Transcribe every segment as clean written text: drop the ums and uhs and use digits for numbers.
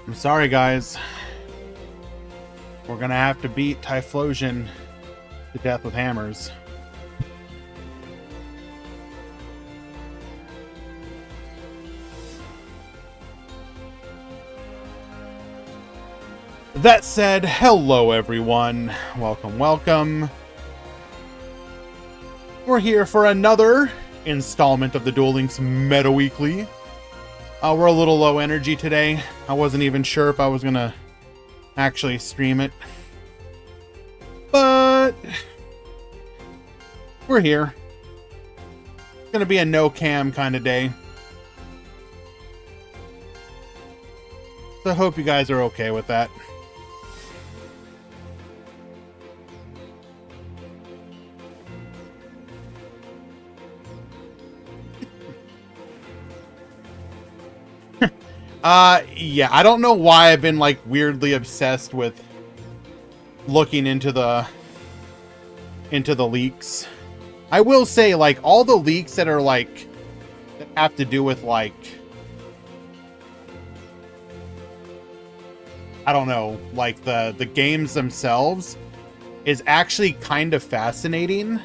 I'm sorry, guys. We're gonna have to beat Typhlosion to death with hammers. That said, hello everyone. Welcome, welcome. We're here for another installment of the Duel Links Meta Weekly. We're a little low energy today. I wasn't even sure if I was gonna actually stream it. But we're here. It's gonna be a no cam kind of day. So I hope you guys are okay with that. Yeah, I don't know why I've been like weirdly obsessed with looking into the leaks. I will say, like, all the leaks that are like that have to do with, like, I don't know, like the games themselves is actually kind of fascinating.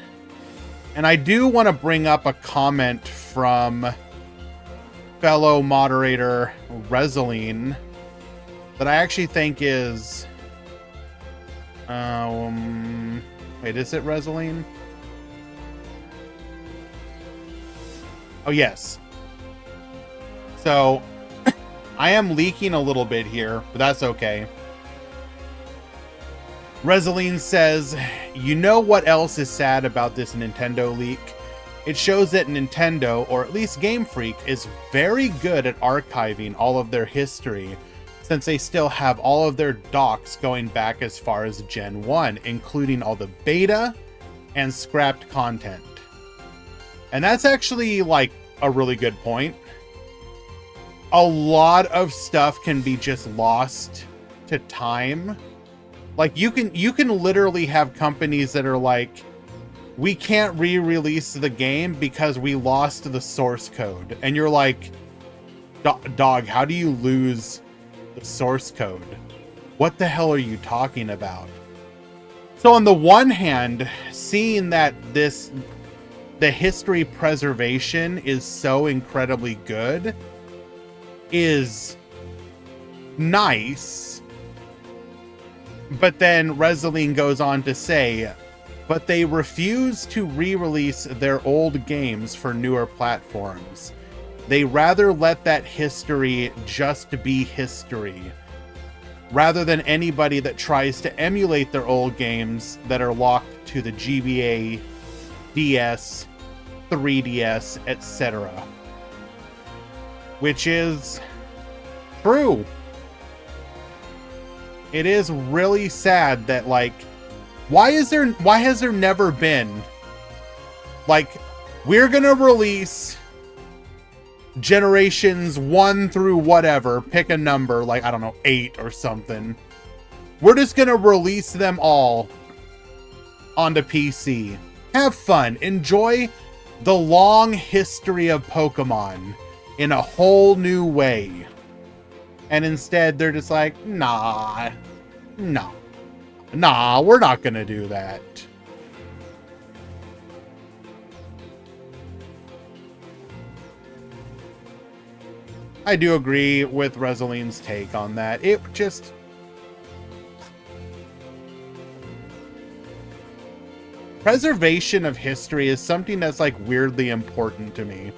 And I do want to bring up a comment from fellow moderator Rezaline that I actually think is wait, is it Rezaline? Oh yes. So I am leaking a little bit here, but that's okay. Rezaline says, you know what else is sad about this Nintendo leak? It shows that Nintendo, or at least Game Freak, is very good at archiving all of their history, since they still have all of their docs going back as far as Gen 1, including all the beta and scrapped content. And that's actually, like, a really good point. A lot of stuff can be just lost to time. Like, you can literally have companies that are like, we can't re-release the game because we lost the source code. And you're like, dog, how do you lose the source code? What the hell are you talking about? So on the one hand, seeing that the history preservation is so incredibly good is nice. But then Rezaline goes on to say, but they refuse to re-release their old games for newer platforms. They rather let that history just be history, rather than anybody that tries to emulate their old games that are locked to the GBA, DS, 3DS, etc. Which is true. It is really sad that, like, why has there never been, like, we're gonna release generations 1 through whatever, pick a number, like, I don't know, 8 or something. We're just gonna release them all onto PC. Have fun. Enjoy the long history of Pokemon in a whole new way. And instead, they're just like, nah, we're not gonna do that. I do agree with Rezaline's take on that. It just... preservation of history is something that's, like, weirdly important to me.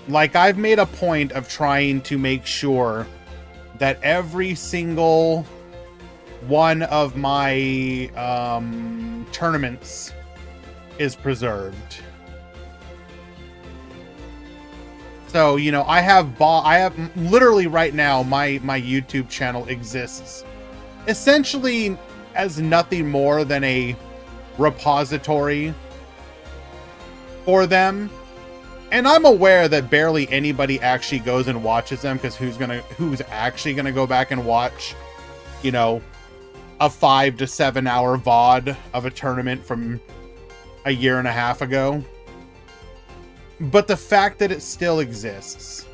Like, I've made a point of trying to make sure that every single one of my tournaments is preserved. So, you know, I have literally right now, my YouTube channel exists essentially as nothing more than a repository for them. And I'm aware that barely anybody actually goes and watches them, because who's actually gonna go back and watch, you know, a 5 to 7 hour VOD of a tournament from a year and a half ago. But the fact that it still exists,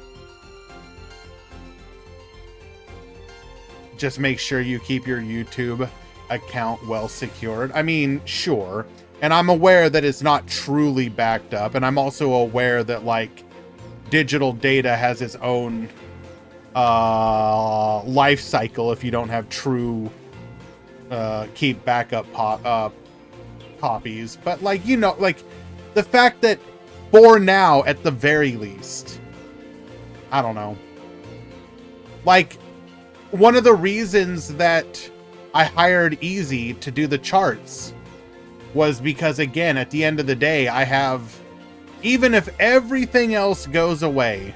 just make sure you keep your YouTube account well secured. I mean, sure. And I'm aware that it's not truly backed up. And I'm also aware that, like, digital data has its own life cycle if you don't have true keep backup copies. But, like, you know, like, the fact that for now, at the very least, I don't know. Like, one of the reasons that I hired Easy to do the charts was because, again, at the end of the day, I have, even if everything else goes away,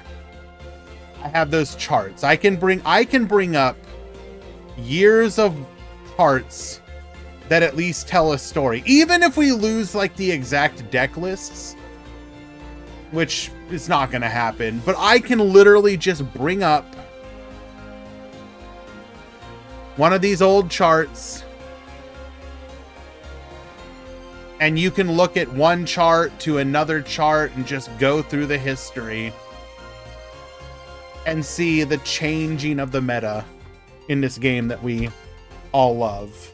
I have those charts. I can bring up years of charts that at least tell a story. Even if we lose, like, the exact deck lists, which is not going to happen, but I can literally just bring up one of these old charts, and you can look at one chart to another chart and just go through the history and see the changing of the meta in this game that we all love.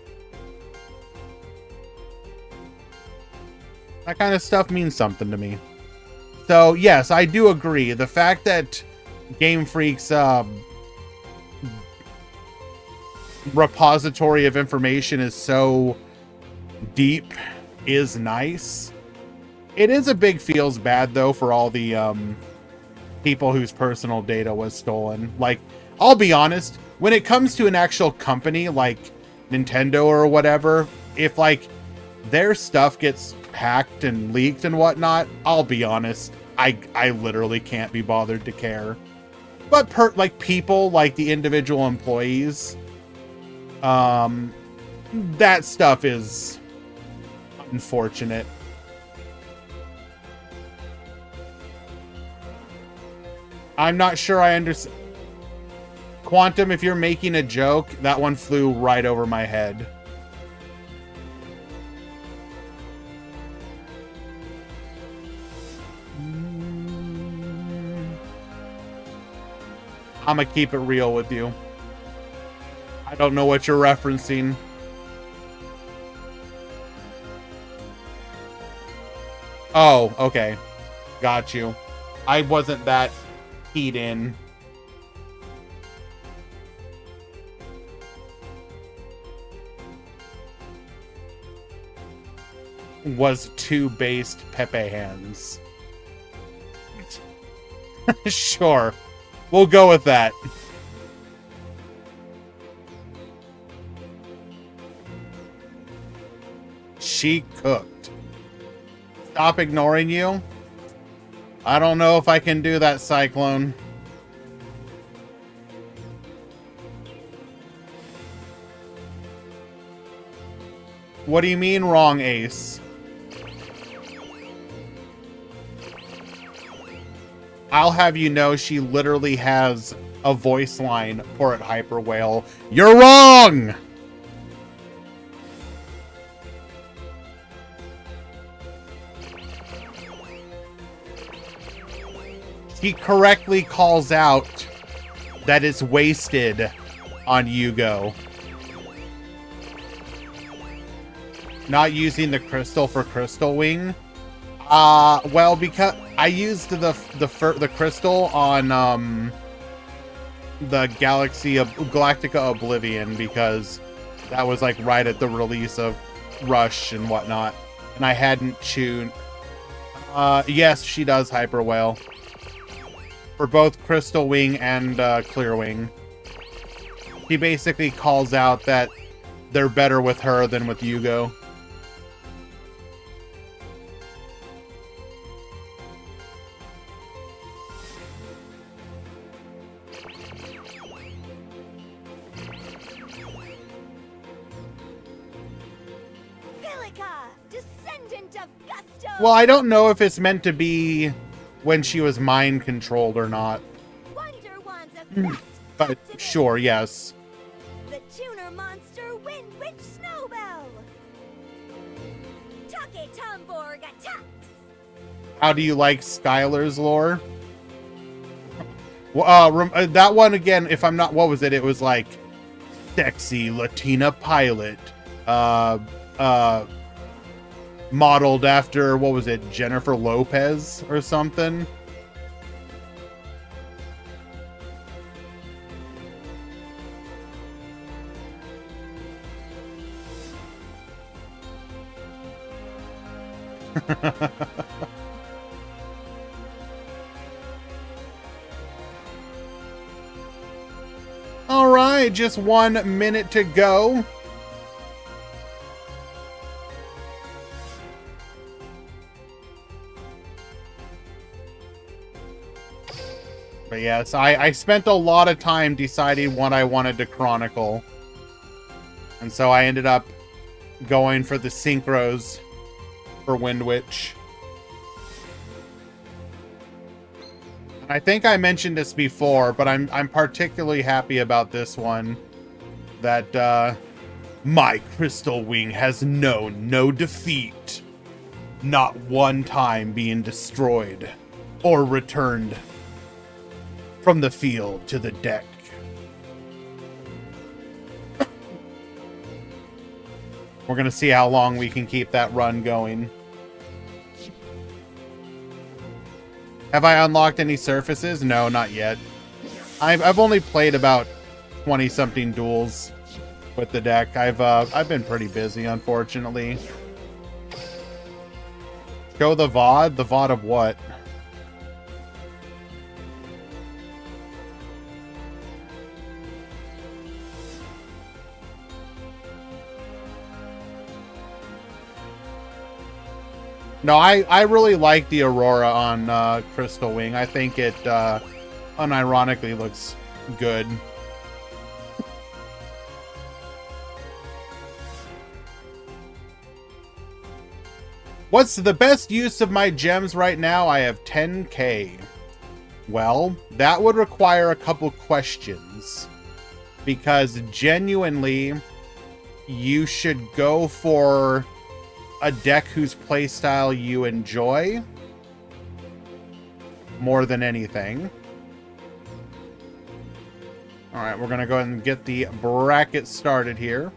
That kind of stuff means something to me. So yes, I do agree. The fact that Game Freak's repository of information is so deep is nice. It is a big feels bad though for all the people whose personal data was stolen. Like, I'll be honest, when it comes to an actual company like Nintendo or whatever, if like their stuff gets hacked and leaked and whatnot, I'll be honest, I literally can't be bothered to care. But like people like the individual employees, that stuff is unfortunate. I'm not sure I understand. Quantum, if you're making a joke, that one flew right over my head. I'm gonna keep it real with you. I don't know what you're referencing. Oh, okay. Got you. I wasn't that keyed in. Was two based Pepe hands. Sure. We'll go with that. She cooked. Stop ignoring you? I don't know if I can do that, Cyclone. What do you mean wrong, Ace? I'll have you know she literally has a voice line for it, Hyper Whale. You're wrong! He correctly calls out that it's wasted on Yugo. Not using the crystal for Crystal Wing? Well, because I used the crystal on the Galactica Oblivion, because that was like right at the release of Rush and whatnot, and I hadn't tuned. Yes, she does Hyper Whale for both Crystal Wing and Clear Wing. He basically calls out that they're better with her than with Yugo. Well, I don't know if it's meant to be when she was mind controlled or not. But sure, yes. The tuner monster Wind Witch Snowbell. Take Tomborg attacks. How do you like Skylar's lore? That one again, if I'm not, what was it? It was like sexy Latina pilot, modeled after, what was it, Jennifer Lopez or something. All right, just 1 minute to go. But yes, I spent a lot of time deciding what I wanted to chronicle. And so I ended up going for the synchros for Wind Witch. I think I mentioned this before, but I'm particularly happy about this one. That my Crystal Wing has known no defeat. Not one time being destroyed or returned from the field to the deck. We're gonna see how long we can keep that run going. Have I unlocked any surfaces? No, not yet. I've only played about 20-something duels with the deck. I've been pretty busy, unfortunately. Show the VOD? The VOD of what? No, I really like the Aurora on Crystal Wing. I think it unironically looks good. What's the best use of my gems right now? I have 10k. Well, that would require a couple questions. Because genuinely, you should go for a deck whose playstyle you enjoy more than anything. All right, we're gonna go ahead and get the bracket started here.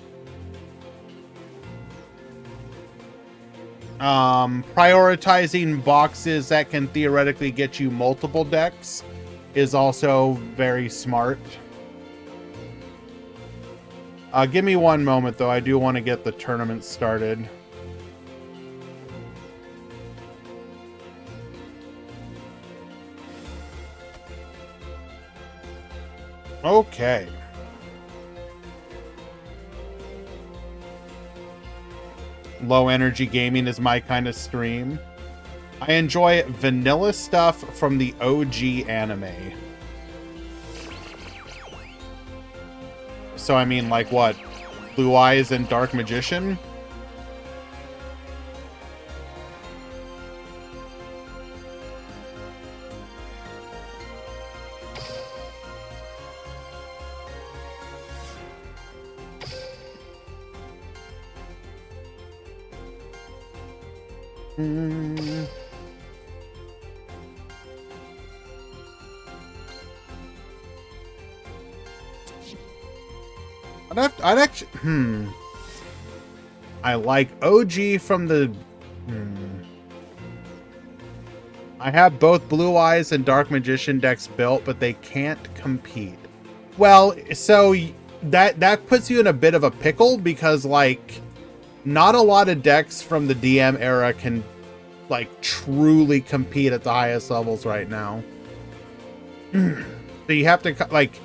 Prioritizing boxes that can theoretically get you multiple decks is also very smart. Give me one moment though, I do want to get the tournament started. Okay. Low energy gaming is my kind of stream. I enjoy vanilla stuff from the OG anime. So I mean, like what? Blue Eyes and Dark Magician? I'd actually, I like OG from the, I have both Blue Eyes and Dark Magician decks built, but they can't compete. Well, so that puts you in a bit of a pickle because, like, not a lot of decks from the DM era can, like, truly compete at the highest levels right now. So you have to, like,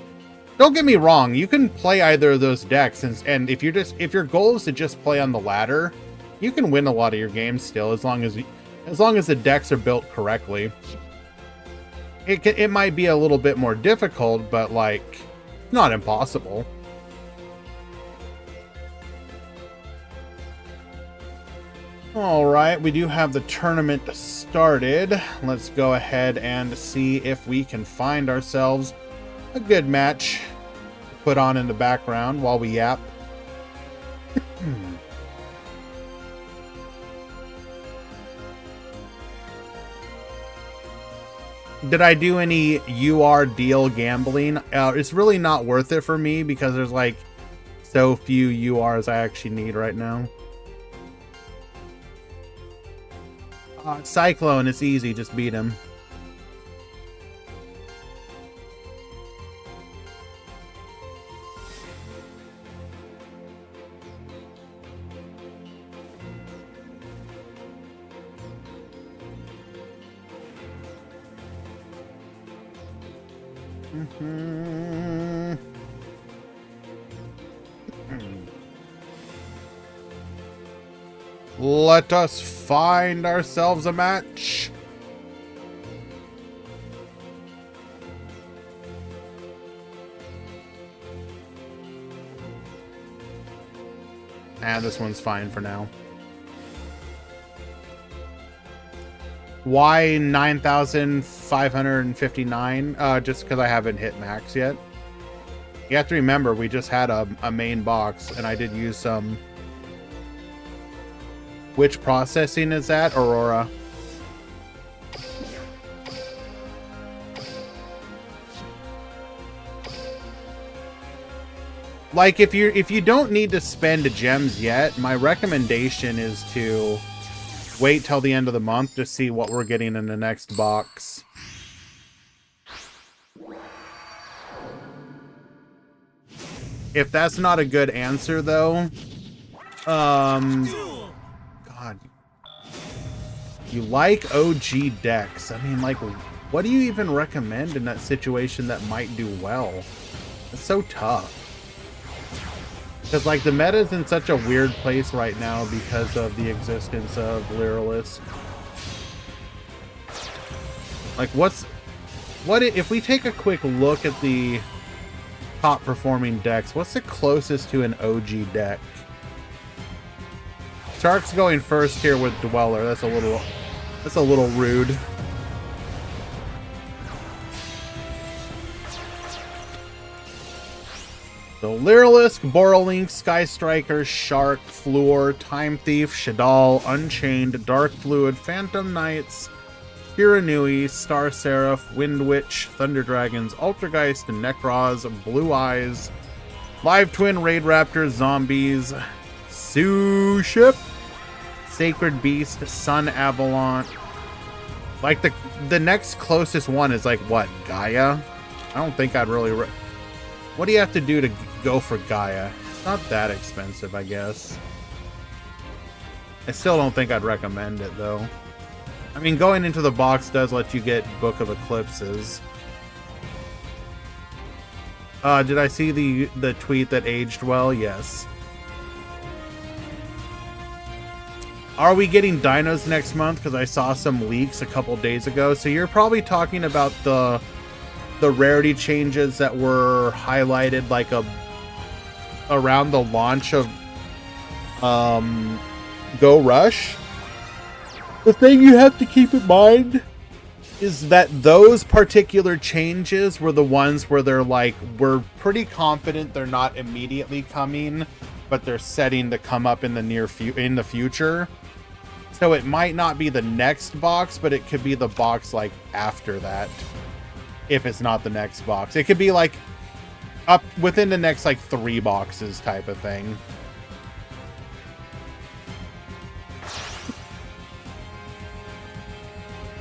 don't get me wrong, you can play either of those decks, and if your goal is to just play on the ladder, you can win a lot of your games still, as long as the decks are built correctly. It might be a little bit more difficult, but, like, not impossible. All right, we do have the tournament started. Let's go ahead and see if we can find ourselves a good match to put on in the background while we yap. Did I do any UR deal gambling? It's really not worth it for me because there's like so few URs I actually need right now. Cyclone, it's easy, just beat him. Let us find ourselves a match. This one's fine for now. Why 9,559? Just because I haven't hit max yet. You have to remember, we just had a main box, and I did use some... Which processing is that, Aurora? Like, if you don't need to spend gems yet, my recommendation is to wait till the end of the month to see what we're getting in the next box. If that's not a good answer, though, God, you like OG decks. I mean, like, what do you even recommend in that situation that might do well? It's so tough. Because, like, the meta's in such a weird place right now because of the existence of Lyrilisk. Like, if we take a quick look at the top performing decks, what's the closest to an OG deck? Shark's going first here with Dweller. That's a little rude. So Lyrilisk, Borrelink, Sky Striker, Shark, Fluor, Time Thief, Shadal, Unchained, Dark Fluid, Phantom Knights, Kiranui, Star Seraph, Wind Witch, Thunder Dragons, Altergeist, Necroz, Blue Eyes, Live Twin, Raid Raptors, Zombies, Suship, Sacred Beast, Sun Avalanche. Like, the next closest one is like, what, Gaia? I don't think I'd really... What do you have to do to go for Gaia? It's not that expensive, I guess. I still don't think I'd recommend it, though. I mean, going into the box does let you get Book of Eclipses. Did I see the tweet that aged well? Yes. Are we getting dinos next month? Because I saw some leaks a couple days ago. So you're probably talking about the rarity changes that were highlighted like around the launch of Go Rush. The thing you have to keep in mind is that those particular changes were the ones where they're like, we're pretty confident they're not immediately coming, but they're setting to come up in the future. So it might not be the next box, but it could be the box like after that. If it's not the next box, it could be like up within the next like 3 boxes type of thing.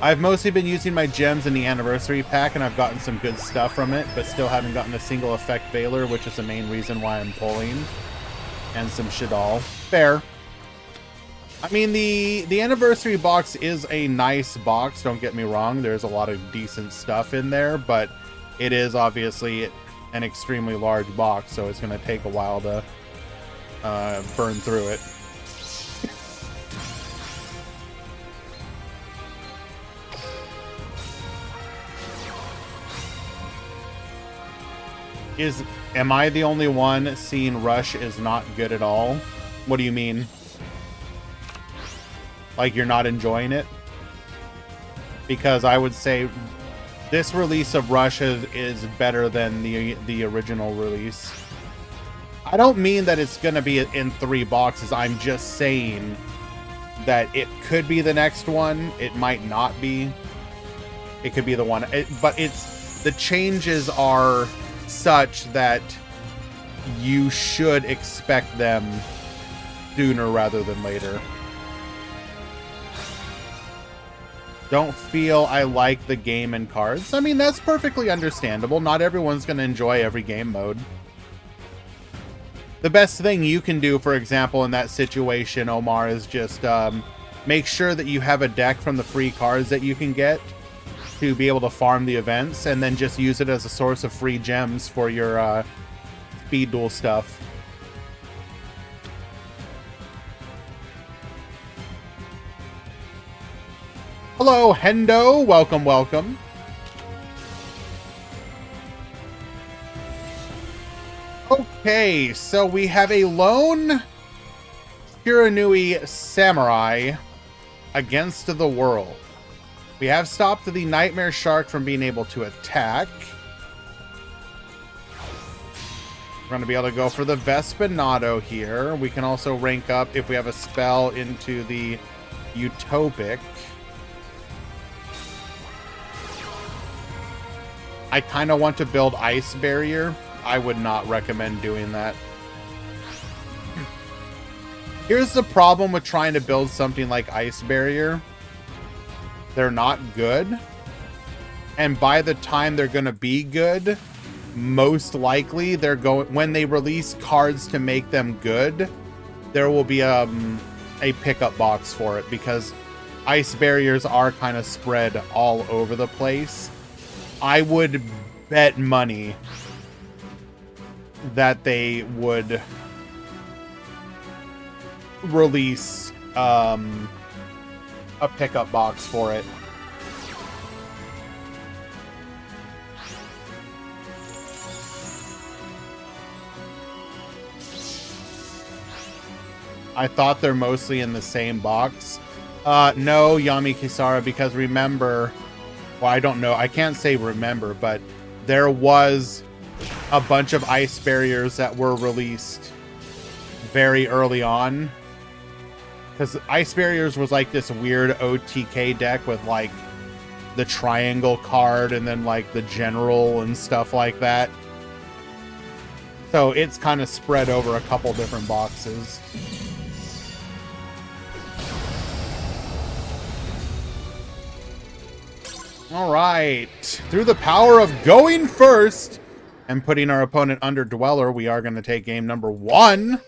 I've mostly been using my gems in the anniversary pack, and I've gotten some good stuff from it, but still haven't gotten a single effect Baylor, which is the main reason why I'm pulling. And some Shadal. Fair. I mean, the anniversary box is a nice box, don't get me wrong. There's a lot of decent stuff in there, but it is obviously an extremely large box, so it's going to take a while to burn through it. Am I the only one seeing Rush is not good at all? What do you mean? Like, you're not enjoying it? Because I would say this release of Rush is better than the original release. I don't mean that it's going to be in 3 boxes. I'm just saying that it could be the next one. It might not be. it could be the one. But the changes are such that you should expect them sooner rather than later. Don't feel I like the game and cards. I mean, that's perfectly understandable. Not everyone's going to enjoy every game mode. The best thing you can do, for example, in that situation, Omar, is just make sure that you have a deck from the free cards that you can get to be able to farm the events, and then just use it as a source of free gems for your speed duel stuff. Hello, Hendo. Welcome, welcome. Okay, so we have a lone Shiranui samurai against the world. We have stopped the Nightmare Shark from being able to attack. We're going to be able to go for the Vespinato here. We can also rank up if we have a spell into the Utopic. I kind of want to build Ice Barrier. I would not recommend doing that. Here's the problem with trying to build something like Ice Barrier. They're not good. And by the time they're going to be good, most likely they're going, when they release cards to make them good, there will be a pickup box for it, because Ice Barriers are kind of spread all over the place. I would bet money that they would release a pickup box for it. I thought they're mostly in the same box. No, Yami Kisara, because remember, well, I don't know, I can't say remember, but there was a bunch of Ice Barriers that were released very early on. Because Ice Barriers was like this weird OTK deck with like the triangle card and then like the general and stuff like that. So it's kind of spread over a couple different boxes. All right, through the power of going first and putting our opponent under Dweller, we are going to take game number 1.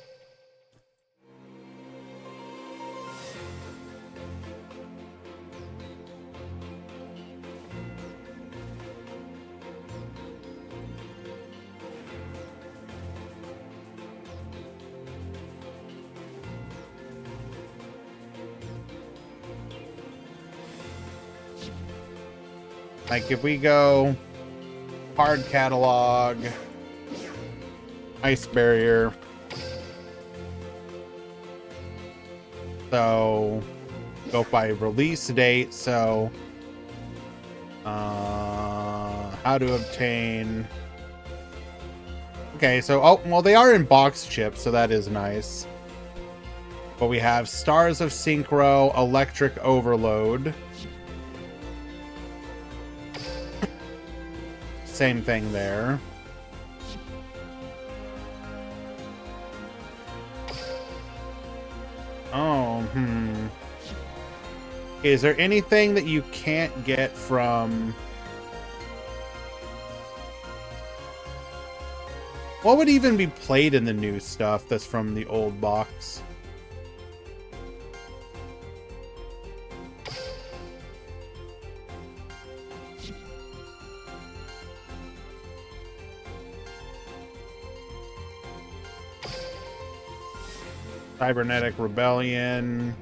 Like if we go card catalog, Ice Barrier. So go by release date. So how to obtain. Okay, so oh well, they are in box chips, so that is nice. But we have Stars of Synchro, Electric Overload. Same thing there. Oh, Is there anything that you can't get from... What would even be played in the new stuff that's from the old box? Cybernetic Rebellion.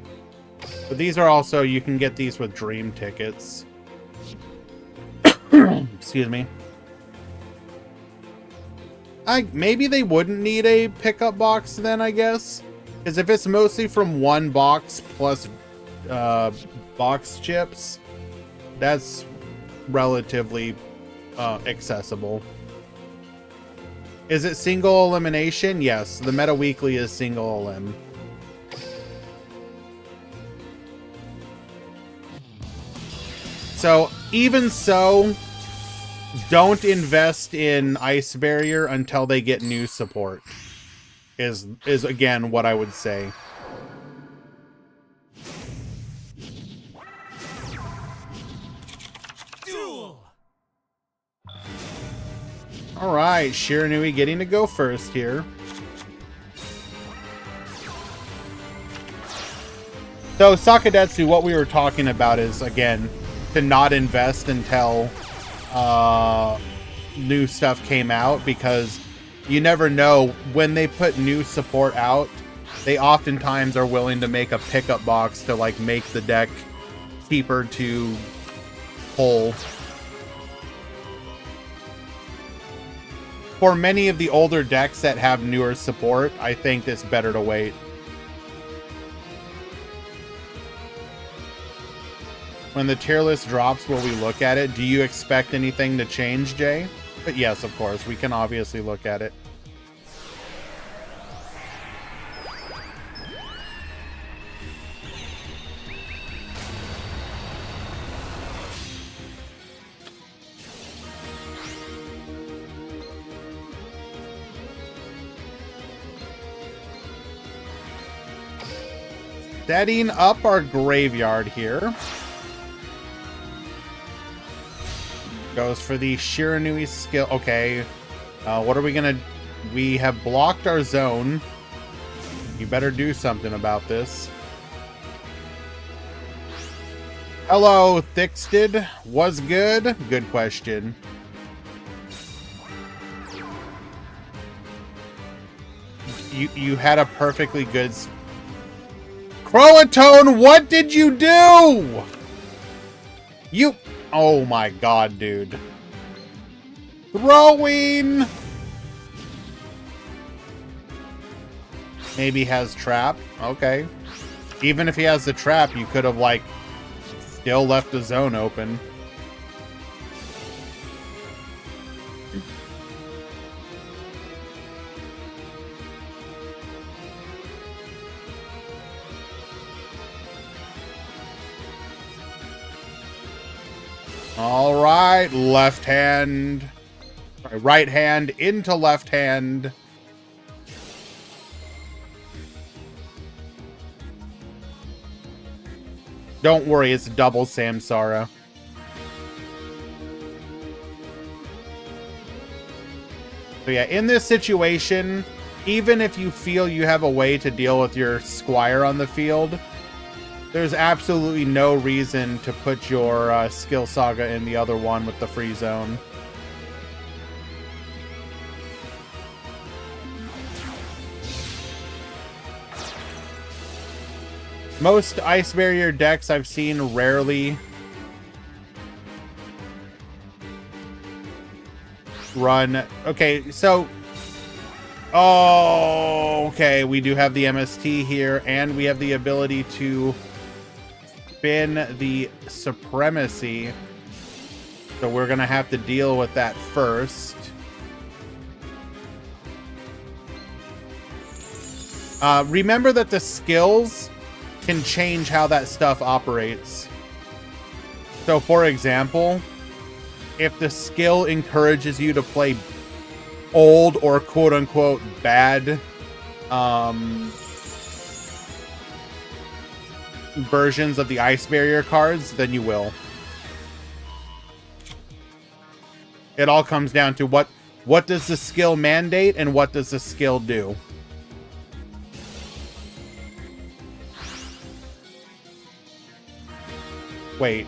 But these are also, you can get these with dream tickets. Excuse me. Maybe they wouldn't need a pickup box then, I guess. Because if it's mostly from one box plus box chips, that's relatively accessible. Is it single elimination? Yes, the Meta Weekly is single elim. So Even so, don't invest in Ice Barrier until they get new support. Is again what I would say. Duel. All right, Shiranui getting to go first here. So Sakadetsu, what we were talking about is, again, to not invest until new stuff came out, because you never know when they put new support out. They oftentimes are willing to make a pickup box to like make the deck cheaper to pull. For many of the older decks that have newer support, I think it's better to wait. When the tier list drops, will we look at it? Do you expect anything to change, Jay? But yes, of course, we can obviously look at it. Setting up our graveyard here. Goes for the Shiranui skill. Okay. What are we gonna... We have blocked our zone. You better do something about this. Hello, Thixted. Was good? Good question. You had a perfectly good... Croatone, what did you do? You... Oh my god, dude. Throwing! Maybe has trap. Okay. Even if he has the trap, you could have, like, still left the zone open. All right, left hand. Sorry, right hand into left hand. Don't worry, it's double Samsara. So yeah, in this situation, even if you feel you have a way to deal with your Squire on the field, there's absolutely no reason to put your Skill Saga in the other one with the free zone. Most Ice Barrier decks I've seen rarely run... Okay, so... Oh, okay, we do have the MST here, and we have the ability to spin the Supremacy. So we're going to have to deal with that first. Remember that the skills can change how that stuff operates. So, for example, if the skill encourages you to play old or quote-unquote bad versions of the Ice Barrier cards, then you will. It all comes down to what does the skill mandate and what does the skill do. Wait.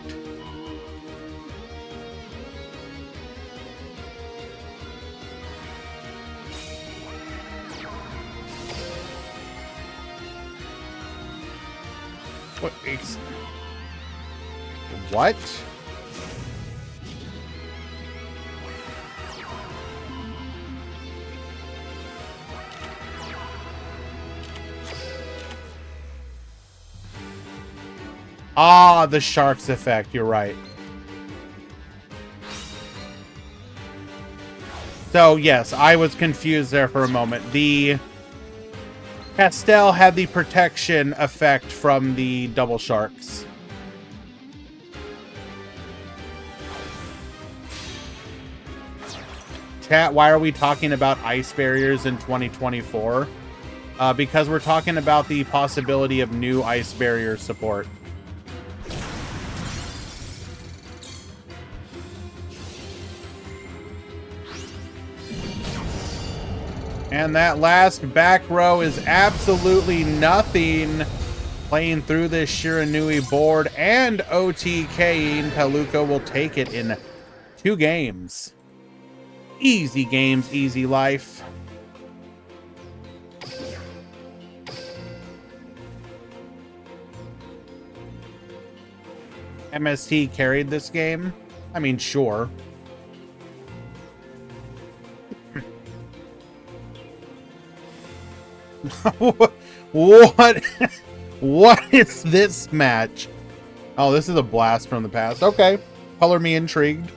What? What? Ah, the shark's effect. You're right. So, yes, I was confused there for a moment. The Castel had the protection effect from the double sharks. Chat, why are we talking about ice barriers in 2024? Because we're talking about the possibility of new ice barrier support. And that last back row is absolutely nothing. Playing through this Shiranui board and OTKing, Peluca will take it in 2 games. Easy games, easy life. MST carried this game? I mean, sure. What? What is this match? Oh, this is a blast from the past. Okay. Color me intrigued.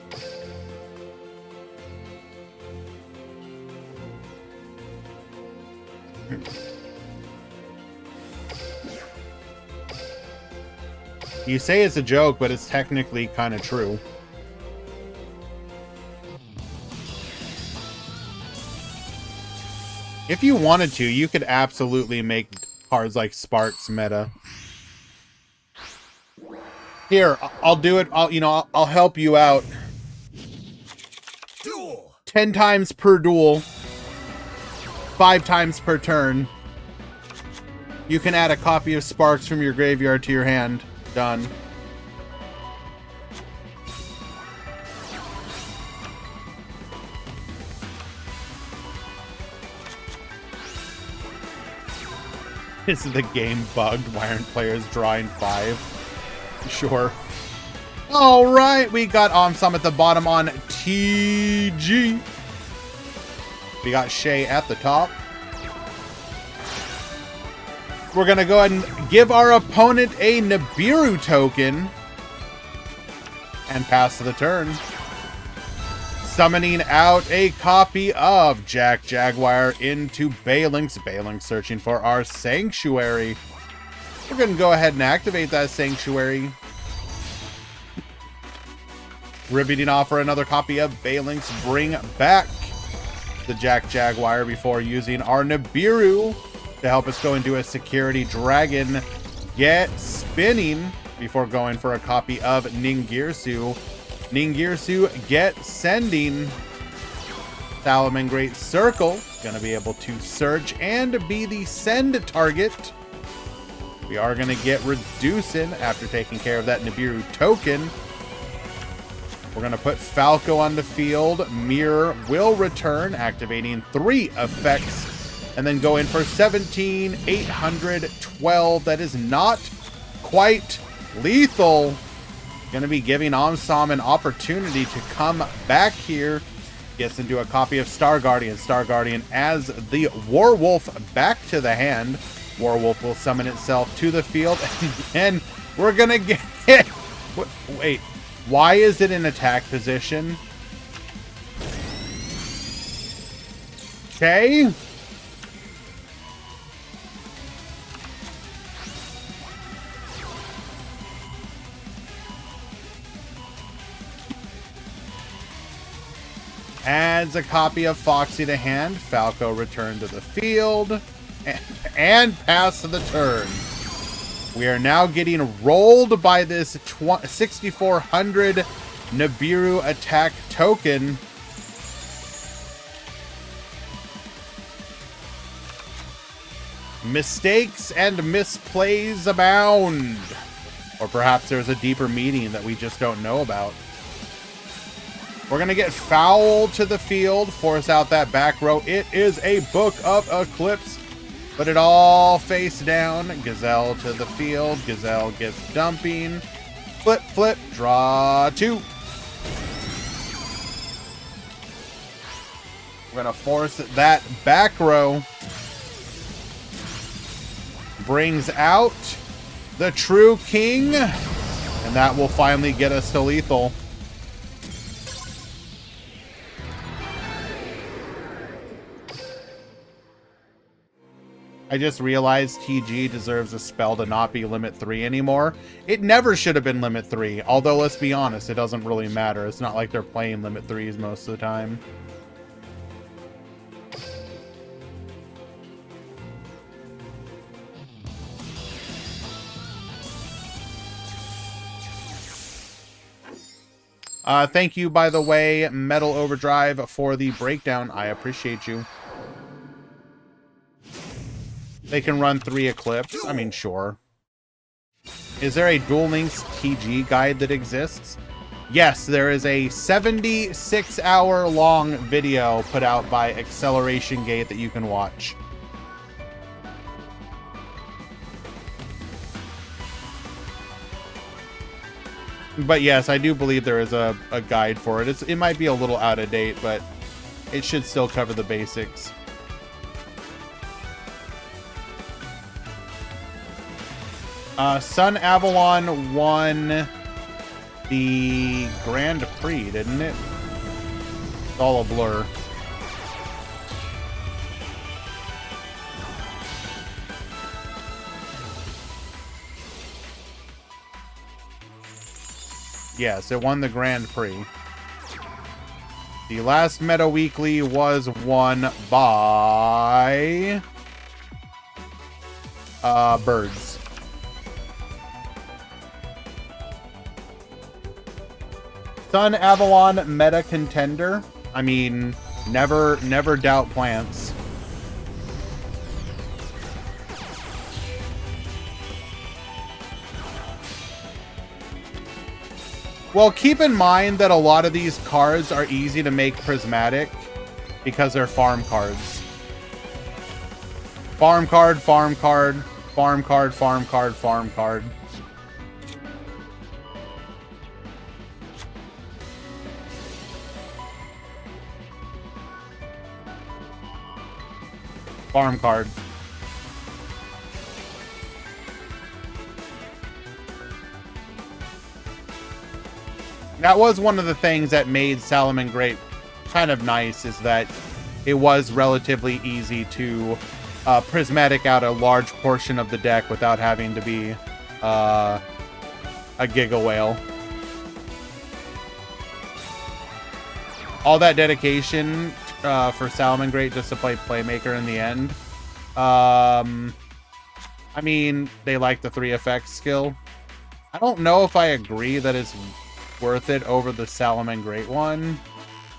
You say it's a joke, but it's technically kind of true. If you wanted to, you could absolutely make cards like Sparks meta. Here, I'll do it. I'll help you out. Duel. 10 times per duel. 5 times per turn. You can add a copy of Sparks from your graveyard to your hand. Done. Is the game bugged? Why aren't players drawing 5? Sure. All right, we got Omsam at the bottom on TG. We got Shay at the top. We're going to go ahead and give our opponent a Nibiru token and pass to the turn. Summoning out a copy of Jack Jaguar into Balinx. Balinx searching for our Sanctuary. We're going to go ahead and activate that Sanctuary. Ribbiting off for another copy of Balinx. Bring back the Jack Jaguar before using our Nibiru to help us go into a Security Dragon. Get spinning before going for a copy of Ningirsu. Ningirsu get sending. Salamangreat Circle. Gonna be able to search and be the send target. We are gonna get reducing after taking care of that Nibiru token. We're gonna put Falco on the field. Mirror will return, activating 3 effects. And then go in for 17,812. That is not quite lethal. Gonna be giving Omsam an opportunity to come back here. Gets into a copy of Star Guardian. Star Guardian as the Warwolf back to the hand. Warwolf will summon itself to the field. And we're gonna get it. Wait, why is it in attack position? Okay. Adds a copy of Foxy to hand. Falco returned to the field. And pass to the turn. We are now getting rolled by this 6,400 Nibiru attack token. Mistakes and misplays abound. Or perhaps there's a deeper meaning that we just don't know about. We're going to get Foul to the field, force out that back row. It is a Book of Eclipse. Put it all face down. Gazelle to the field. Gazelle gets dumping. Flip, flip, draw 2. We're going to force that back row. Brings out the True King. And that will finally get us to lethal. I just realized TG deserves a spell to not be limit 3 anymore. It never should have been limit 3, although let's be honest, it doesn't really matter. It's not like they're playing limit 3s most of the time. Thank you, by the way, Metal Overdrive, for the breakdown. I appreciate you. They can run 3 Eclipse. I mean, sure. Is there a Duel Links TG guide that exists? Yes, there is a 76-hour long video put out by Acceleration Gate that you can watch. But yes, I do believe there is a guide for it. It might be a little out of date, but it should still cover the basics. Sun Avalon won the Grand Prix, didn't it? It's all a blur. Yes, it won the Grand Prix. The last Meta Weekly was won by Birds. Sun Avalon meta contender. I mean, never doubt plants. Well, keep in mind that a lot of these cards are easy to make prismatic because they're farm cards. Farm card, farm card, farm card, farm card, farm card. Farm card. That was one of the things that made Salamangreat kind of nice, is that it was relatively easy to prismatic out a large portion of the deck without having to be a Giga Whale. All that dedication for Salamangreat just to play Playmaker in the end. I mean, they like the 3 effects skill. I don't know if I agree that it's worth it over the Salamangreat one,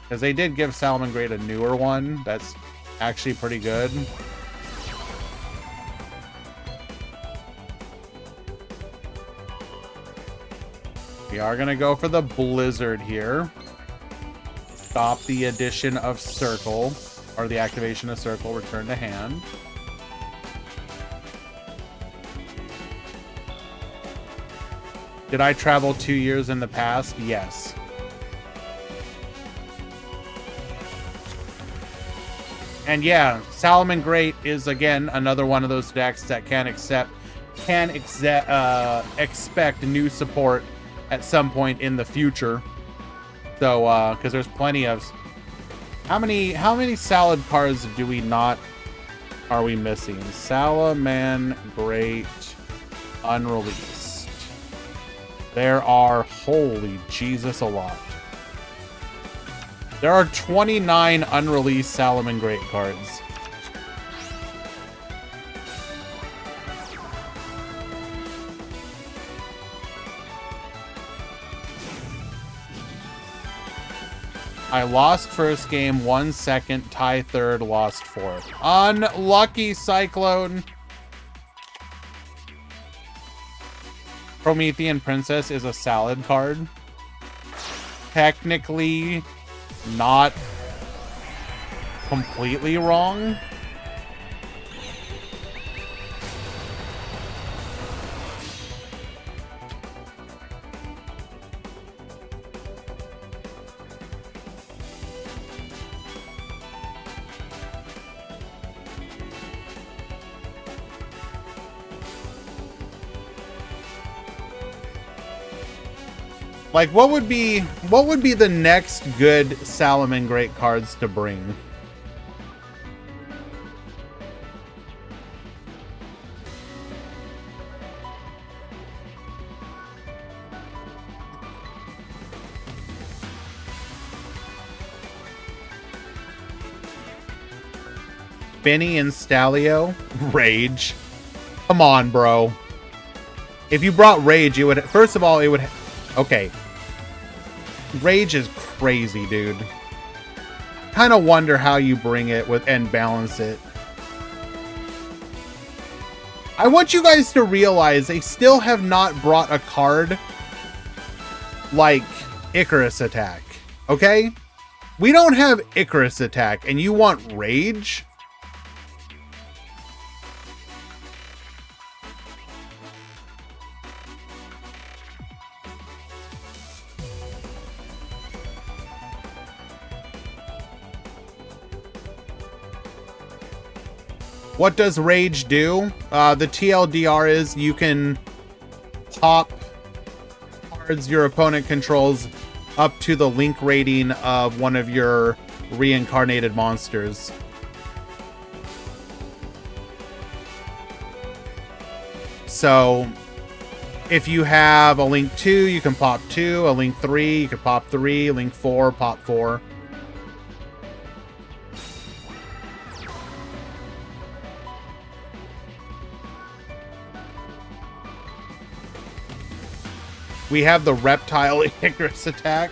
because they did give Salamangreat a newer one that's actually pretty good. We are gonna go for the Blizzard here. Stop the addition of Circle, or the activation of Circle, return to hand. Did I travel 2 years in the past? Yes. And yeah, Salamangreat is again another one of those decks that can expect new support at some point in the future. So, because there's plenty of... How many salad cards do we not... are we missing? Salamangreat unreleased. There are, holy Jesus, a lot. There are 29 unreleased Salamangreat cards. I lost first game, 1 second, tie third, lost fourth. Unlucky, Cyclone. Promethean Princess is a salad card. Technically not completely wrong. Like, what would be the next good Salamangreat cards to bring? Benny and Stalio? Rage. Come on, bro. If you brought Rage, it would... First of all, it would... Okay. Rage is crazy, dude. Kind of wonder how you bring it with and balance it. I want you guys to realize they still have not brought a card like Icarus Attack, okay? We don't have Icarus Attack, and you want Rage? What does Rage do? The TLDR is you can pop cards your opponent controls up to the link rating of one of your reincarnated monsters. So if you have a link 2, you can pop 2, a link 3, you can pop 3, link 4, pop 4. We have the Reptile Icarus Attack,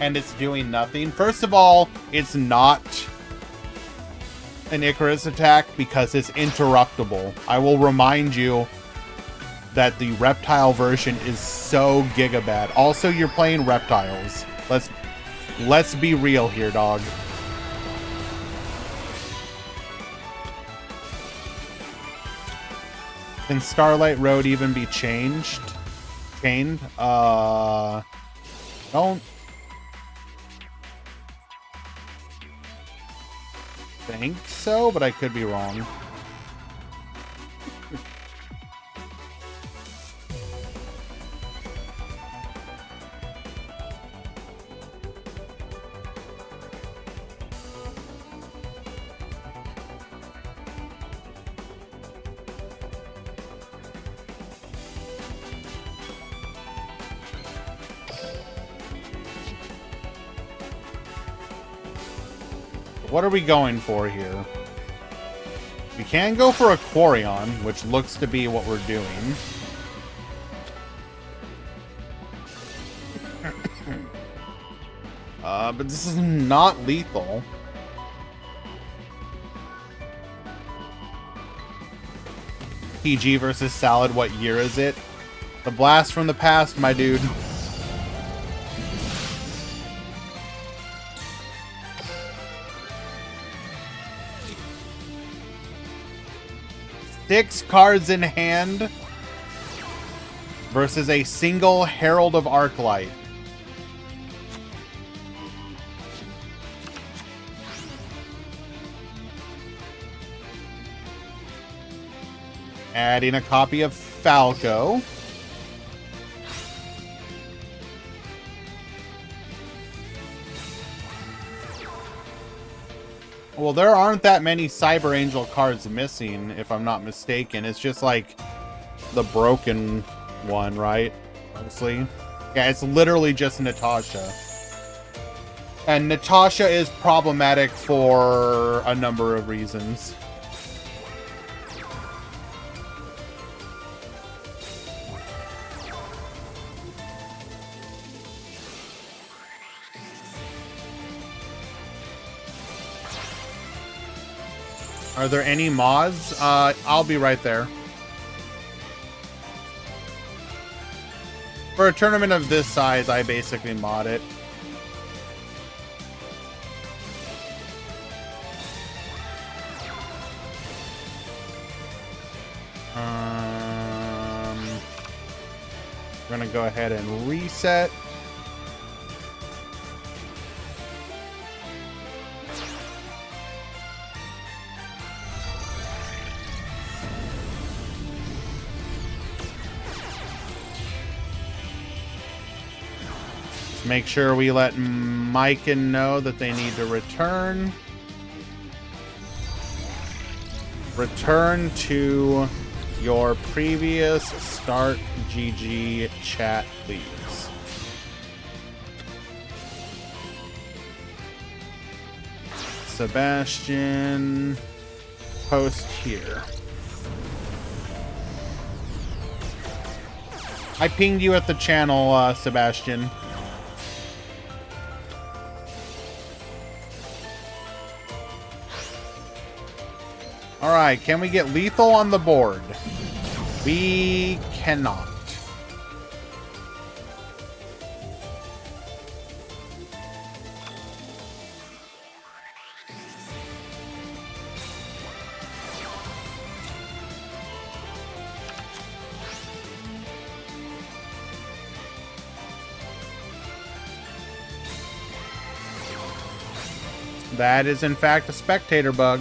and it's doing nothing. First of all, it's not an Icarus Attack because it's interruptible. I will remind you that the Reptile version is so gigabad. Also, you're playing reptiles. Let's be real here, dog. Can Starlight Road even be changed? Don't think so, but I could be wrong. What are we going for here? We can go for a Quarion, which looks to be what we're doing. But this is not lethal. PG versus Salad, what year is it? The blast from the past, my dude. Six cards in hand versus a single Herald of Arclight. Adding a copy of Falco. Well, there aren't that many Cyber Angel cards missing, if I'm not mistaken. It's just like the broken one, right? Mostly. Yeah, it's literally just Natasha. And Natasha is problematic for a number of reasons. Are there any mods? I'll be right there. For a tournament of this size, I basically mod it. We're gonna go ahead and reset. Make sure we let Micah know that they need to return. Return to your previous Start GG chat, please. Sebastian, post here. I pinged you at the channel, Sebastian. All right, can we get lethal on the board? We cannot. That is, in fact, a spectator bug.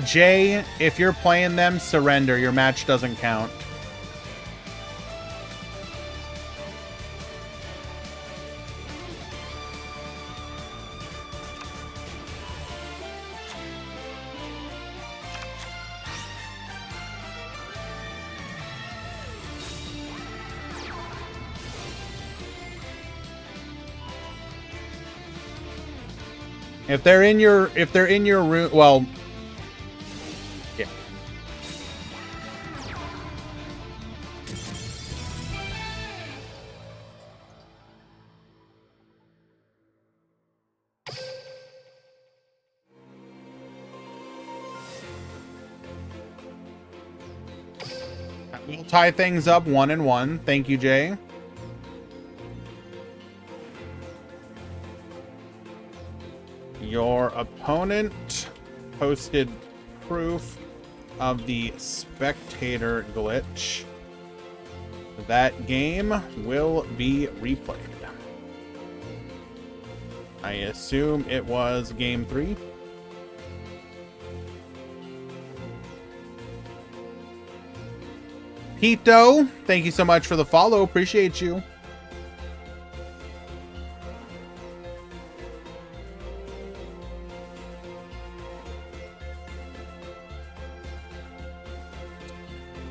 Jay, if you're playing them, surrender. Your match doesn't count. If they're in your room, well, yeah. We'll tie things up 1-1. Thank you, Jay. Your opponent posted proof of the spectator glitch. That game will be replayed. I assume it was game 3. Pito, thank you so much for the follow. Appreciate you.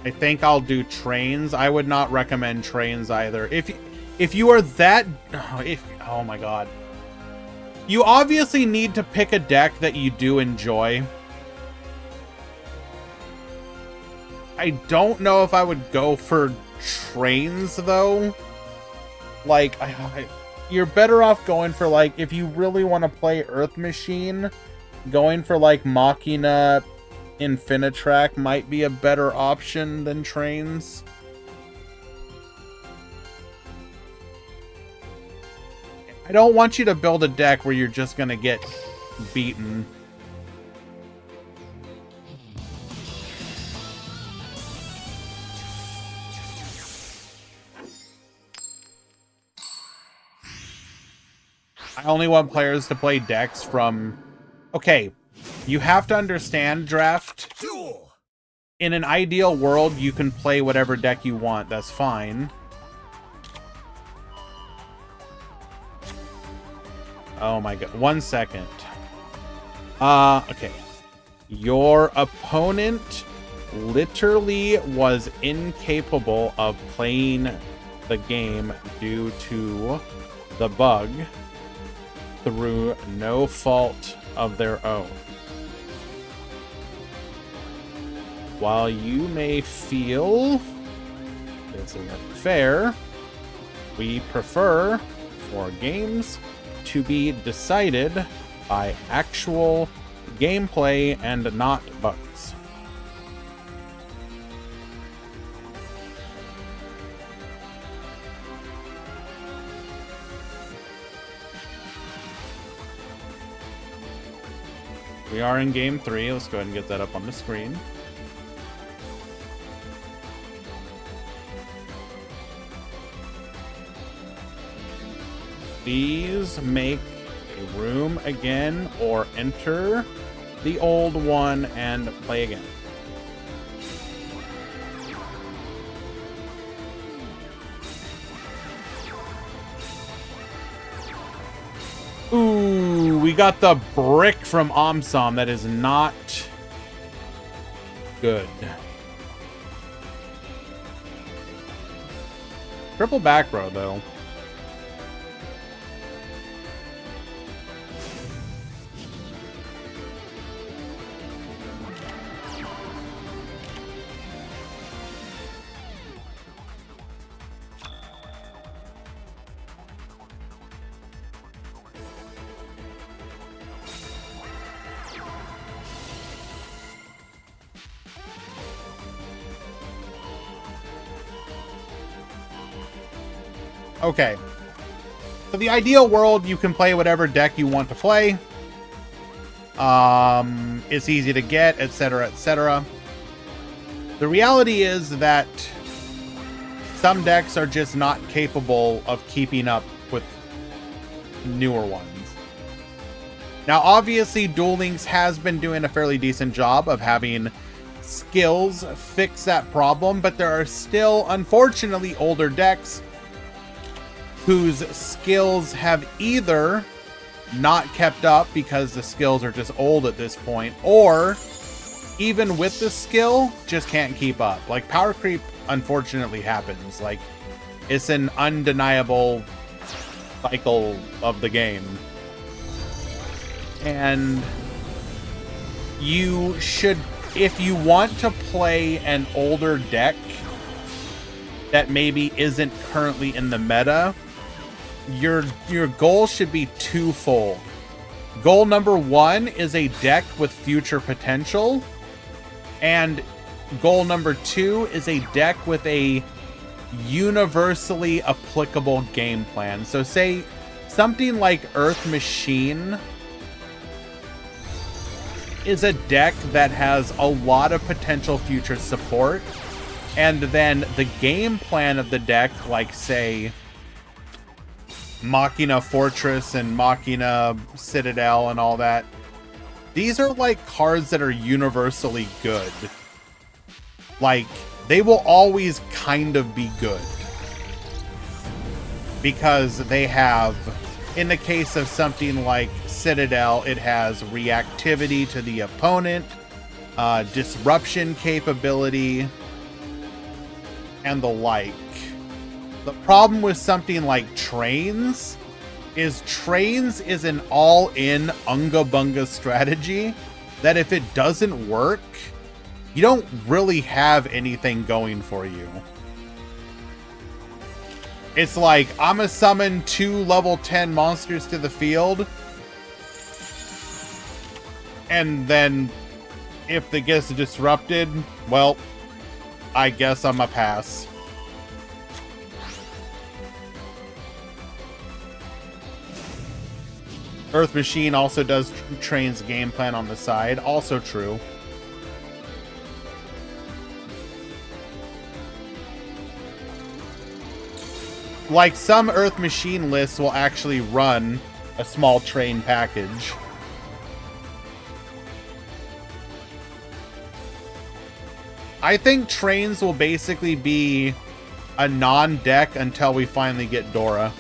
I think I'll do trains. I would not recommend trains either. If you are that, oh my god. You obviously need to pick a deck that you do enjoy. I don't know if I would go for trains though. Like, you're better off going for, like, if you really want to play Earth Machine, going for like Machina Infinitrack might be a better option than trains. I don't want you to build a deck where you're just gonna get beaten. I only want players to play decks from... Okay, you have to understand, Draft. Duel. In an ideal world, you can play whatever deck you want. That's fine. Oh my god. 1 second. Okay. Your opponent literally was incapable of playing the game due to the bug through no fault of their own. While you may feel this isn't fair, we prefer for games to be decided by actual gameplay and not bugs. We are in game 3. Let's go ahead and get that up on the screen. Please make a room again or enter the old one and play again. Ooh, we got the brick from Omsom. That is not good. Triple back row, though. Okay. So the ideal world, you can play whatever deck you want to play. It's easy to get, etc., etc. The reality is that some decks are just not capable of keeping up with newer ones. Now, obviously, Duel Links has been doing a fairly decent job of having skills fix that problem, but there are still, unfortunately, older decks whose skills have either not kept up because the skills are just old at this point, or even with the skill, just can't keep up. Like, power creep, unfortunately, happens. Like, it's an undeniable cycle of the game. And you should, if you want to play an older deck that maybe isn't currently in the meta, your goal should be twofold. Goal number one is a deck with future potential, and goal number two is a deck with a universally applicable game plan. So say something like Earth Machine is a deck that has a lot of potential future support, and then the game plan of the deck, like say Machina Fortress and Machina Citadel and all that, these are like cards that are universally good. Like, they will always kind of be good because they have, in the case of something like Citadel, it has reactivity to the opponent, disruption capability, and the like. The problem with something like Trains is an all-in Unga Bunga strategy that if it doesn't work, you don't really have anything going for you. It's like, I'm gonna summon 2 level 10 monsters to the field, and then if it gets disrupted, well, I guess I'm a pass. Earth Machine also does Train's game plan on the side. Also true. Like, some Earth Machine lists will actually run a small Train package. I think Trains will basically be a non-deck until we finally get Dora.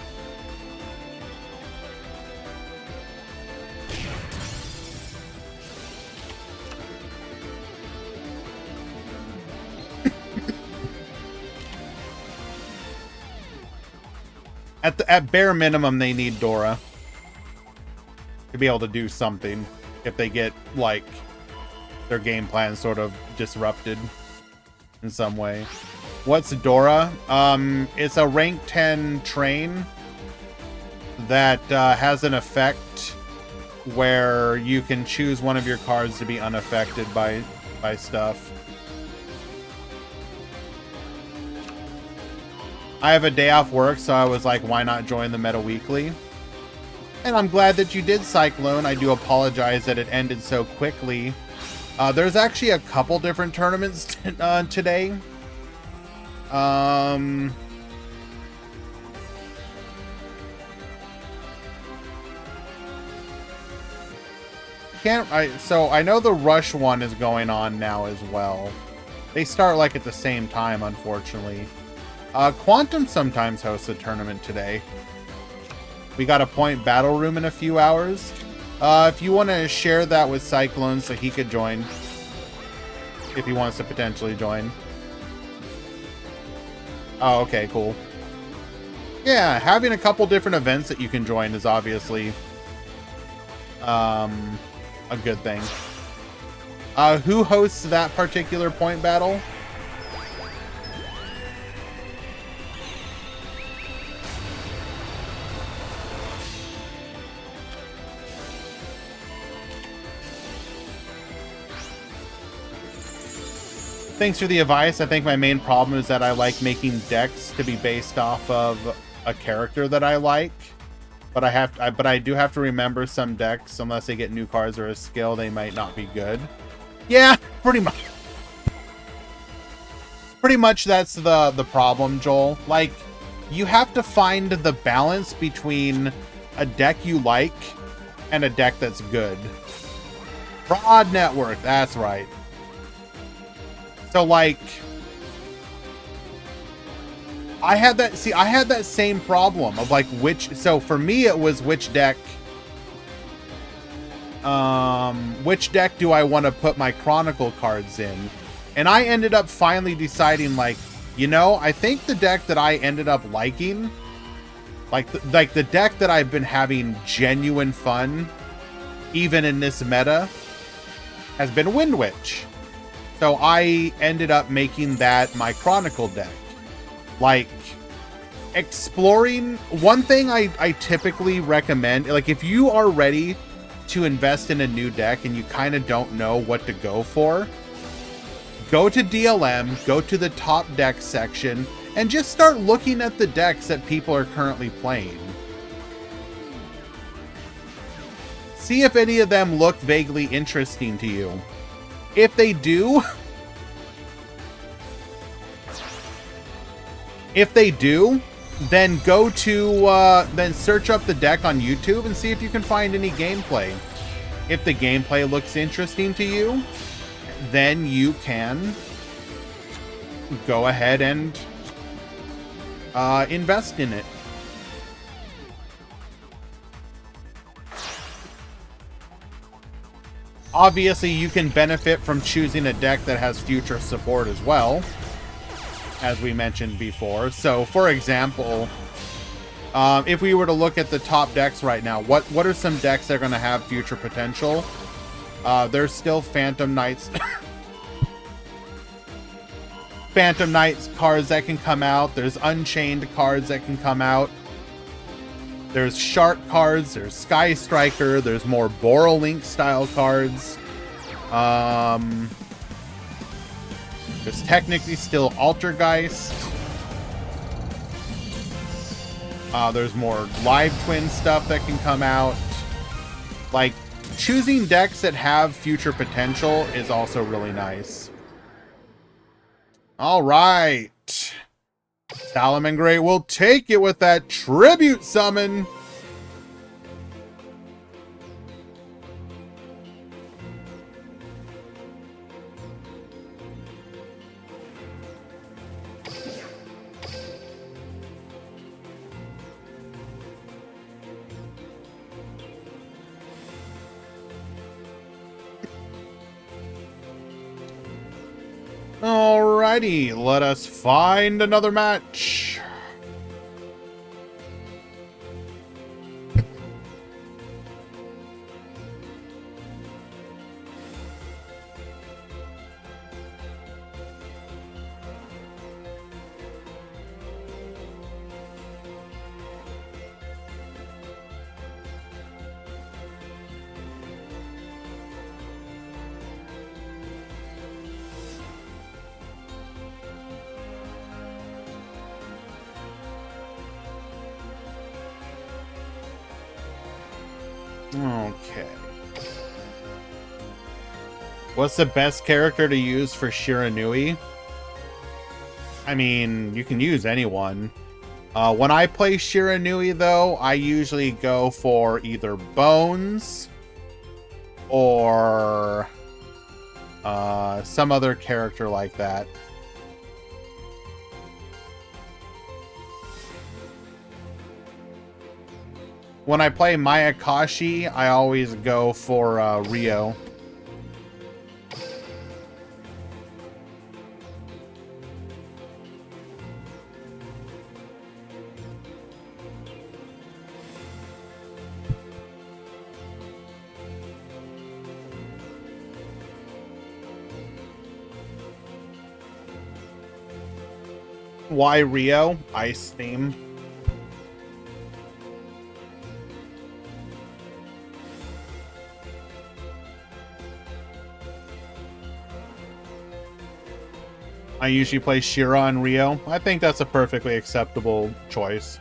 At bare minimum, they need Dora to be able to do something if they get, like, their game plan sort of disrupted in some way. What's Dora? It's a rank 10 train that has an effect where you can choose one of your cards to be unaffected by stuff. I have a day off work, so I was like, why not join the Meta Weekly? And I'm glad that you did, Cyclone. I do apologize that it ended so quickly. There's actually a couple different tournaments today. So I know the Rush one is going on now as well. They start like at the same time, unfortunately. Quantum sometimes hosts a tournament today. We got a point battle room in a few hours. If you want to share that with Cyclone so he could join. If he wants to potentially join. Oh, okay, cool. Yeah, having a couple different events that you can join is obviously a good thing. Who hosts that particular point battle? Thanks for the advice. I think my main problem is that I like making decks to be based off of a character that I like. But I do have to remember some decks, unless they get new cards or a skill, they might not be good. Yeah, pretty much. Pretty much that's the problem, Joel. Like, you have to find the balance between a deck you like and a deck that's good. Broad network, that's right. So, like, I had that same problem of like so for me it was which deck do I want to put my Chronicle cards in? And I ended up finally deciding, like, you know, I think the deck that I ended up liking, like the deck that I've been having genuine fun even in this meta, has been Wind Witch. So I ended up making that my Chronicle deck. Like, exploring, one thing I typically recommend, like, if you are ready to invest in a new deck and you kind of don't know what to go for, go to DLM, go to the top deck section, and just start looking at the decks that people are currently playing. See if any of them look vaguely interesting to you. If they do, then go to, then search up the deck on YouTube and see if you can find any gameplay. If the gameplay looks interesting to you, then you can go ahead and invest in it. Obviously, you can benefit from choosing a deck that has future support as well, as we mentioned before. So, for example, if we were to look at the top decks right now, what are some decks that are going to have future potential? There's still Phantom Knights. Phantom Knights cards that can come out. There's Unchained cards that can come out. There's Shark cards. There's Sky Striker. There's more Borrelink style cards. There's technically still Altergeist. There's more Live Twin stuff that can come out. Like, choosing decks that have future potential is also really nice. All right. Salamangreat will take it with that tribute summon. Alrighty, let us find another match. Okay. What's the best character to use for Shiranui? I mean, you can use anyone. When I play Shiranui, though, I usually go for either Bones or some other character like that. When I play Mayakashi, I always go for Rio. Why Rio? Ice theme. I usually play Shira and Rio. I think that's a perfectly acceptable choice.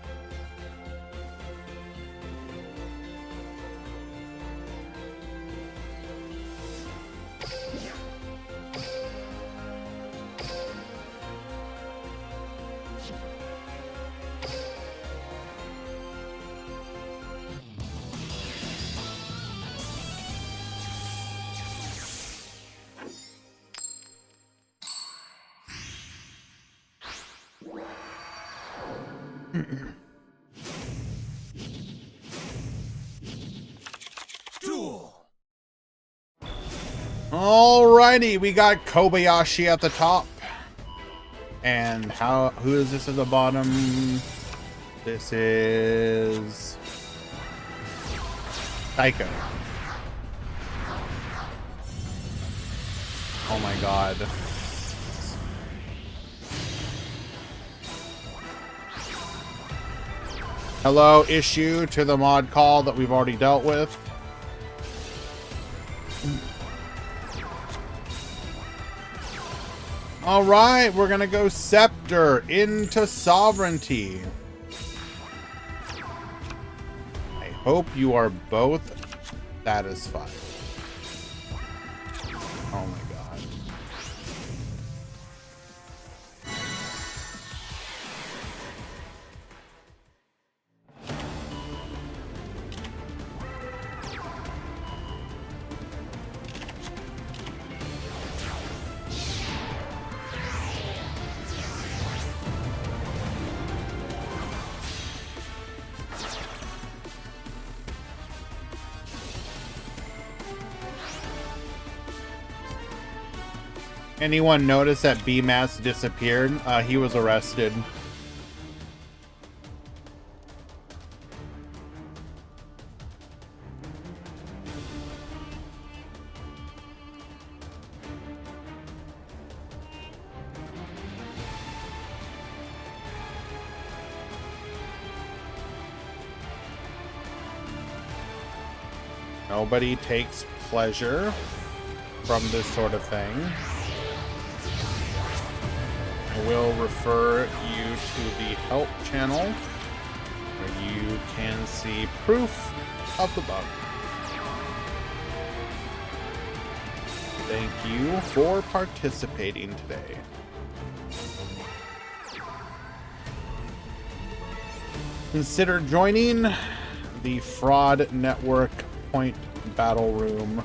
Duel. Alrighty, we got Kobayashi at the top. And who is this at the bottom? This is Psycho. Oh my god. Hello, issue to the mod call that we've already dealt with. All right, we're gonna go Scepter into Sovereignty. I hope you are both satisfied. Oh my god. Anyone notice that B-Mass disappeared? He was arrested. Nobody takes pleasure from this sort of thing. I will refer you to the help channel where you can see proof of the bug. Thank you for participating today. Consider joining the Fraud Network Point Battle Room.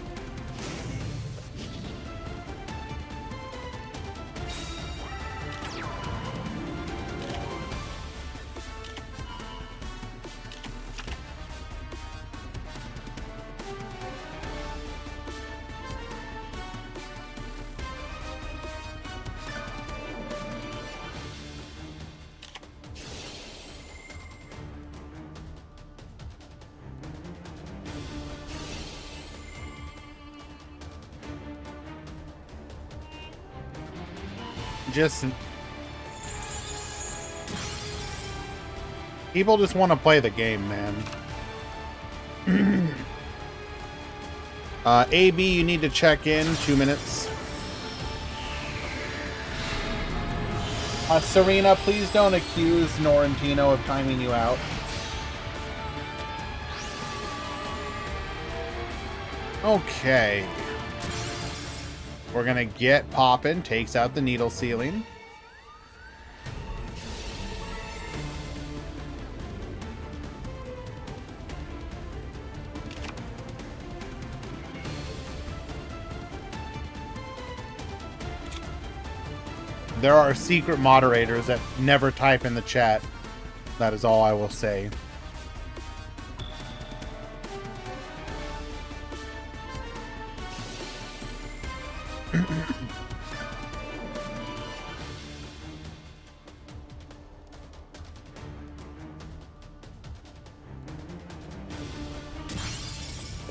People just want to play the game, man. AB, you need to check in. 2 minutes. Serena, please don't accuse Norrentino of timing you out. Okay. We're gonna get poppin', takes out the needle ceiling. There are secret moderators that never type in the chat. That is all I will say.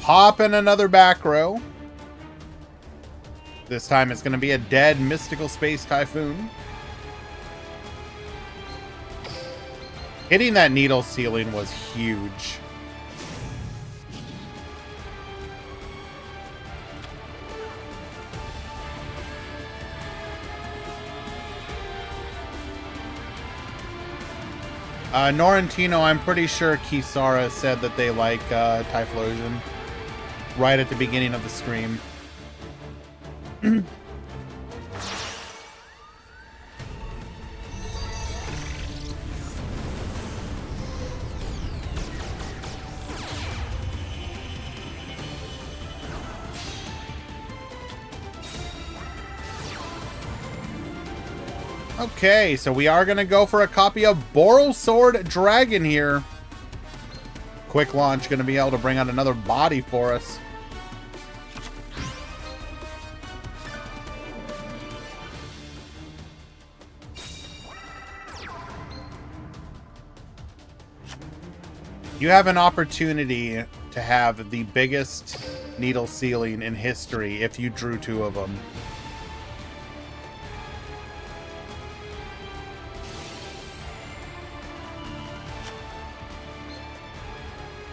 Pop in another back row. This time it's going to be a dead mystical space typhoon. Hitting that needle ceiling was huge. Norrentino, I'm pretty sure Kisara said that they like Typhlosion right at the beginning of the stream. Okay, so we are going to go for a copy of Borrelsword Dragon here. Quick launch, going to be able to bring out another body for us. You have an opportunity to have the biggest needle ceiling in history if you drew 2 of them.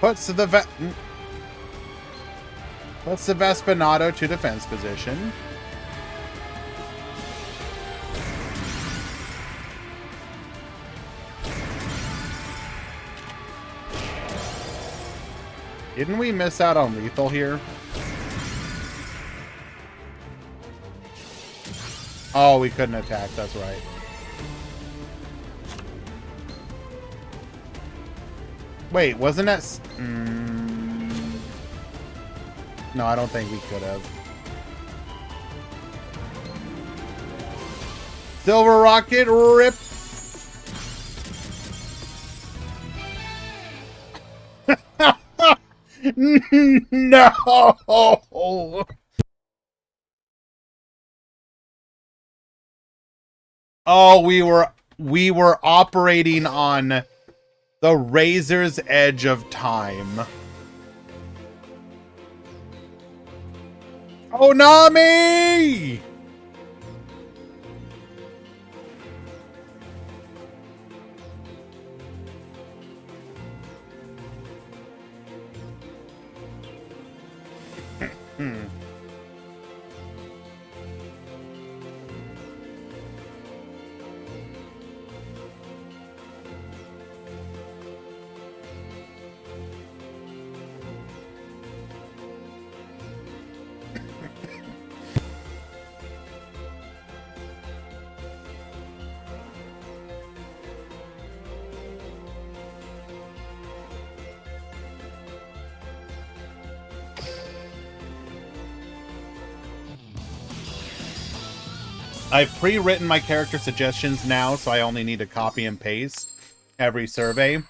Puts the Vespinato to defense position. Didn't we miss out on lethal here? Oh, we couldn't attack. That's right. Wait, wasn't that... No, I don't think we could have. Silver Rocket, rip! No! Oh, we were operating on the razor's edge of time. Oh, Nami! I've pre-written my character suggestions now, so I only need to copy and paste every survey.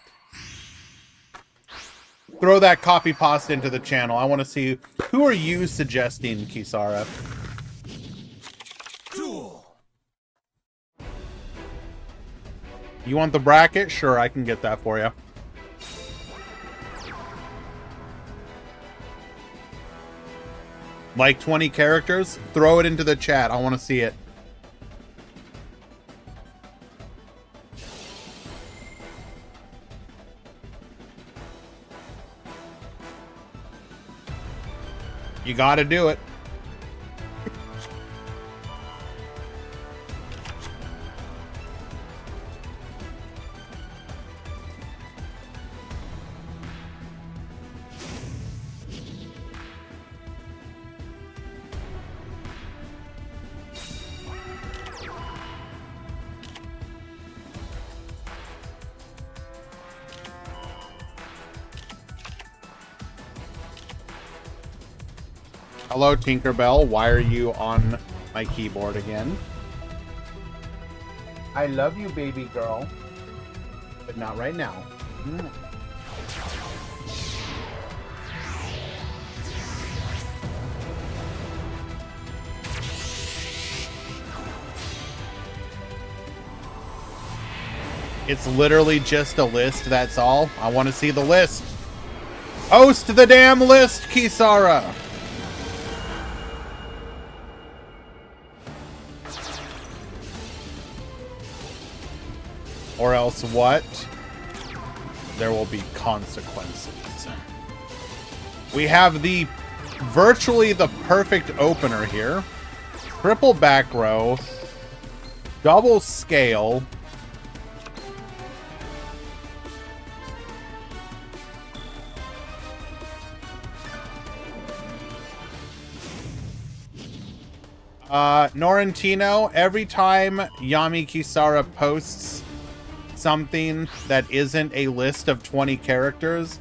Throw that copy pasta into the channel. I want to see, who are you suggesting, Kisara? Duel. You want the bracket? Sure, I can get that for you. Like 20 characters? Throw it into the chat. I want to see it. You gotta do it. Hello, Tinkerbell. Why are you on my keyboard again? I love you, baby girl. But not right now. It's literally just a list, that's all. I want to see the list. Host the damn list, Kisara! Or else what? There will be consequences. We have virtually the perfect opener here. Triple back row. Double scale. Norrentino, every time Yami Kisara posts something that isn't a list of 20 characters,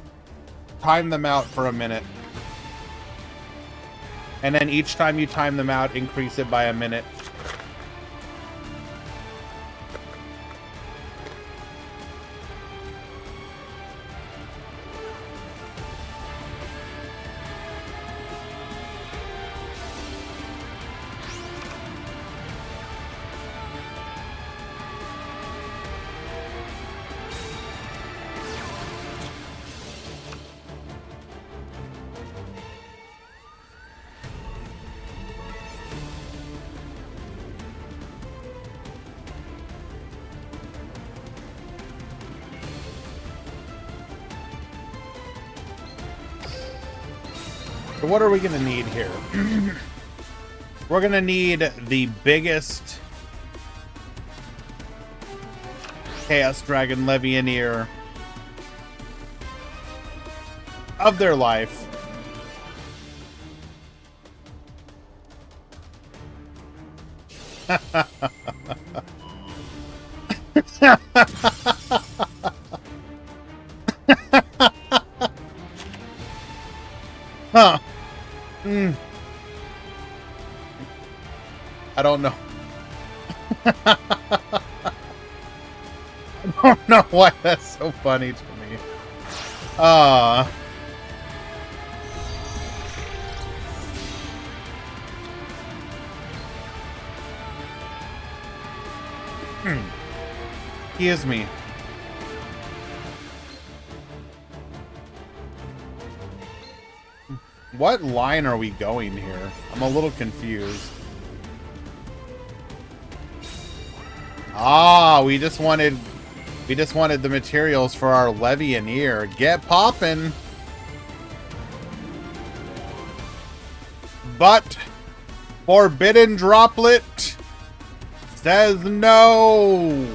time them out for a minute. And then each time you time them out, increase it by a minute. So what are we going to need here? We're going to need the biggest Chaos Dragon Levianeer of their life. Huh. I don't know. I don't know why that's so funny to me. Excuse me. What line are we going here? I'm a little confused. Ah, we just wanted the materials for our Levianeer. Get poppin'. But Forbidden Droplet says no.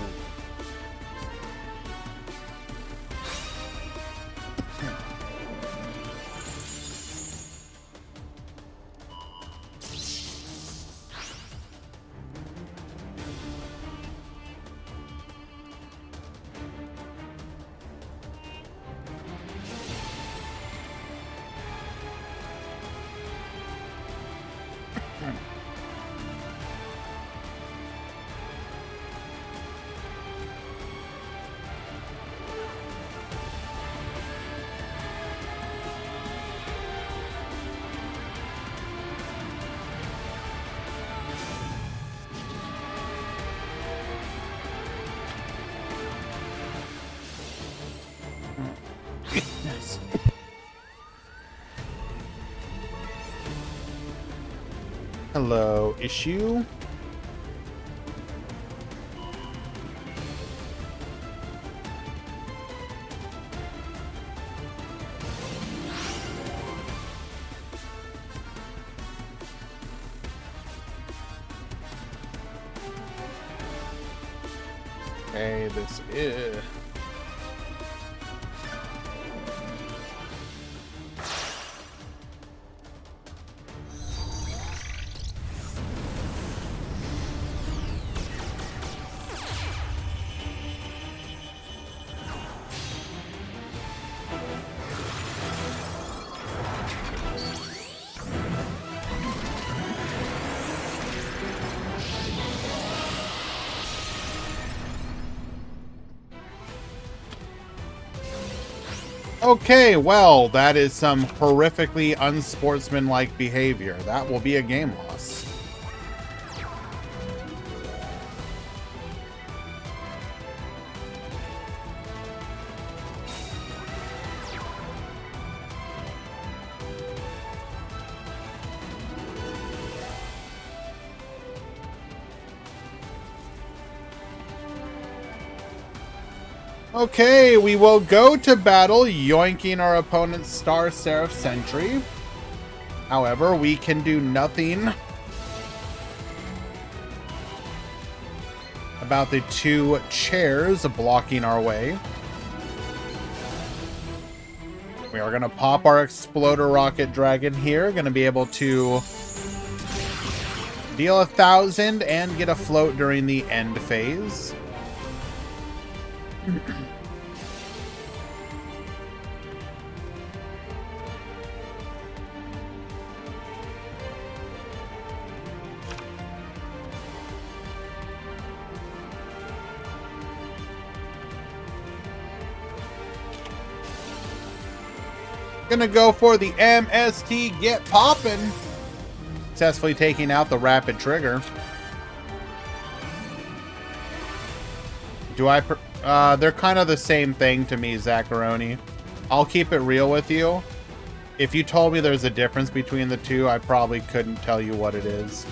Hello, issue. Okay, this is... Okay, well, that is some horrifically unsportsmanlike behavior. That will be a game loss. Okay, we will go to battle, yoinking our opponent's Star Seraph Sentry. However, we can do nothing about the two chairs blocking our way. We are going to pop our Exploder Rocket Dragon here. Going to be able to deal 1,000 and get a float during the end phase. Gonna go for the MST Get Poppin'. Successfully taking out the Rapid Trigger. Do I... they're kind of the same thing to me, Zacharoni. I'll keep it real with you. If you told me there's a difference between the two, I probably couldn't tell you what it is.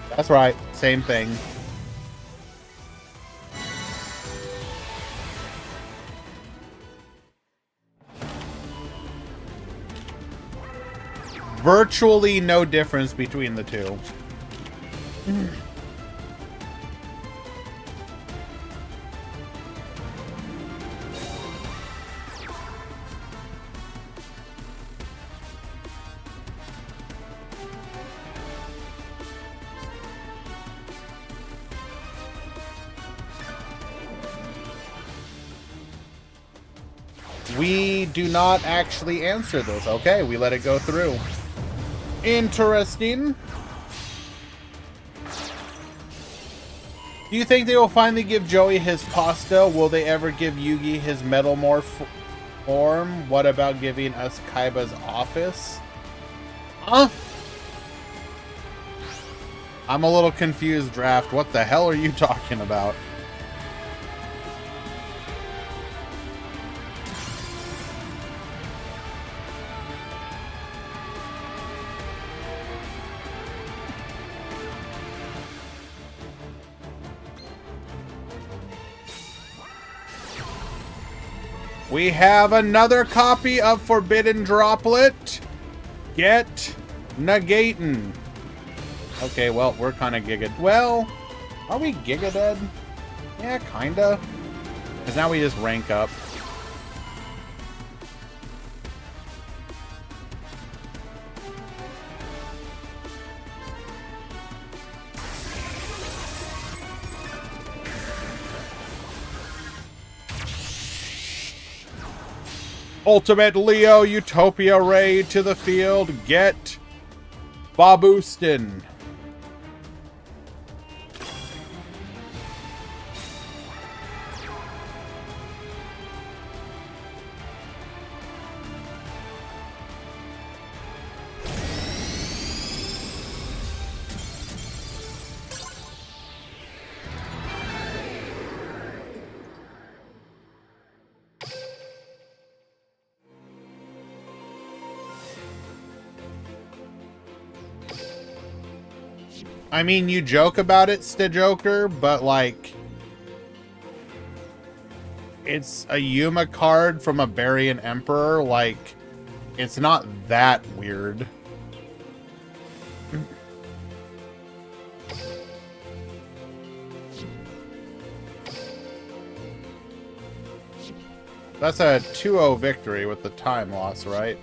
That's right. Same thing. virtually no difference between the two. We do not actually answer this. Okay, we let it go through. Interesting. Do you think they will finally give Joey his pasta? Will they ever give Yugi his metal morph form? What about giving us Kaiba's office? Huh? I'm a little confused, Draft. What the hell are you talking about? We have another copy of Forbidden Droplet. Get Negatin. Okay, well, we're kind of giga... Well, are we giga dead? Yeah, kinda. Because now we just rank up. Ultimate Leo Utopia Raid to the field. Get Babustin. I mean, you joke about it, Stajoker, but like, it's a Yuma card from a Barian Emperor. Like, it's not that weird. That's a 2-0 victory with the time loss, right?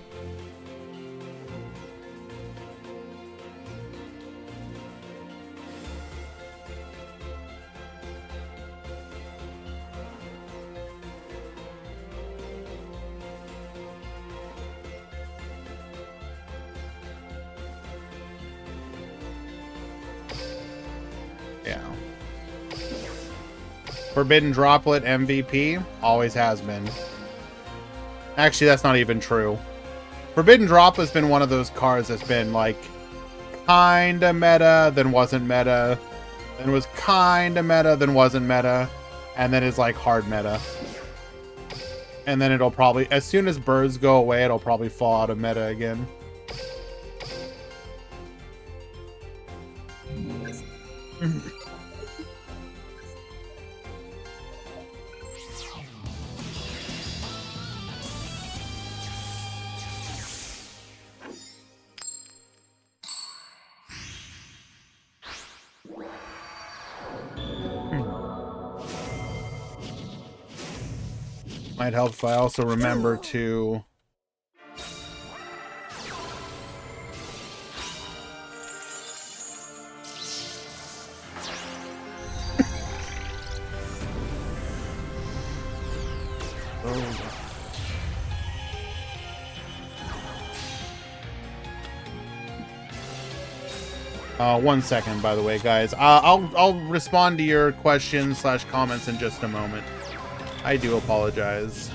Yeah. Forbidden Droplet MVP always has been. Actually, that's not even true. Forbidden Droplet's been one of those cards that's been like kinda meta, then wasn't meta, then was kinda meta, then wasn't meta, and then is like hard meta. And then it'll probably, as soon as birds go away, it'll probably fall out of meta again. Might help if I also remember to... One second, by the way, guys. I'll respond to your questions / comments in just a moment. I do apologize.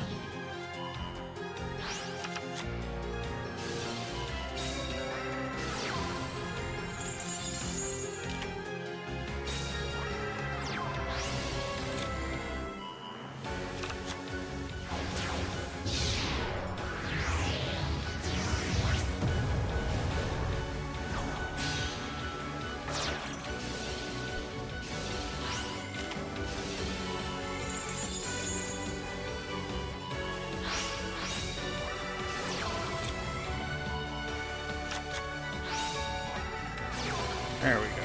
There we go.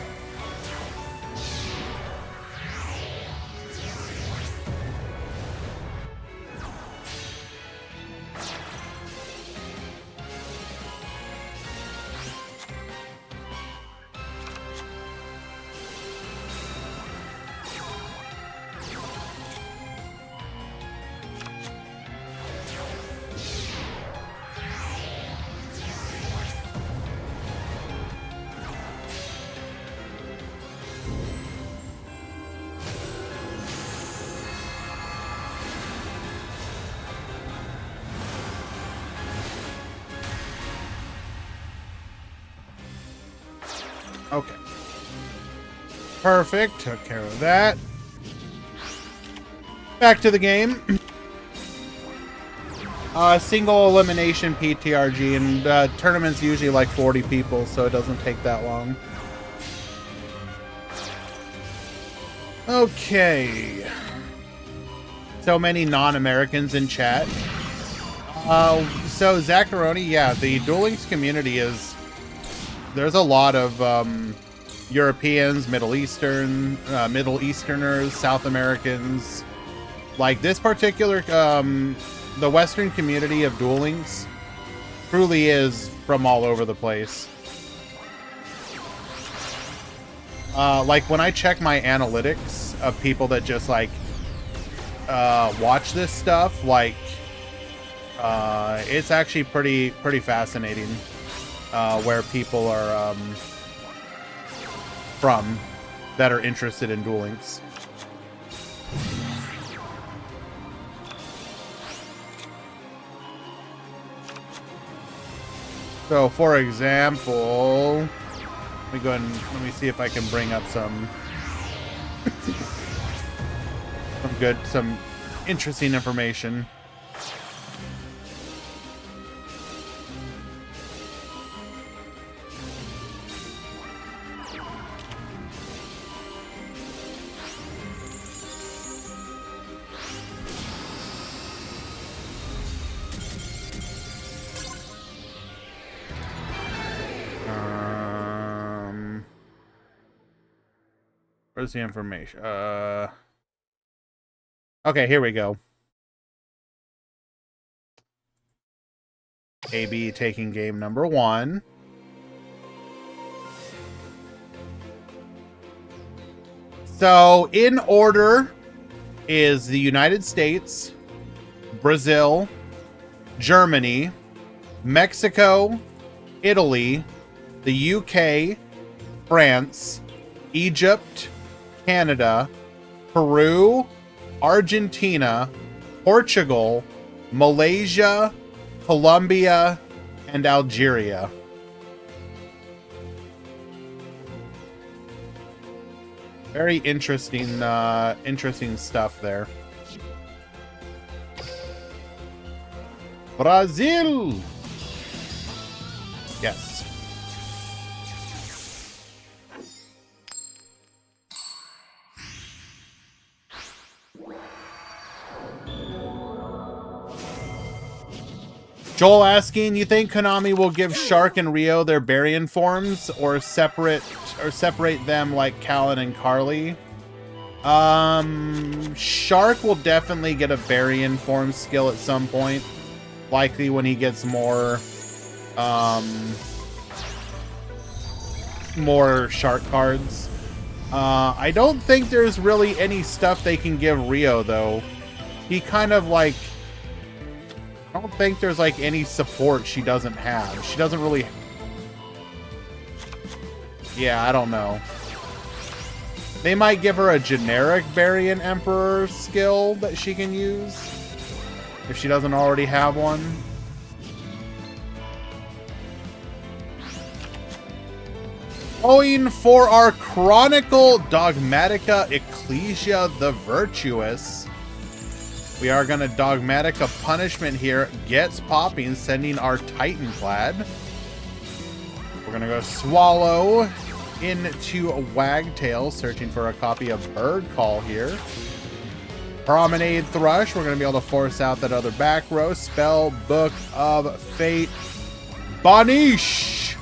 Okay. Perfect. Took care of that. Back to the game. Single elimination PTRG, and tournaments usually like 40 people, so it doesn't take that long. Okay. So many non-Americans in chat. So Zacharoni, yeah, the Duel Links community is... There's a lot of Europeans, Middle Easterners, South Americans. Like this particular, the Western community of Duel Links truly is from all over the place. Like when I check my analytics of people that just like watch this stuff, like it's actually pretty fascinating. Where people are from that are interested in Duel Links. So, for example, let me go ahead and let me see if I can bring up some some interesting information. Where's the information? Okay, here we go. AB taking game number 1. So, in order is the United States, Brazil, Germany, Mexico, Italy, the UK, France, Egypt, Canada, Peru, Argentina, Portugal, Malaysia, Colombia, and Algeria. Very interesting, interesting stuff there. Brazil! Yes. Joel asking, you think Konami will give Shark and Rio their Baryon forms or separate them like Callan and Carly? Shark will definitely get a Baryon form skill at some point. Likely when he gets more Shark cards. I don't think there's really any stuff they can give Rio though. He kind of like, I don't think there's like any support she doesn't have. She doesn't really... Yeah, I don't know. They might give her a generic Baryon Emperor skill that she can use. If she doesn't already have one. Going for our Chronicle Dogmatica Ecclesia the Virtuous. We are going to Dogmatica Punishment here. Gets popping, sending our Titan-clad. We're going to go Swallow into a Wagtail, searching for a copy of Bird Call here. Promenade Thrush. We're going to be able to force out that other back row. Spell Book of Fate. Banish!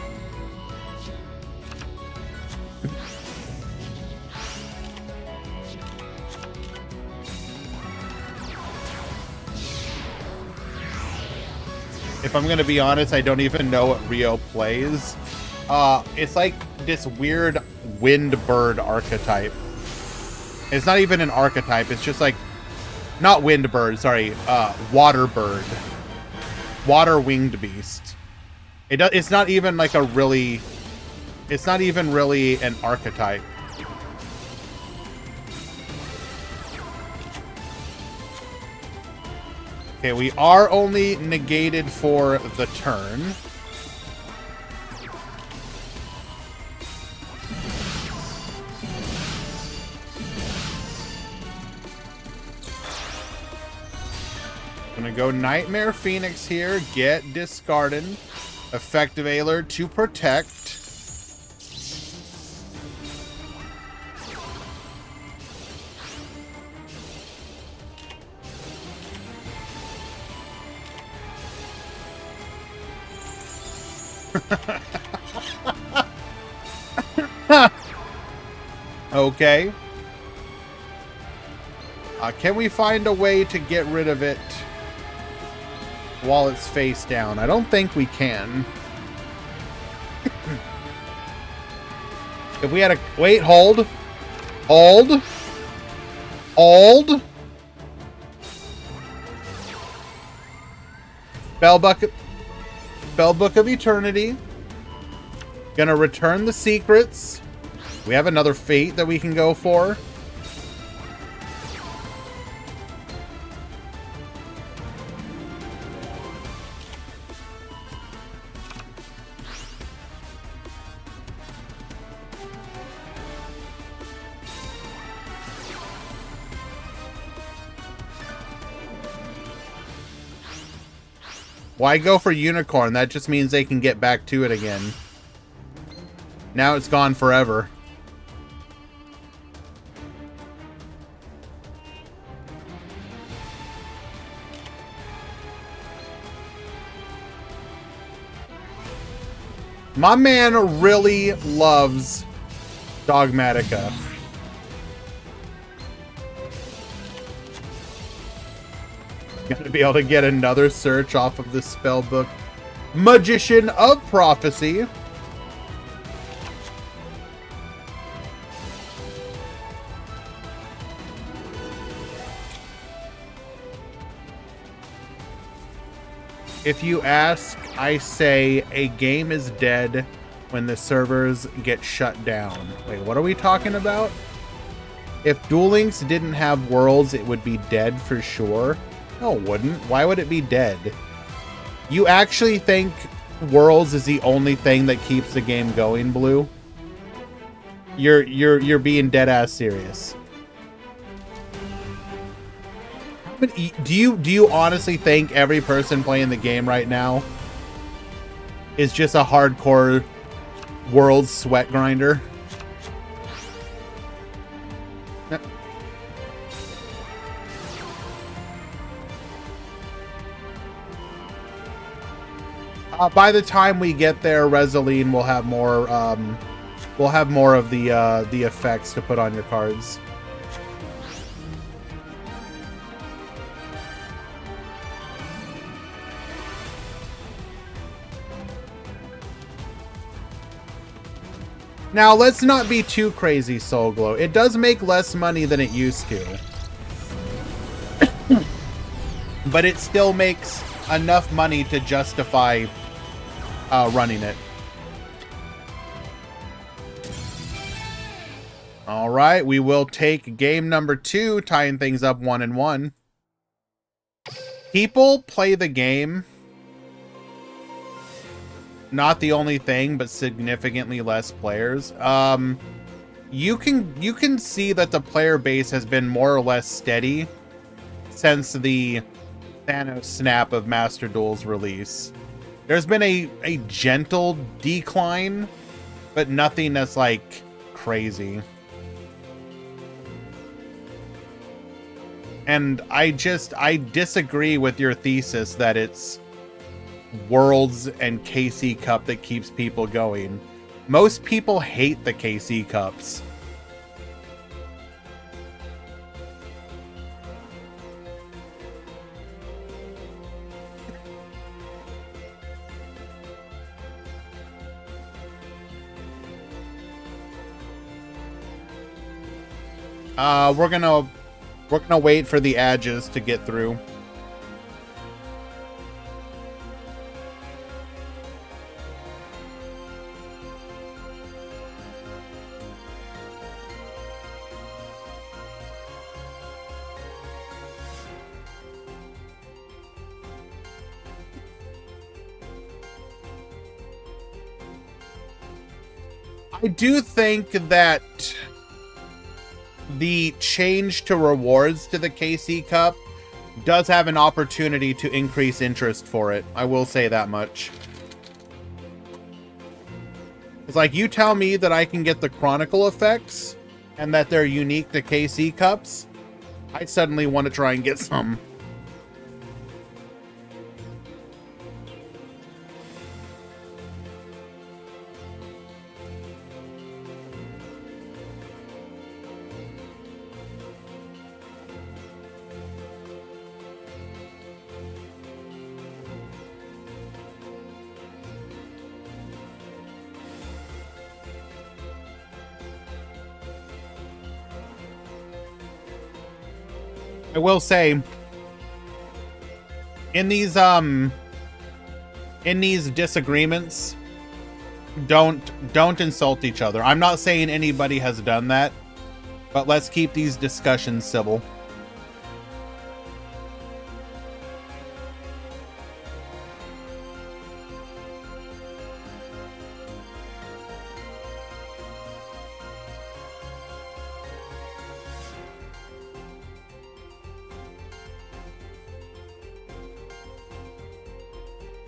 If I'm gonna be honest, I don't even know what Rio plays. It's like this weird wind bird archetype. It's not even an archetype. It's just like, not wind bird, sorry, water bird, water winged beast. It's not even like a really. It's not even really an archetype. Okay, we are only negated for the turn. Gonna go Nightmare Phoenix here, get discarded. Effective Ailer to protect. Okay. Can we find a way to get rid of it while it's face down? I don't think we can. If we had a... Wait, hold. Hold. Hold. Spellbook of Eternity. Gonna return the secrets. We have another fate that we can go for. Why go for Unicorn? That just means they can get back to it again. Now it's gone forever. My man really loves Dogmatica. Gonna be able to get another search off of the spellbook. Magician of Prophecy. If you ask, I say a game is dead when the servers get shut down. Wait, what are we talking about? If Duel Links didn't have worlds, it would be dead for sure. No, it wouldn't. Why would it be dead? You actually think worlds is the only thing that keeps the game going, Blue? You're being dead ass serious. Do you honestly think every person playing the game right now is just a hardcore world sweat grinder? By the time we get there, Resoline will have more. We'll have more of the effects to put on your cards. Now, let's not be too crazy, Soul Glow. It does make less money than it used to. But it still makes enough money to justify running it. All right, we will take game number 2, tying things up 1-1. People play the game. Not the only thing, but significantly less players. You can see that the player base has been more or less steady since the Thanos snap of Master Duel's release. There's been a gentle decline, but nothing that's like crazy. And I disagree with your thesis that it's Worlds and KC Cup that keeps people going. Most people hate the KC Cups. We're gonna wait for the edges to get through. I do think that the change to rewards to the KC Cup does have an opportunity to increase interest for it. I will say that much. It's like, you tell me that I can get the Chronicle effects and that they're unique to KC Cups, I suddenly want to try and get some. I will say, in these disagreements, don't insult each other. I'm not saying anybody has done that, but let's keep these discussions civil.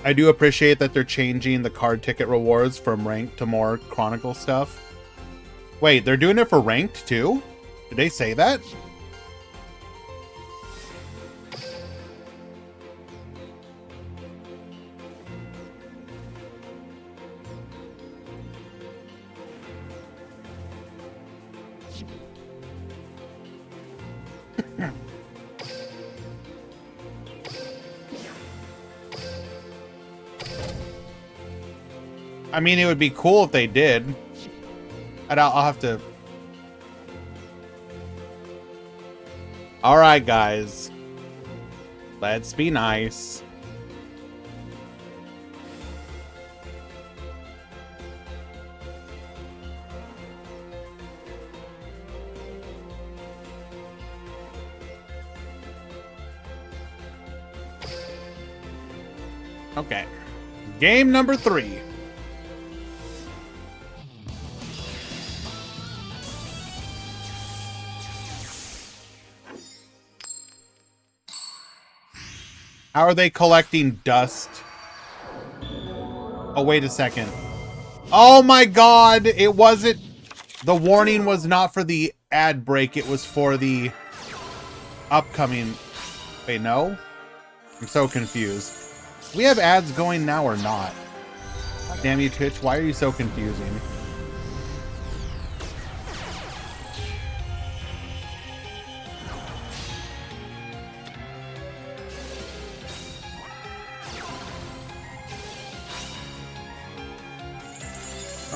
I do appreciate that they're changing the card ticket rewards from ranked to more Chronicle stuff. Wait, they're doing it for ranked too? Did they say that? I mean, it would be cool if they did. I'll have to... Alright, guys. Let's be nice. Okay. Game number 3. How are they collecting dust? Oh, wait a second. Oh my god! It wasn't... The warning was not for the ad break. It was for the upcoming... Wait, no? I'm so confused. We have ads going now or not? God damn you, Twitch. Why are you so confusing?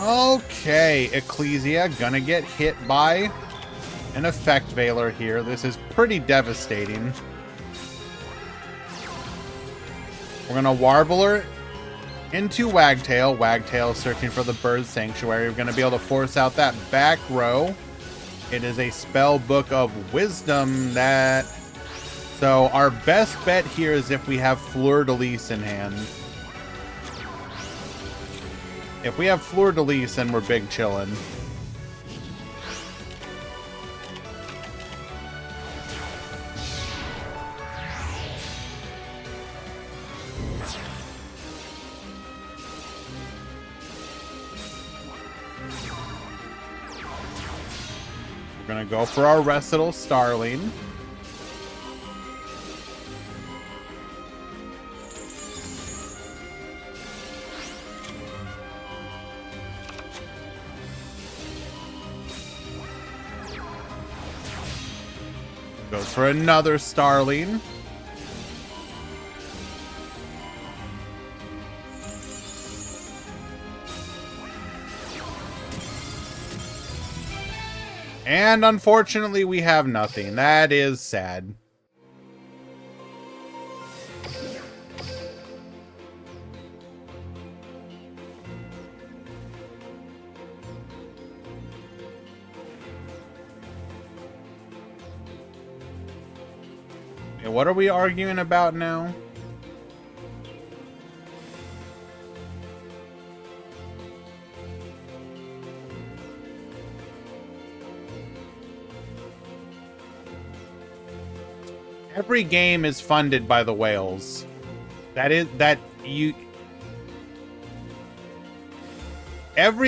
Okay, Ecclesia gonna get hit by an Effect Veiler here. This is pretty devastating. We're gonna Warbler into Wagtail. Wagtail searching for the Bird Sanctuary. We're gonna be able to force out that back row. It is a Spell Book of Wisdom that... So our best bet here is if we have Fleur-de-Lis in hand. If we have Fleur-de-Lis, then we're big chillin'. We're gonna go for our Recital Starling. Goes for another Starling. And unfortunately, we have nothing. That is sad. Okay, what are we arguing about now? Every game is funded by the whales. Every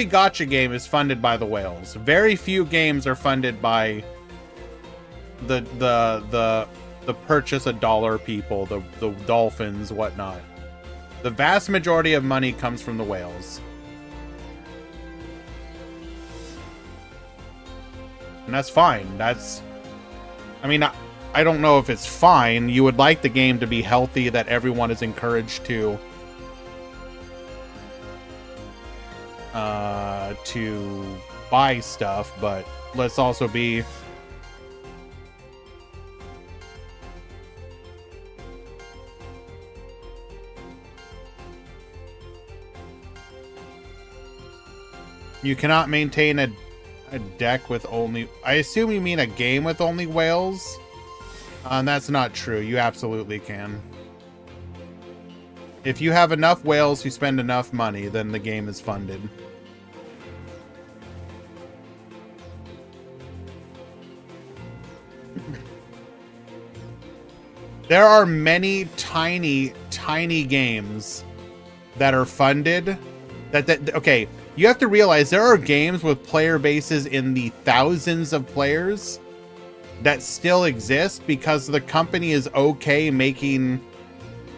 gacha game is funded by the whales. Very few games are funded by the purchase a dollar people, the dolphins, whatnot. The vast majority of money comes from the whales. And that's fine. I mean, I don't know if it's fine. You would like the game to be healthy, that everyone is encouraged to buy stuff, but let's also be you cannot maintain a deck with only... I assume you mean a game with only whales? That's not true. You absolutely can. If you have enough whales who spend enough money, then the game is funded. There are many tiny, tiny games that are funded. Okay, you have to realize there are games with player bases in the thousands of players that still exist because the company is okay making,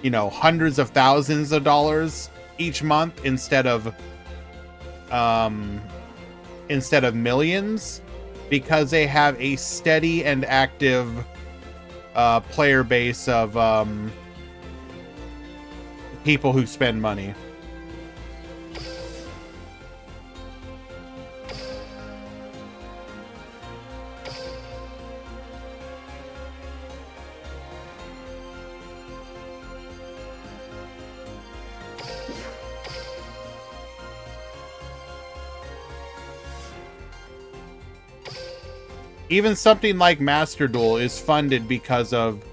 you know, hundreds of thousands of dollars each month instead of millions, because they have a steady and active player base of people who spend money. Even something like Master Duel is funded because of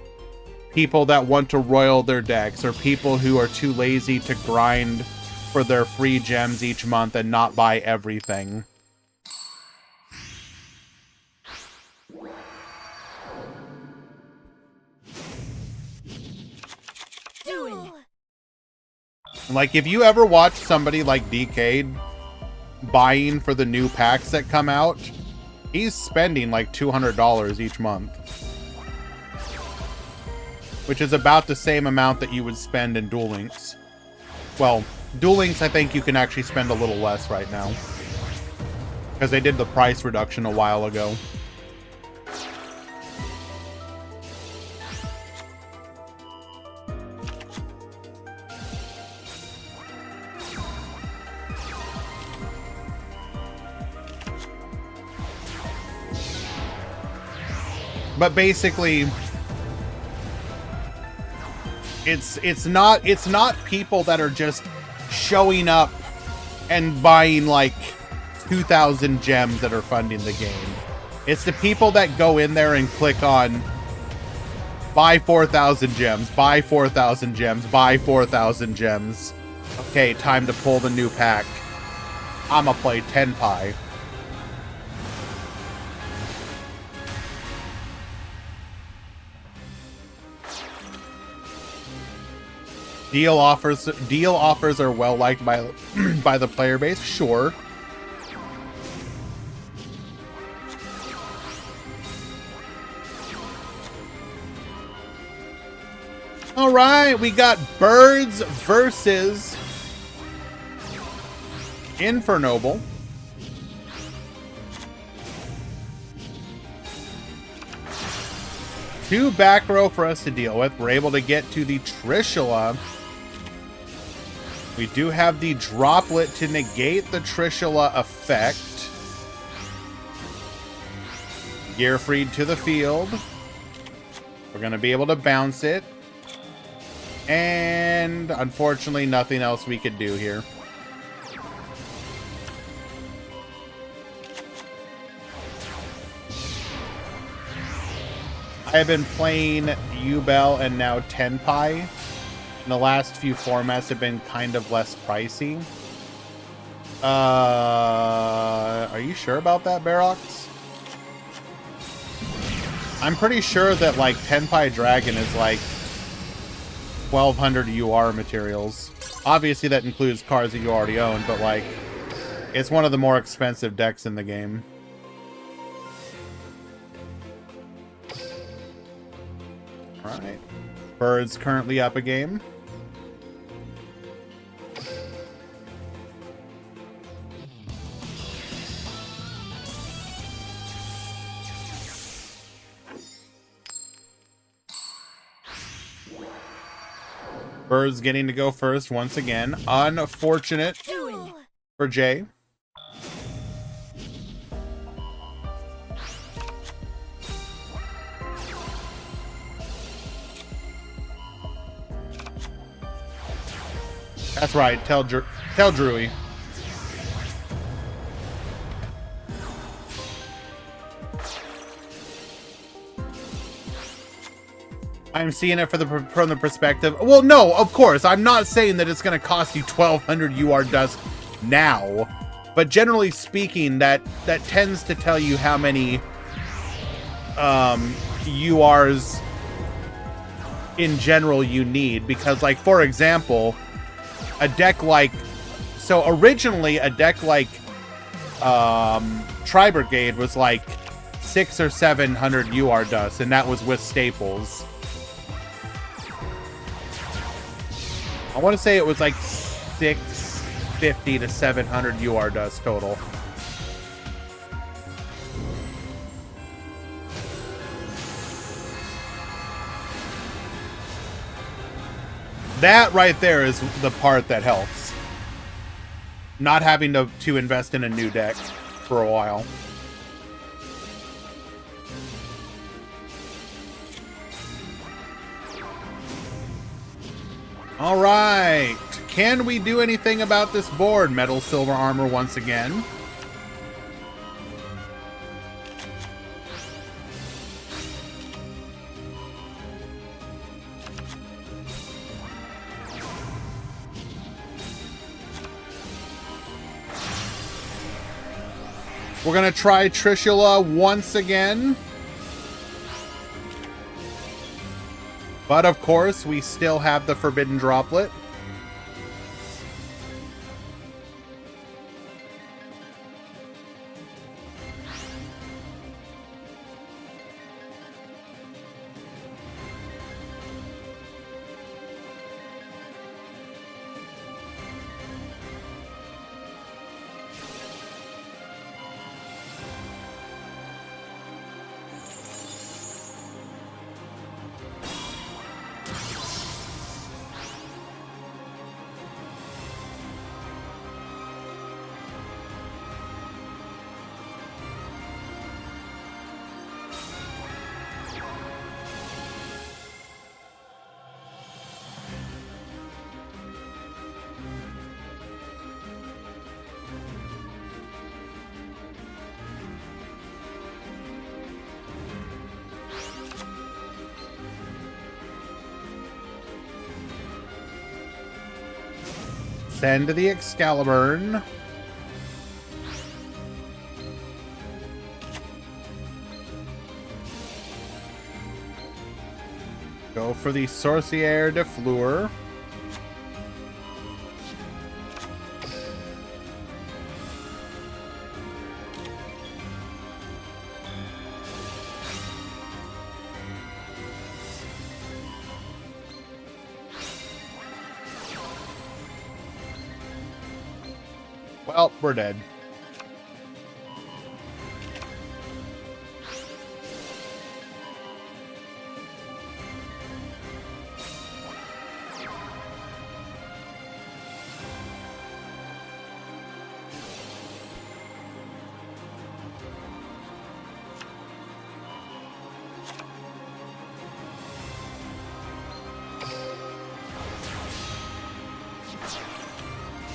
people that want to royal their decks, or people who are too lazy to grind for their free gems each month and not buy everything. Duel. Like, if you ever watch somebody like DK buying for the new packs that come out, he's spending like $200 each month, which is about the same amount that you would spend in Duel Links. Well, Duel Links, I think you can actually spend a little less right now, because they did the price reduction a while ago. But basically, it's not people that are just showing up and buying like 2,000 gems that are funding the game. It's the people that go in there and click on buy 4,000 gems, buy 4,000 gems, buy 4,000 gems. Okay, time to pull the new pack. I'ma play Tenpai. Deal offers are well liked by the player base, sure. All right, we got Birds versus Infernoble. Two back row for us to deal with. We're able to get to the Trishula. We do have the droplet to negate the Trishula effect. Gearfried to the field. We're going to be able to bounce it. And unfortunately, nothing else we could do here. I have been playing Duel and now Tenpai. And the last few formats have been kind of less pricey. Are you sure about that, Barox? I'm pretty sure that, like, Tenpai Dragon is, like, 1,200 UR materials. Obviously, that includes cards that you already own, but, like, it's one of the more expensive decks in the game. Alright. Bird's currently up a game. Bird's getting to go first once again. Unfortunate for Jay. That's right. Tell Drewy. I'm seeing it from the perspective. Well, no, of course. I'm not saying that it's going to cost you 1,200 UR dust now, but generally speaking, that tends to tell you how many URs in general you need. Because, like, for example, a deck like, so originally a deck like Tri-Brigade was like 600 or 700 UR dust, and that was with staples. I want to say it was like 650 to 700 UR dust total. That right there is the part that helps. Not having to invest in a new deck for a while. All right. Can we do anything about this board? Metal Silver Armor once again. We're going to try Trishula once again. But of course, we still have the Forbidden Droplet. Send the Excalibur. Go for the Sorcière de Fleur. Well, we're dead.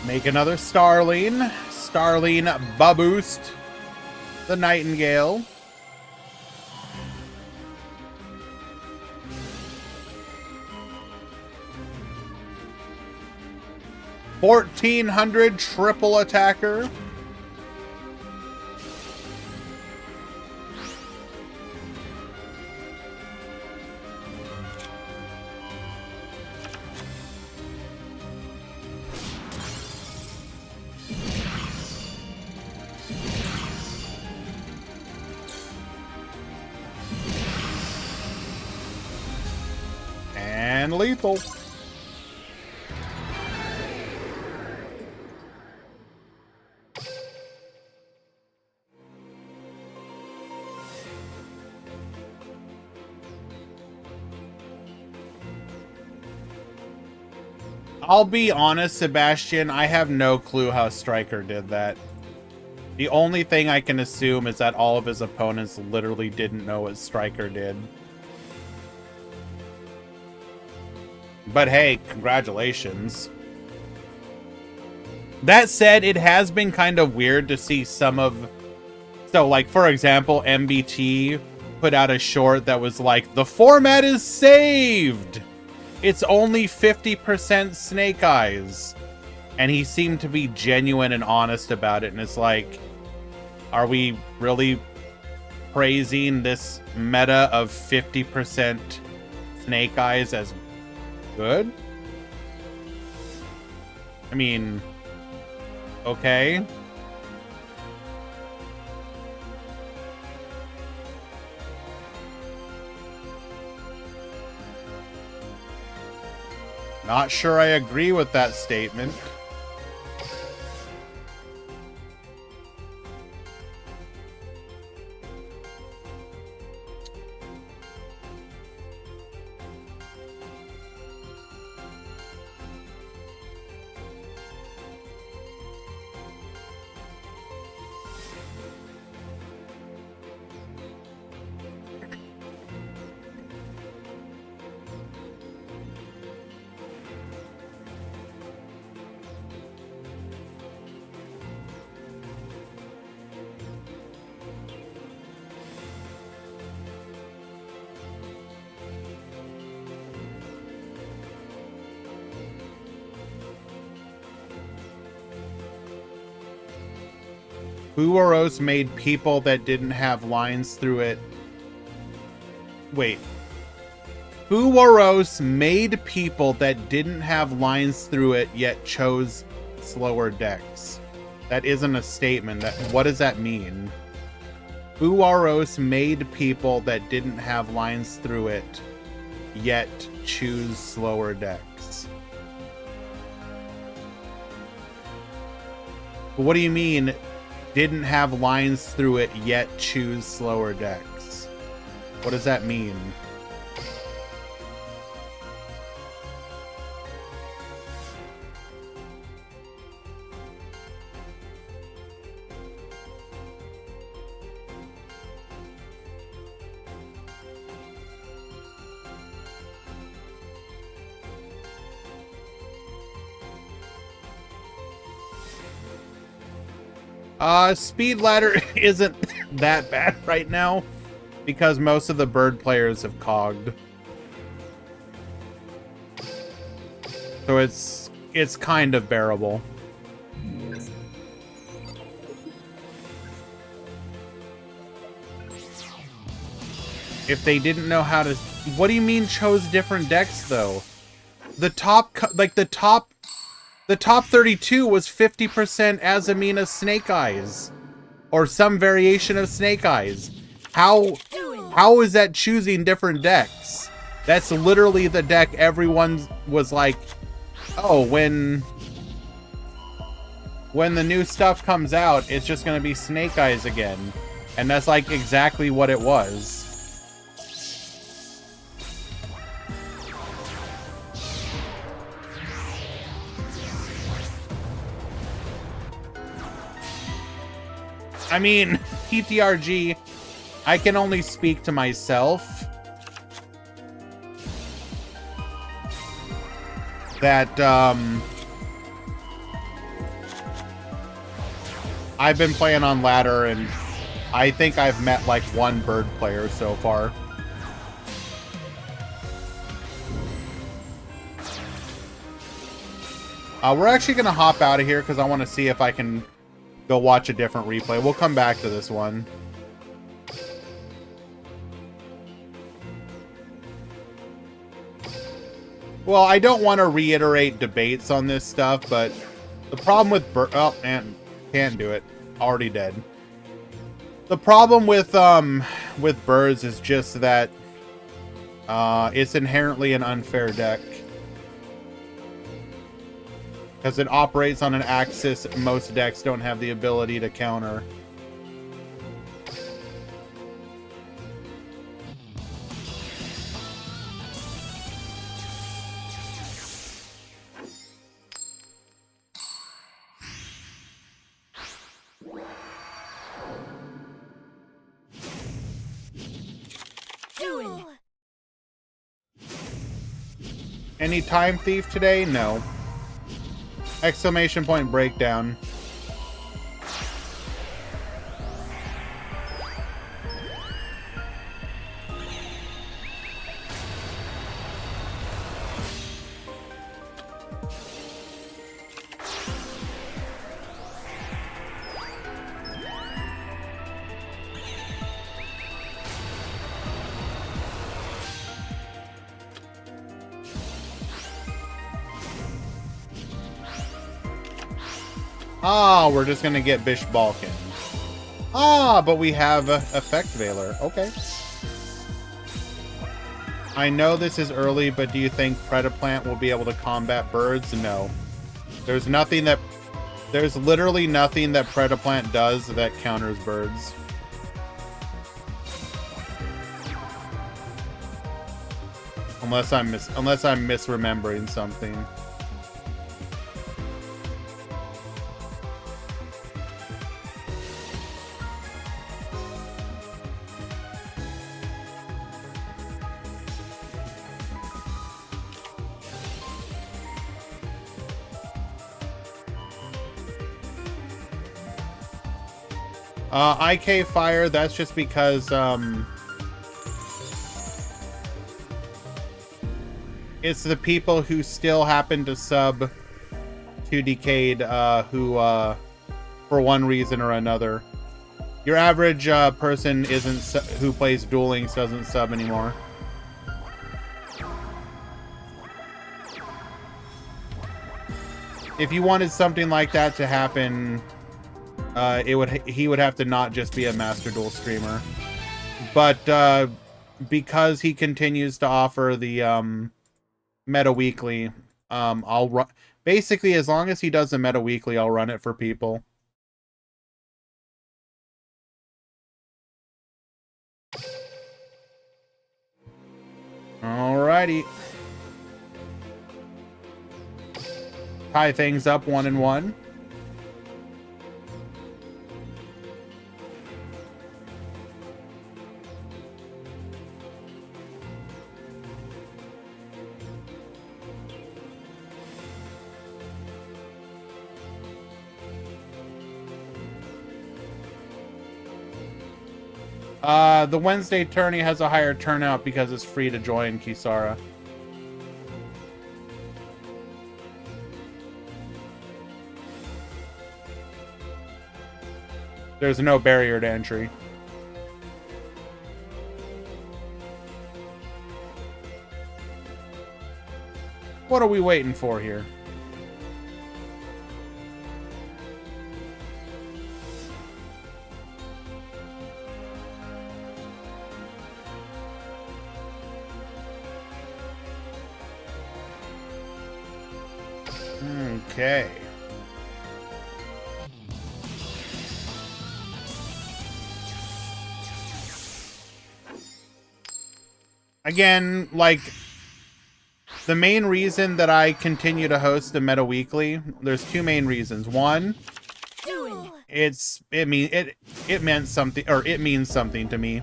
Make another Starling. Starling Baboost. The Nightingale. $1,400 triple attacker. And lethal. I'll be honest, Sebastian, I have no clue how Stryker did that. The only thing I can assume is that all of his opponents literally didn't know what Stryker did. But hey, congratulations. That said, it has been kind of weird to see some of... So, like, for example, MBT put out a short that was like, the format is saved! It's only 50% Snake Eyes. And he seemed to be genuine and honest about it. And it's like, are we really praising this meta of 50% Snake Eyes as good? I mean, okay. Not sure I agree with that statement. Uoros made people that didn't have lines through it. Wait. Uoros made people that didn't have lines through it yet chose slower decks. That isn't a statement. What does that mean? Uoros made people that didn't have lines through it yet choose slower decks. What do you mean? Didn't have lines through it yet choose slower decks? What does that mean? Speed ladder isn't that bad right now because most of the bird players have cogged. So it's kind of bearable. If they didn't know how to... What do you mean chose different decks though? The top 32 was 50% Azamina Snake Eyes. Or some variation of Snake Eyes. How is that choosing different decks? That's literally the deck everyone was like, oh, when the new stuff comes out, it's just gonna be Snake Eyes again. And that's like exactly what it was. I mean, PTRG, I can only speak to myself. That, I've been playing on ladder, and I think I've met like one bird player so far. We're actually going to hop out of here because I want to see if I can go watch a different replay. We'll come back to this one. Well, I don't want to reiterate debates on this stuff, but the problem with oh, and can't do it. Already dead. The problem with birds is just that it's inherently an unfair deck. Because it operates on an axis most decks don't have the ability to counter. Duel. Any time thief today? No. Exclamation point breakdown. Ah, we're just gonna get Bish Balkan. Ah, but we have Effect Veiler. Okay. I know this is early, but do you think Predaplant will be able to combat birds? No. There's literally nothing that Predaplant does that counters birds. Unless I'm misremembering something. IK Fire, that's just because it's the people who still happen to sub to Decade who for one reason or another. Your average person who plays Duel Links doesn't sub anymore. If you wanted something like that to happen, he would have to not just be a Master Duel streamer, but because he continues to offer the Meta Weekly, I'll run. Basically, as long as he does the Meta Weekly, I'll run it for people. Alrighty. Tie things up 1-1. The Wednesday tourney has a higher turnout because it's free to join Kisara. There's no barrier to entry. What are we waiting for here? Okay. Again, like, the main reason that I continue to host the Meta Weekly, there's two main reasons. One, it means something to me.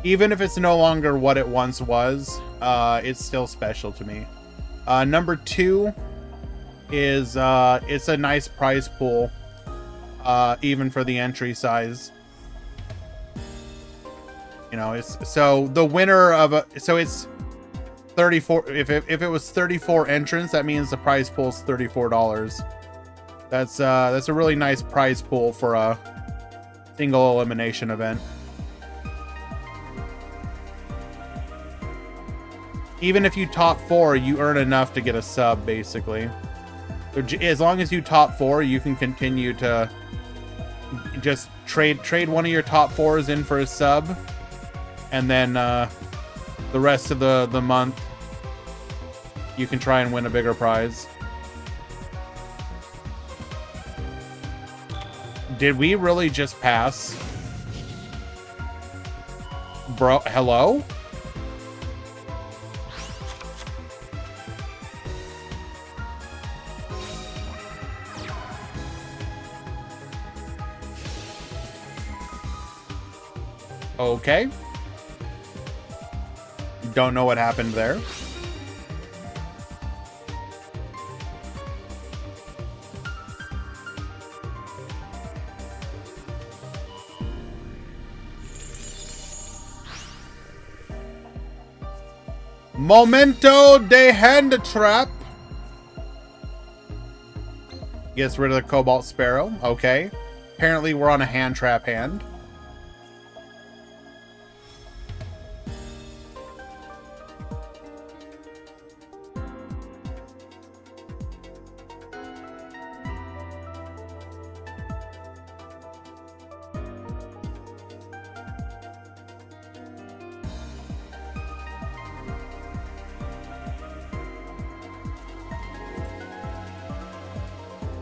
Even if it's no longer what it once was, it's still special to me. Number two is it's a nice prize pool. even for the entry size. You know, it's so the winner of it's 34. If it was 34 entrants, that means the prize pool is $34. That's a really nice prize pool for a single elimination event. Even if you top 4, you earn enough to get a sub, basically. So as long as you top 4, you can continue to just trade one of your top 4s in for a sub, and then the rest of the month you can try and win a bigger prize. Did we really just pass? Bro, hello? Okay. Don't know what happened there. Momento de hand trap. Gets rid of the Cobalt Sparrow. Okay. Apparently we're on a hand trap hand.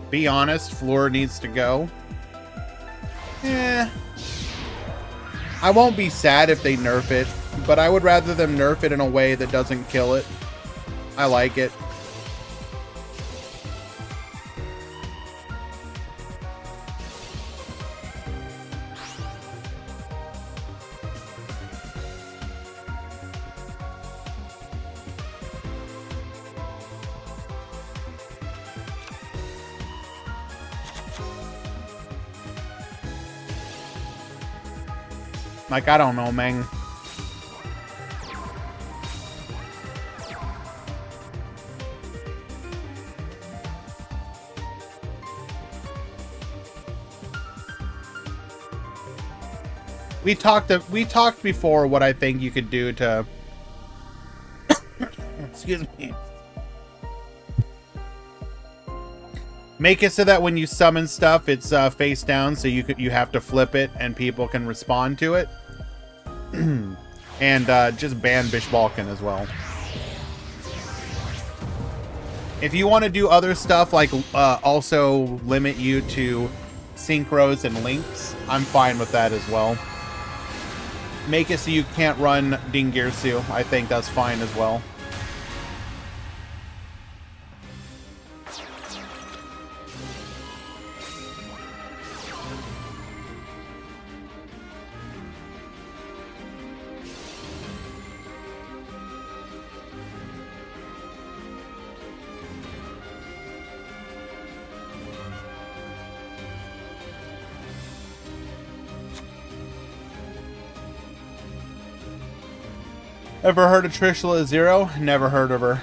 Be honest, Floor needs to go. I won't be sad if they nerf it, but I would rather them nerf it in a way that doesn't kill it. I like it. Like, I don't know, man. We talked before what I think you could do to excuse me. Make it so that when you summon stuff, it's face down, so you have to flip it and people can respond to it. And just ban Bish Balkan as well. If you want to do other stuff, like also limit you to synchros and links, I'm fine with that as well. Make it so you can't run Dingirsu. I think that's fine as well. Ever heard of Trishula Zero? Never heard of her.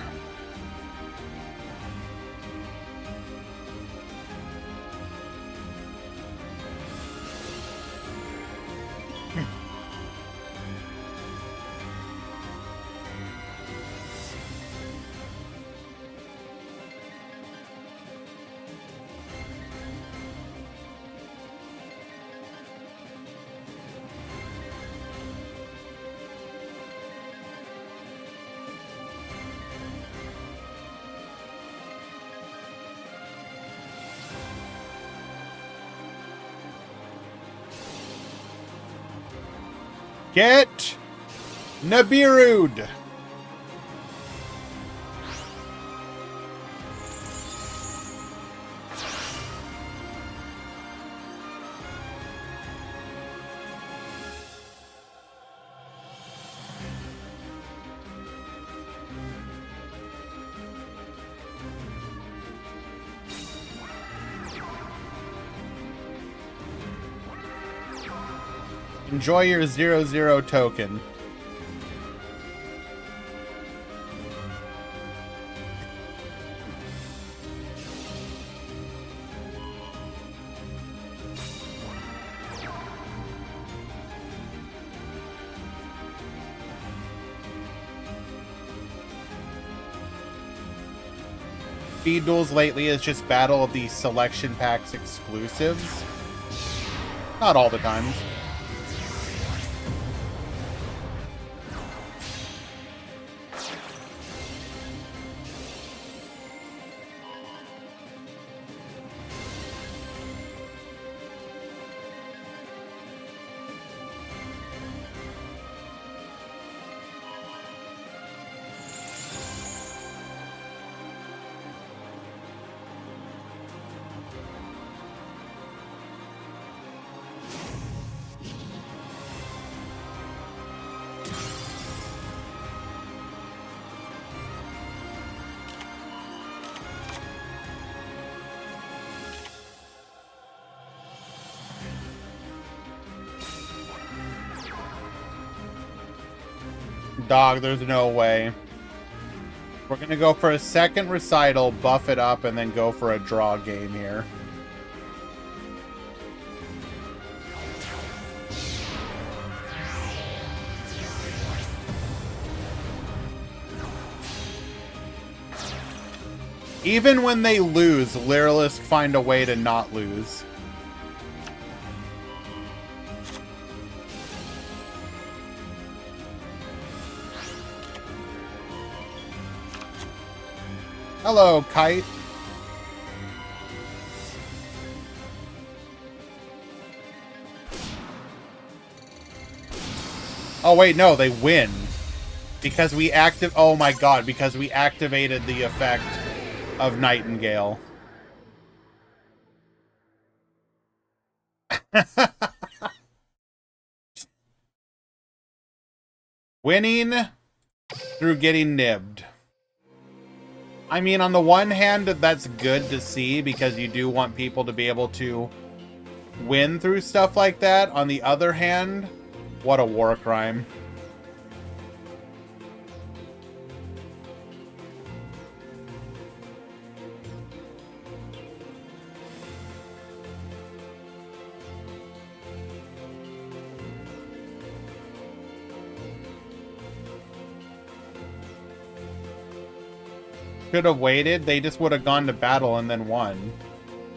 Get Nabirud. Enjoy your 0-0 token. Speed duels lately is just battle of the selection packs exclusives. Not all the time. Dog, there's no way. We're gonna go for a second recital, buff it up, and then go for a draw game here. Even when they lose, Lyrilisk find a way to not lose. Hello, Kite. Oh wait, no, they win. Because we oh my god, because we activated the effect of Nightingale. Winning through getting nibbed. I mean, on the one hand, that's good to see because you do want people to be able to win through stuff like that. On the other hand, what a war crime. Should have waited. They just would have gone to battle and then won.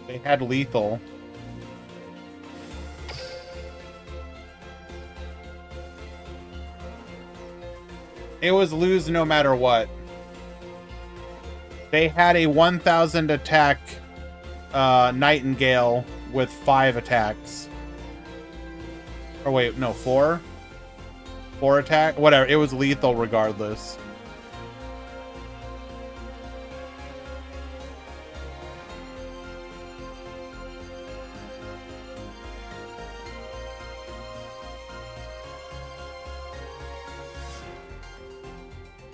They had lethal. It was lose no matter what. They had a 1,000 attack Nightingale with 5 attacks. Or wait, no, 4? 4 attack? Whatever, it was lethal regardless.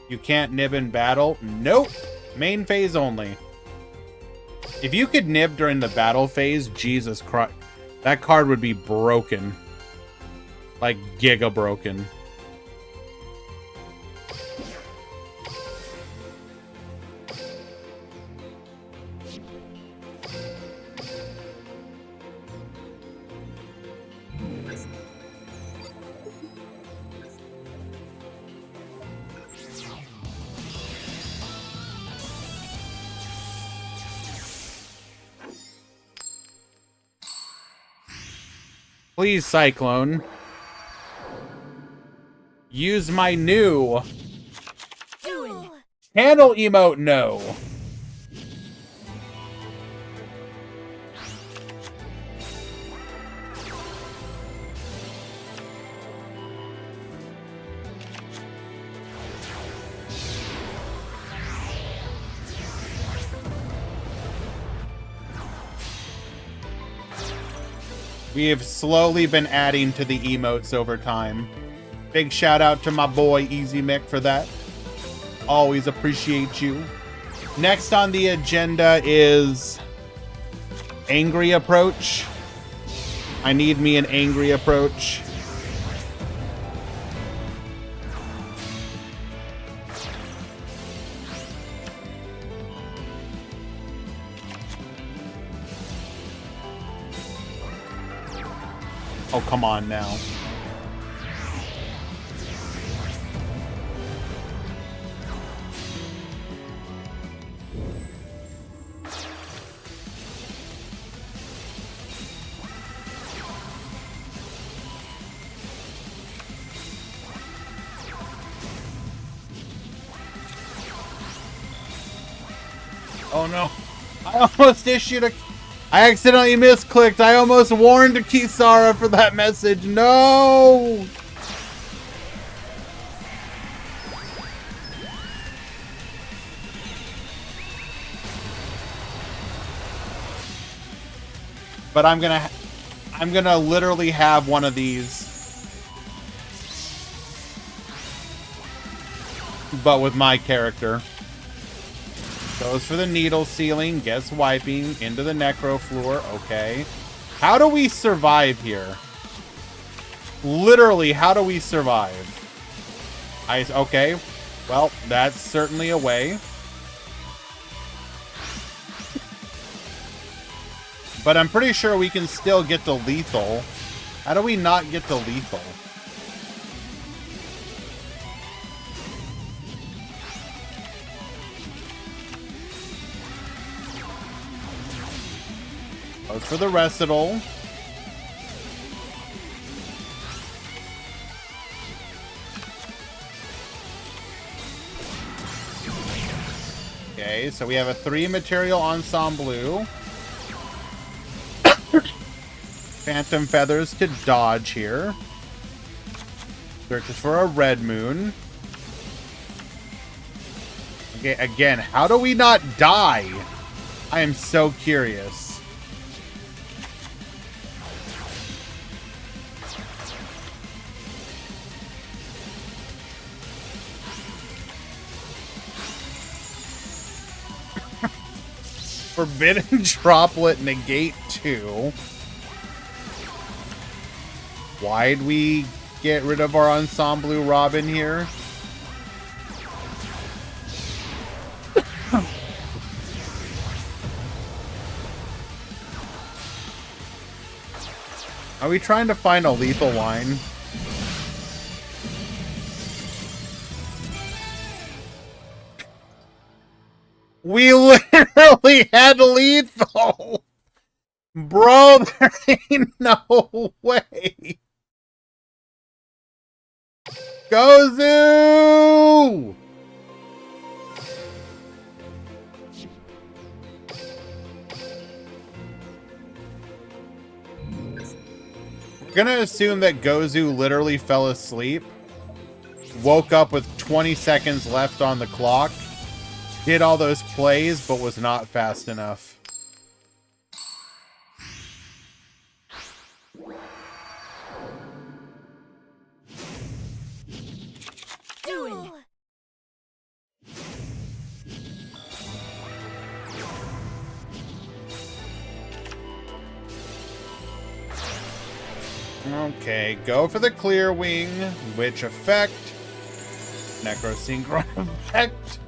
You can't nib in battle? Nope. Main phase only. If you could nib during the battle phase, Jesus Christ. That card would be broken. Like, giga broken. Please, Cyclone. Use my new Duel. channel emote, no. We have slowly been adding to the emotes over time. Big shout out to my boy Easy Mick for that. Always appreciate you. Next on the agenda is Angry Approach. I need me an Angry Approach. Oh, come on now. Oh no. I almost issued a... I accidentally misclicked. I almost warned Kisara for that message. No! But I'm gonna literally have one of these. But with my character. Goes for the needle sealing, gets wiping, into the necrofloor, okay. How do we survive here? Literally, how do we survive? Okay, well, that's certainly a way. But I'm pretty sure we can still get to lethal. How do we not get to lethal? Goes for the Recital. Okay, so we have a 3 material ensemble. Phantom Feathers to dodge here. Searches for a Red Moon. Okay, again, how do we not die? I am so curious. Forbidden Droplet negate 2. Why'd we get rid of our Ensemble Robin here? Are we trying to find a lethal line? We literally had lethal! Bro, there ain't no way! Gozu! We're gonna assume that Gozu literally fell asleep, woke up with 20 seconds left on the clock, did all those plays, but was not fast enough. Duel. Okay, go for the Clear Wing, Witch Effect, Necrosynchron Effect.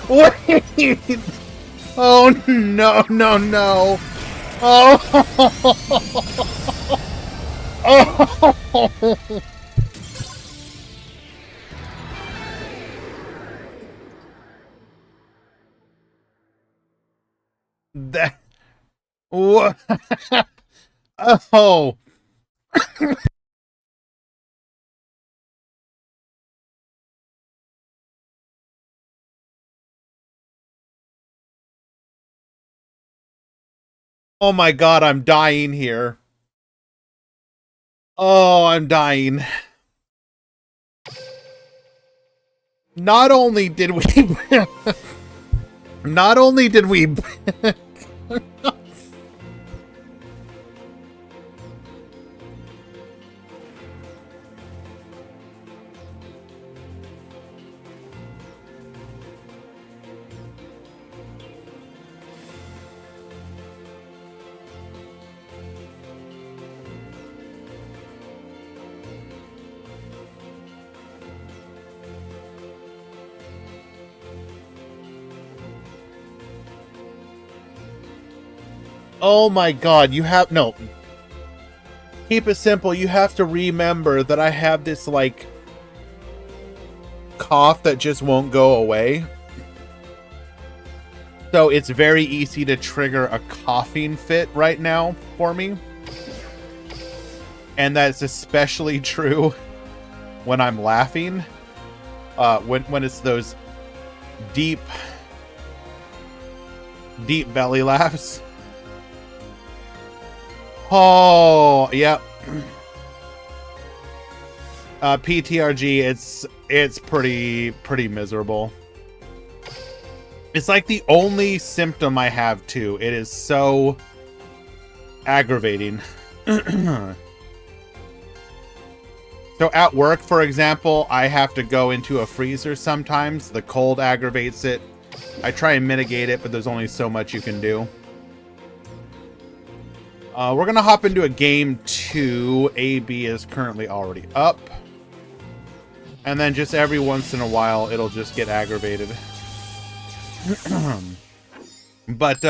Wait! Oh no, no, no! Oh! Oh! That. What? Oh! Oh my god, I'm dying here. Oh, I'm dying. Not only did we... Not only did we... Oh my god, you have... No. Keep it simple. You have to remember that I have this, like, cough that just won't go away. So it's very easy to trigger a coughing fit right now for me. And that's especially true when I'm laughing. When it's those deep belly laughs. Oh, yep. PTRG, it's pretty miserable. It's like the only symptom I have too. It is so aggravating. So at work, for example, I have to go into a freezer sometimes. The cold aggravates it. I try and mitigate it, but there's only so much you can do. We're going to hop into a game 2. AB is currently already up. And then just every once in a while, it'll just get aggravated. But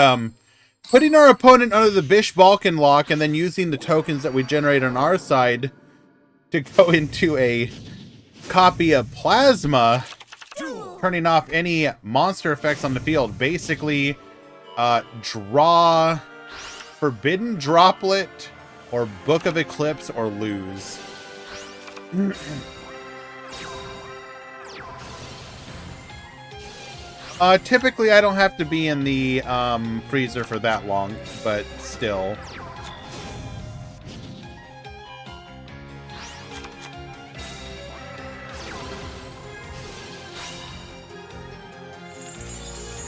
putting our opponent under the Bish Balkan lock and then using the tokens that we generate on our side to go into a copy of Plasma, turning off any monster effects on the field. Basically, draw Forbidden Droplet or Book of Eclipse or lose. Typically I don't have to be in the freezer for that long, but still.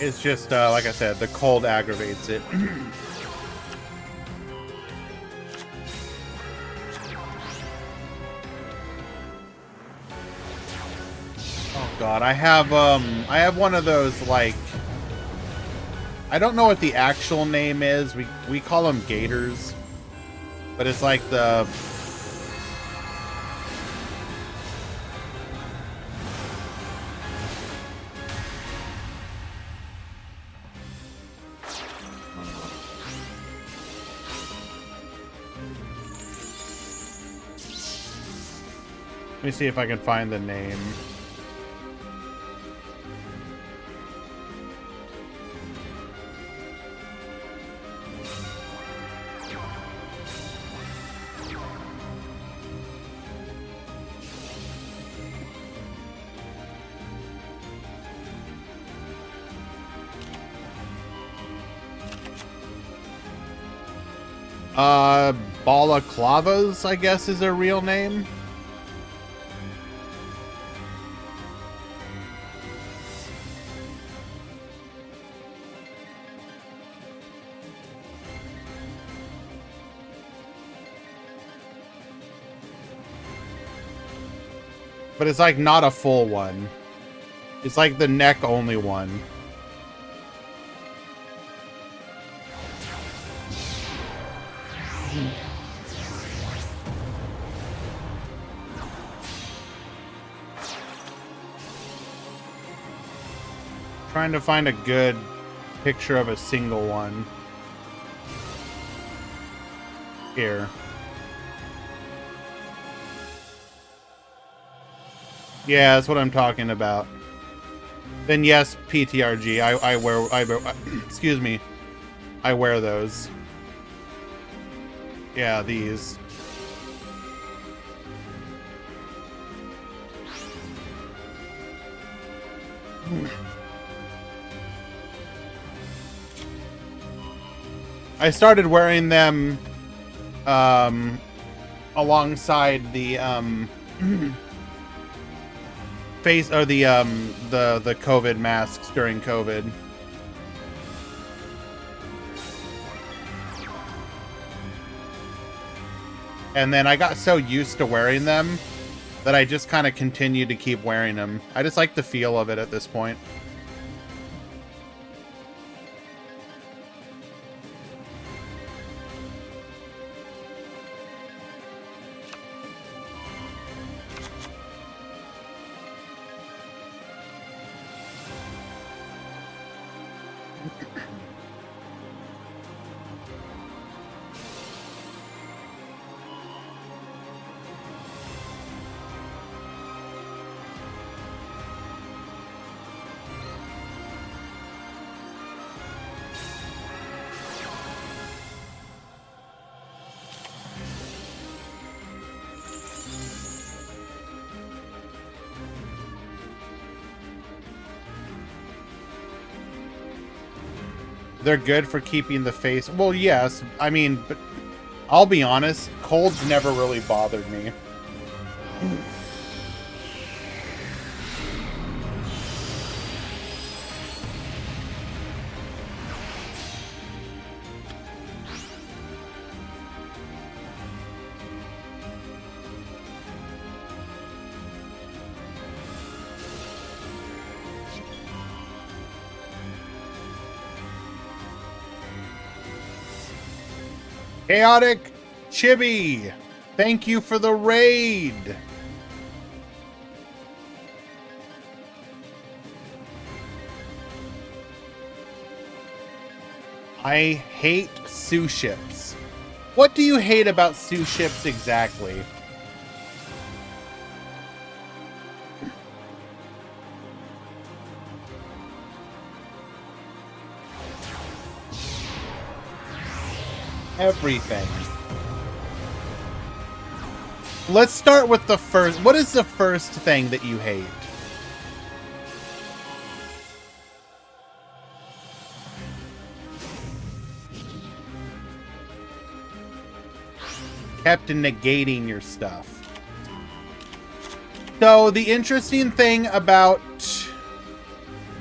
It's just, like I said, the cold aggravates it. Oh god, I have one of those, like, I don't know what the actual name is. We call them gators, but it's like the... Let me see if I can find the name. Balaclavas, I guess, is their real name. But it's like not a full one. It's like the neck only one. Trying to find a good picture of a single one. Here. Yeah, that's what I'm talking about. Then yes, PTRG. I wear excuse me. I wear those. Yeah, these. I started wearing them alongside the face or the COVID masks during COVID. And then I got so used to wearing them that I just kind of continued to keep wearing them. I just like the feel of it at this point. They're good for keeping the face. Well, yes. I mean, but I'll be honest, colds never really bothered me. Chaotic Chibi, thank you for the raid. I hate sous ships. What do you hate about sous ships exactly? Everything. Let's start with the first. What is the first thing that you hate? Kept negating your stuff. So the interesting thing about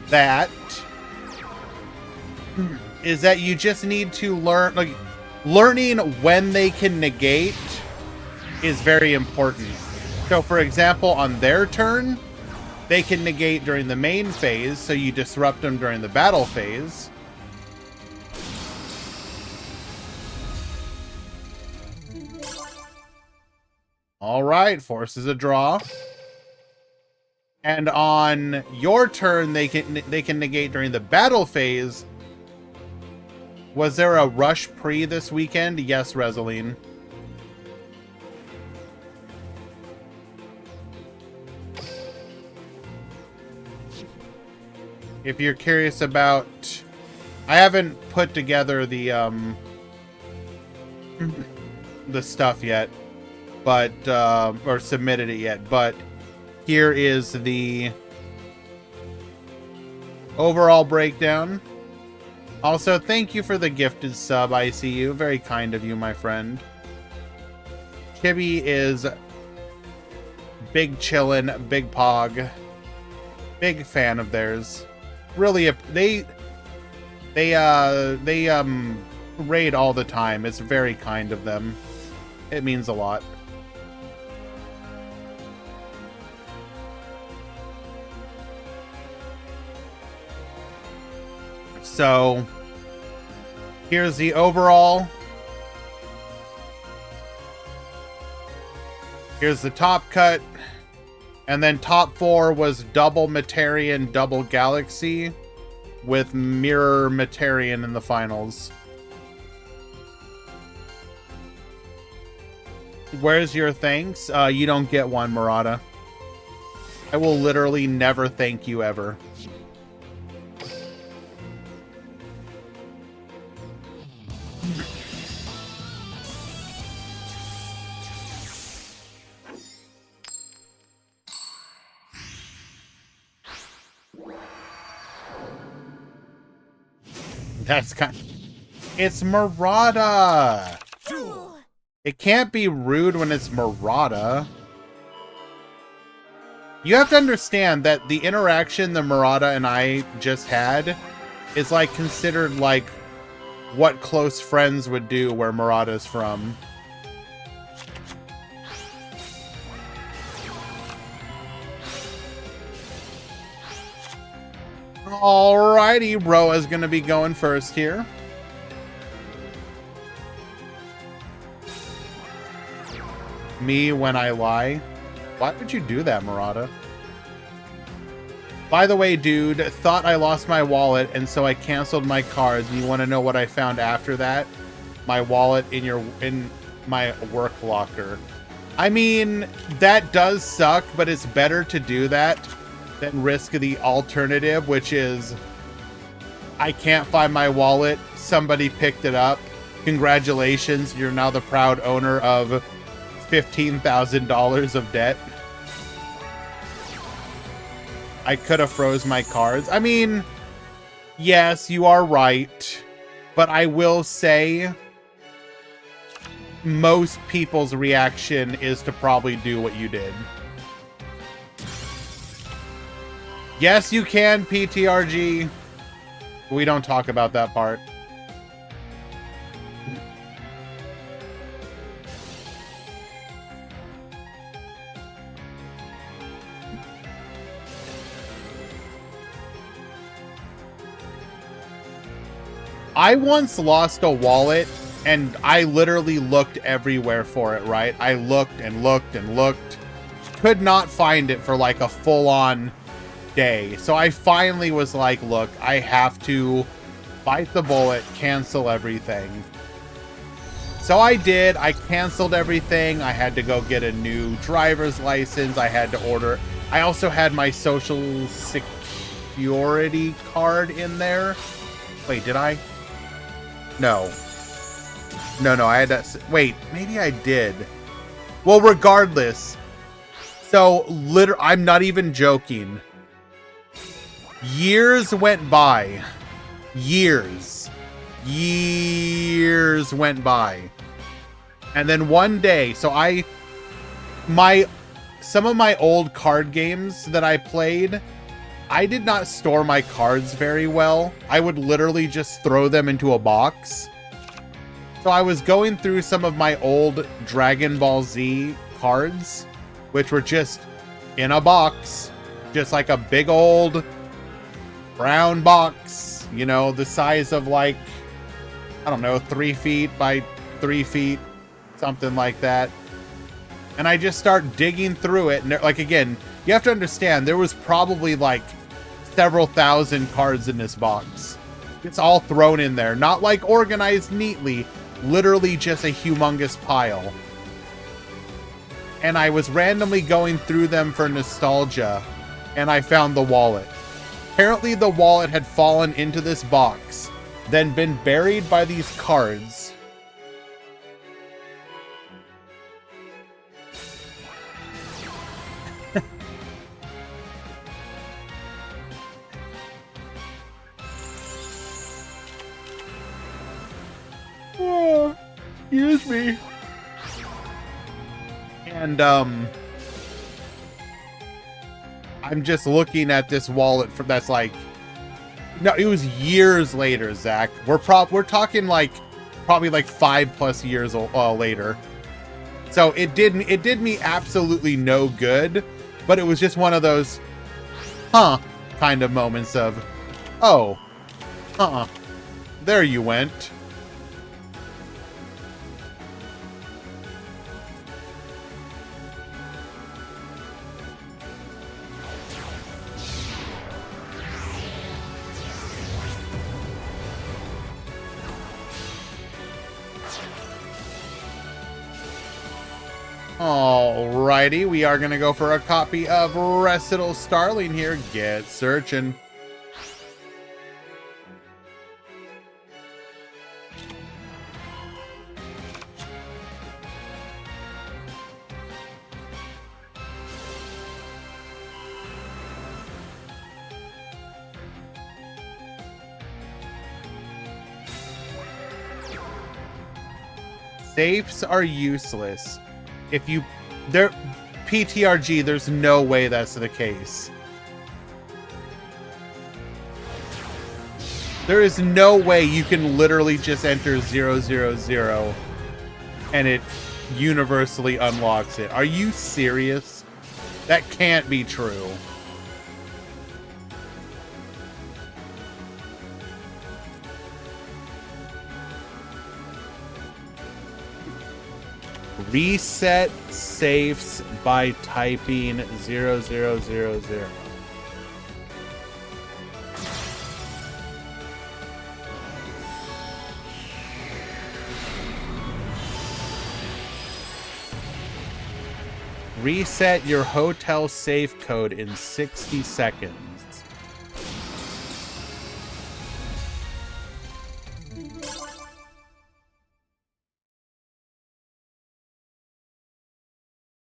that is that you just need to learn, like, learning when they can negate is very important. So for example, on their turn, they can negate during the main phase, so you disrupt them during the battle phase. All right, forces a draw. And on your turn, they can negate during the battle phase. Was there a rush pre this weekend? Yes, Reseline. If you're curious about, I haven't put together the stuff yet, but or submitted it yet, but here is the overall breakdown. Also, thank you for the gifted sub, ICU. Very kind of you, my friend. Chibi is big chillin', big pog. Big fan of theirs. Really, they raid all the time. It's very kind of them. It means a lot. So, here's the overall. Here's the top cut. And then top 4 was double Materian, double Galaxy, with Mirror Materian in the finals. Where's your thanks? You don't get one, Murata. I will literally never thank you ever. That's kind. It's Murata. Duel. It can't be rude when it's Murata. You have to understand that the interaction that Murata and I just had is like considered like what close friends would do where Murata's from. Alrighty, Roa's gonna be going first here. Me when I lie. Why would you do that, Murata? By the way, dude, thought I lost my wallet, and so I canceled my cards. You want to know what I found after that? My wallet in my work locker. I mean, that does suck, but it's better to do that than risk the alternative, which is I can't find my wallet. Somebody picked it up. Congratulations, you're now the proud owner of $15,000 of debt. I could have froze my cards. I mean, yes, you are right. But I will say most people's reaction is to probably do what you did. Yes, you can, PTRG. We don't talk about that part. I once lost a wallet and I literally looked everywhere for it, right? I looked and looked and looked. Could not find it for like a full-on day. So I finally was like, look, I have to bite the bullet, cancel everything. So I did. I canceled everything. I had to go get a new driver's license. I had to order. I also had my social security card in there. Wait, did I? No. No, I had that. Wait, maybe I did. Well, regardless. So, I'm not even joking. Years went by. Years went by. And then one day, so some of my old card games that I played, I did not store my cards very well. I would literally just throw them into a box. So I was going through some of my old Dragon Ball Z cards, which were just in a box, just like a big old brown box, you know, the size of like, I don't know, 3 feet by 3 feet, something like that. And I just start digging through it. And like, again, you have to understand, there was probably like several thousand cards in this box. It's all thrown in there, not like organized neatly, literally just a humongous pile. And I was randomly going through them for nostalgia, and I found the wallet. Apparently the wallet had fallen into this box, then been buried by these cards. Oh, excuse me. And I'm just looking at this wallet that's like, no, it was years later, Zach. We're talking like probably like 5+ years later. So it did me absolutely no good, but it was just one of those kind of moments of, oh, there you went. Alrighty, we are gonna go for a copy of Recital Starling here. Get searching. Safes are useless. If you, PTRG, there's no way that's the case. There is no way you can literally just enter 000 and it universally unlocks it. Are you serious? That can't be true. Reset safes by typing 0000. Reset your hotel safe code in 60 seconds.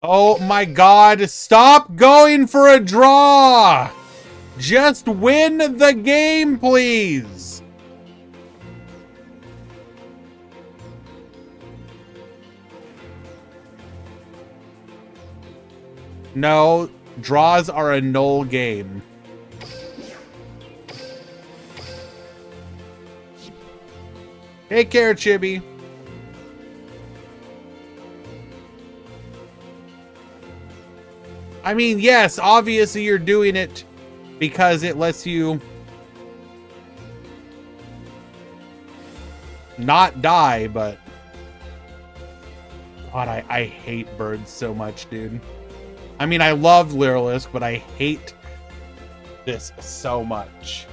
Oh my god, stop going for a draw! Just win the game, please! No, draws are a null game. Take care, Chibi. I mean, yes, obviously you're doing it because it lets you not die, but God, I hate birds so much, dude. I mean, I love Lyrilisk, but I hate this so much.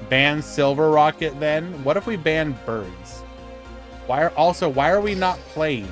Ban Silver Rocket then? What if we ban birds? Why are we not playing?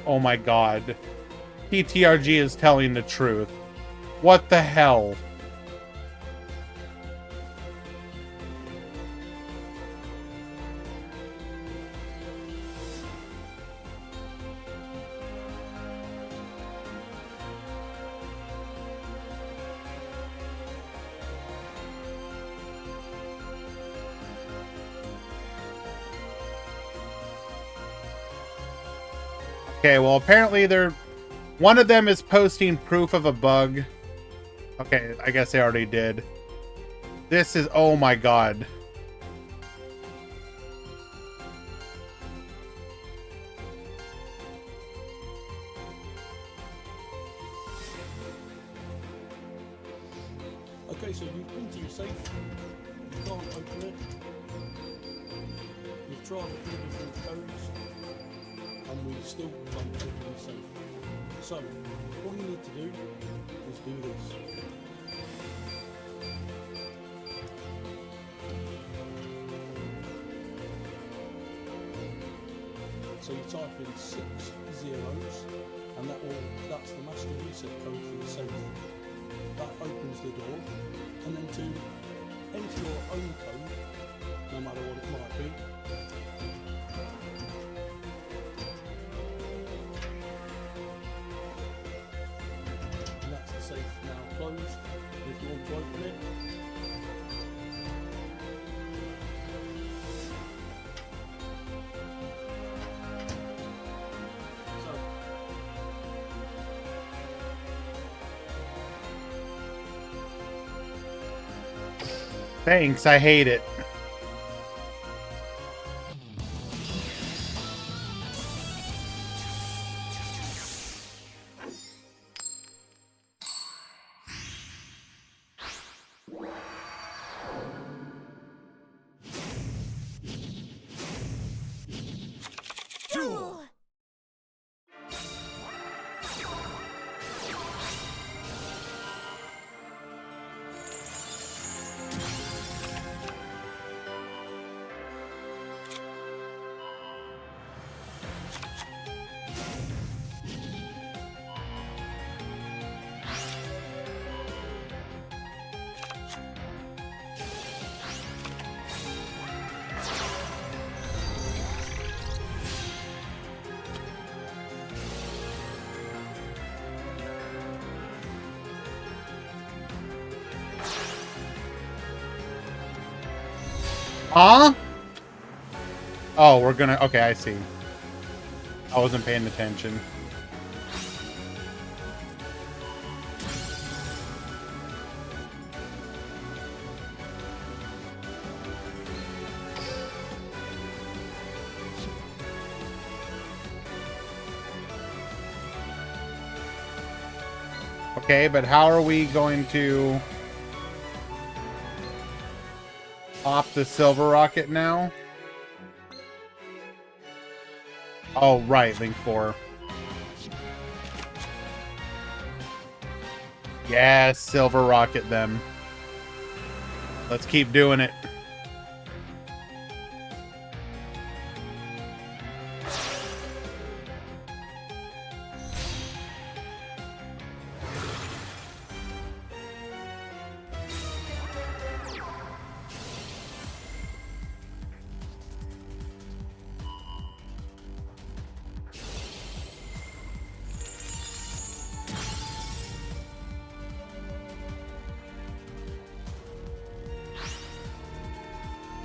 Oh my God. PTRG is telling the truth. What the hell? Okay, well, apparently one of them is posting proof of a bug. Okay, I guess they already did. This is, oh my God. Okay, so you've come to your safe. You can't open it. You've tried a few different codes, and we still can't open the safe. So, all you need to do is do this. So you type in 6 zeros, and that's the master reset code for the safe. That opens the door, and then to enter your own code, no matter what it might be. And that's the safe now closed. If you want to open it, Thanks, I hate it. Duel. Huh? Oh, we're gonna... Okay, I see. I wasn't paying attention. Okay, but how are we going to pop the silver rocket now? Oh, right, Link 4. Yes, silver rocket them. Let's keep doing it.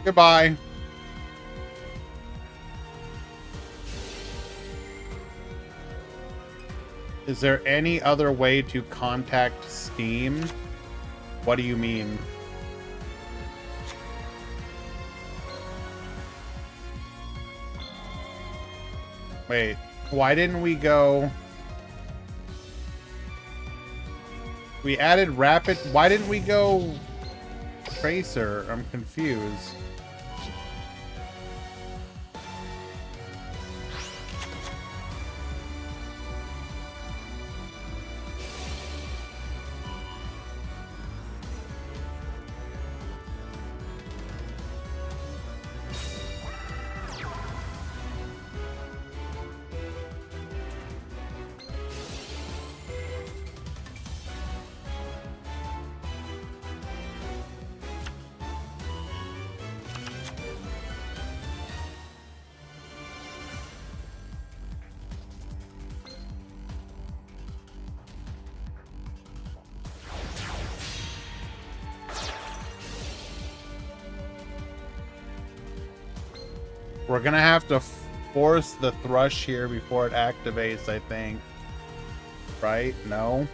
Goodbye. Is there any other way to contact Steam? What do you mean? Wait, why didn't we go... We added rapid... Why didn't we go Tracer? I'm confused. We're gonna have to force the thrush here before it activates, I think. Right? No?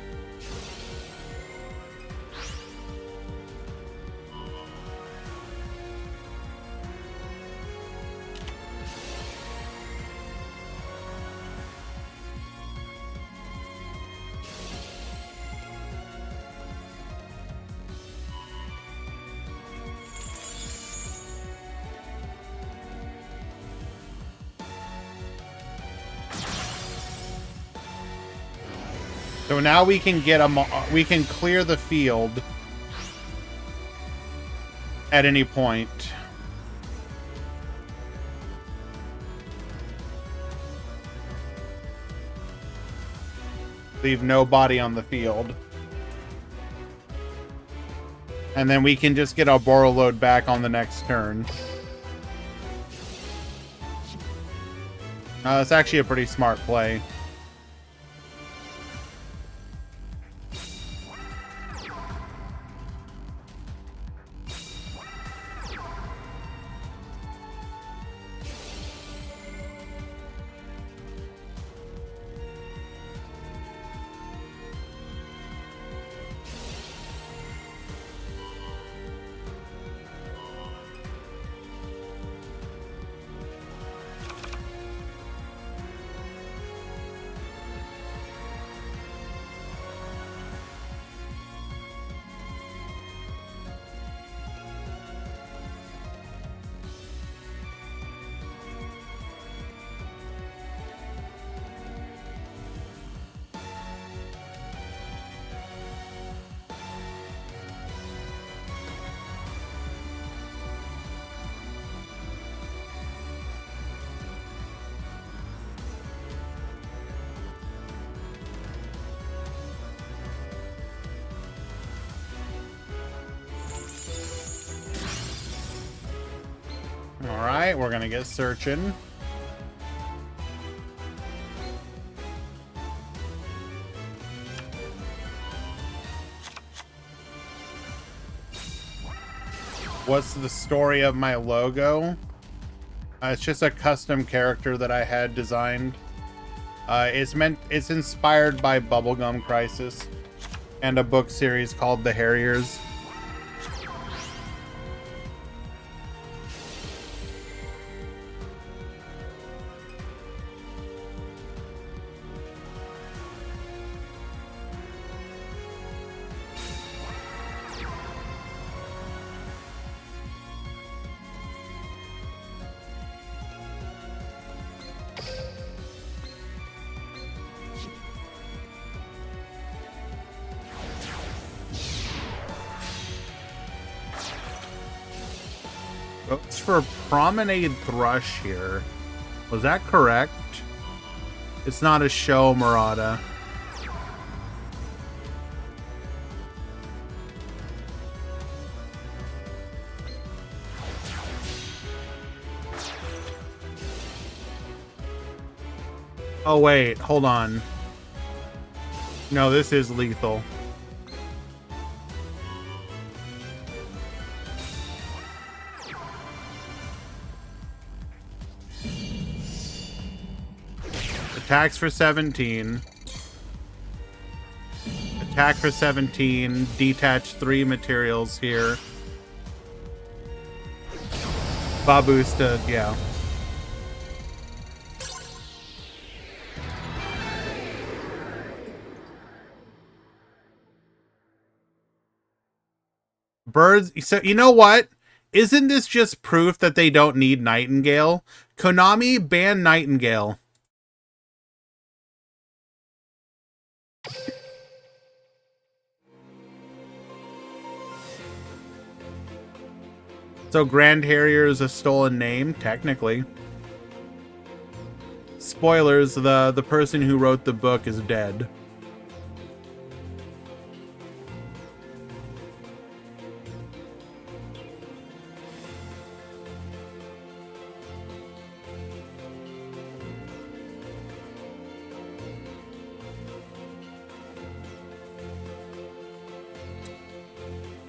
So now we can get we can clear the field at any point. Leave no body on the field. And then we can just get our borrow load back on the next turn. That's actually a pretty smart play. Alright, we're gonna get searching. What's the story of my logo? It's just a custom character that I had designed. It's inspired by Bubblegum Crisis and a book series called The Harriers. Goes for Promenade Thrush here. Was that correct? It's not a show, Murata. Oh wait, hold on. No, this is lethal. Attacks for 17. Attack for 17. Detach 3 materials here. Babusta, yeah. Birds. So, you know what? Isn't this just proof that they don't need Nightingale? Konami, ban Nightingale. So Grand Harrier is a stolen name, technically. Spoilers, the person who wrote the book is dead.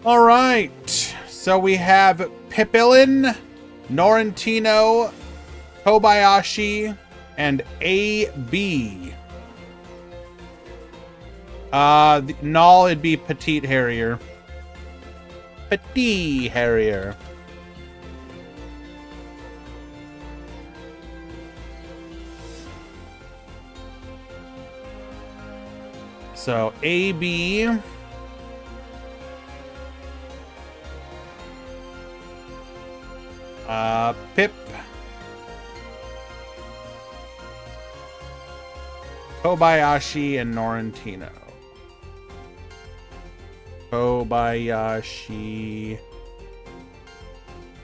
All right. So we have Pipilin, Norrentino, Kobayashi, and AB. Null, it'd be Petite Harrier. Petite Harrier. So AB. Pip, Kobayashi, and Norrentino. Kobayashi,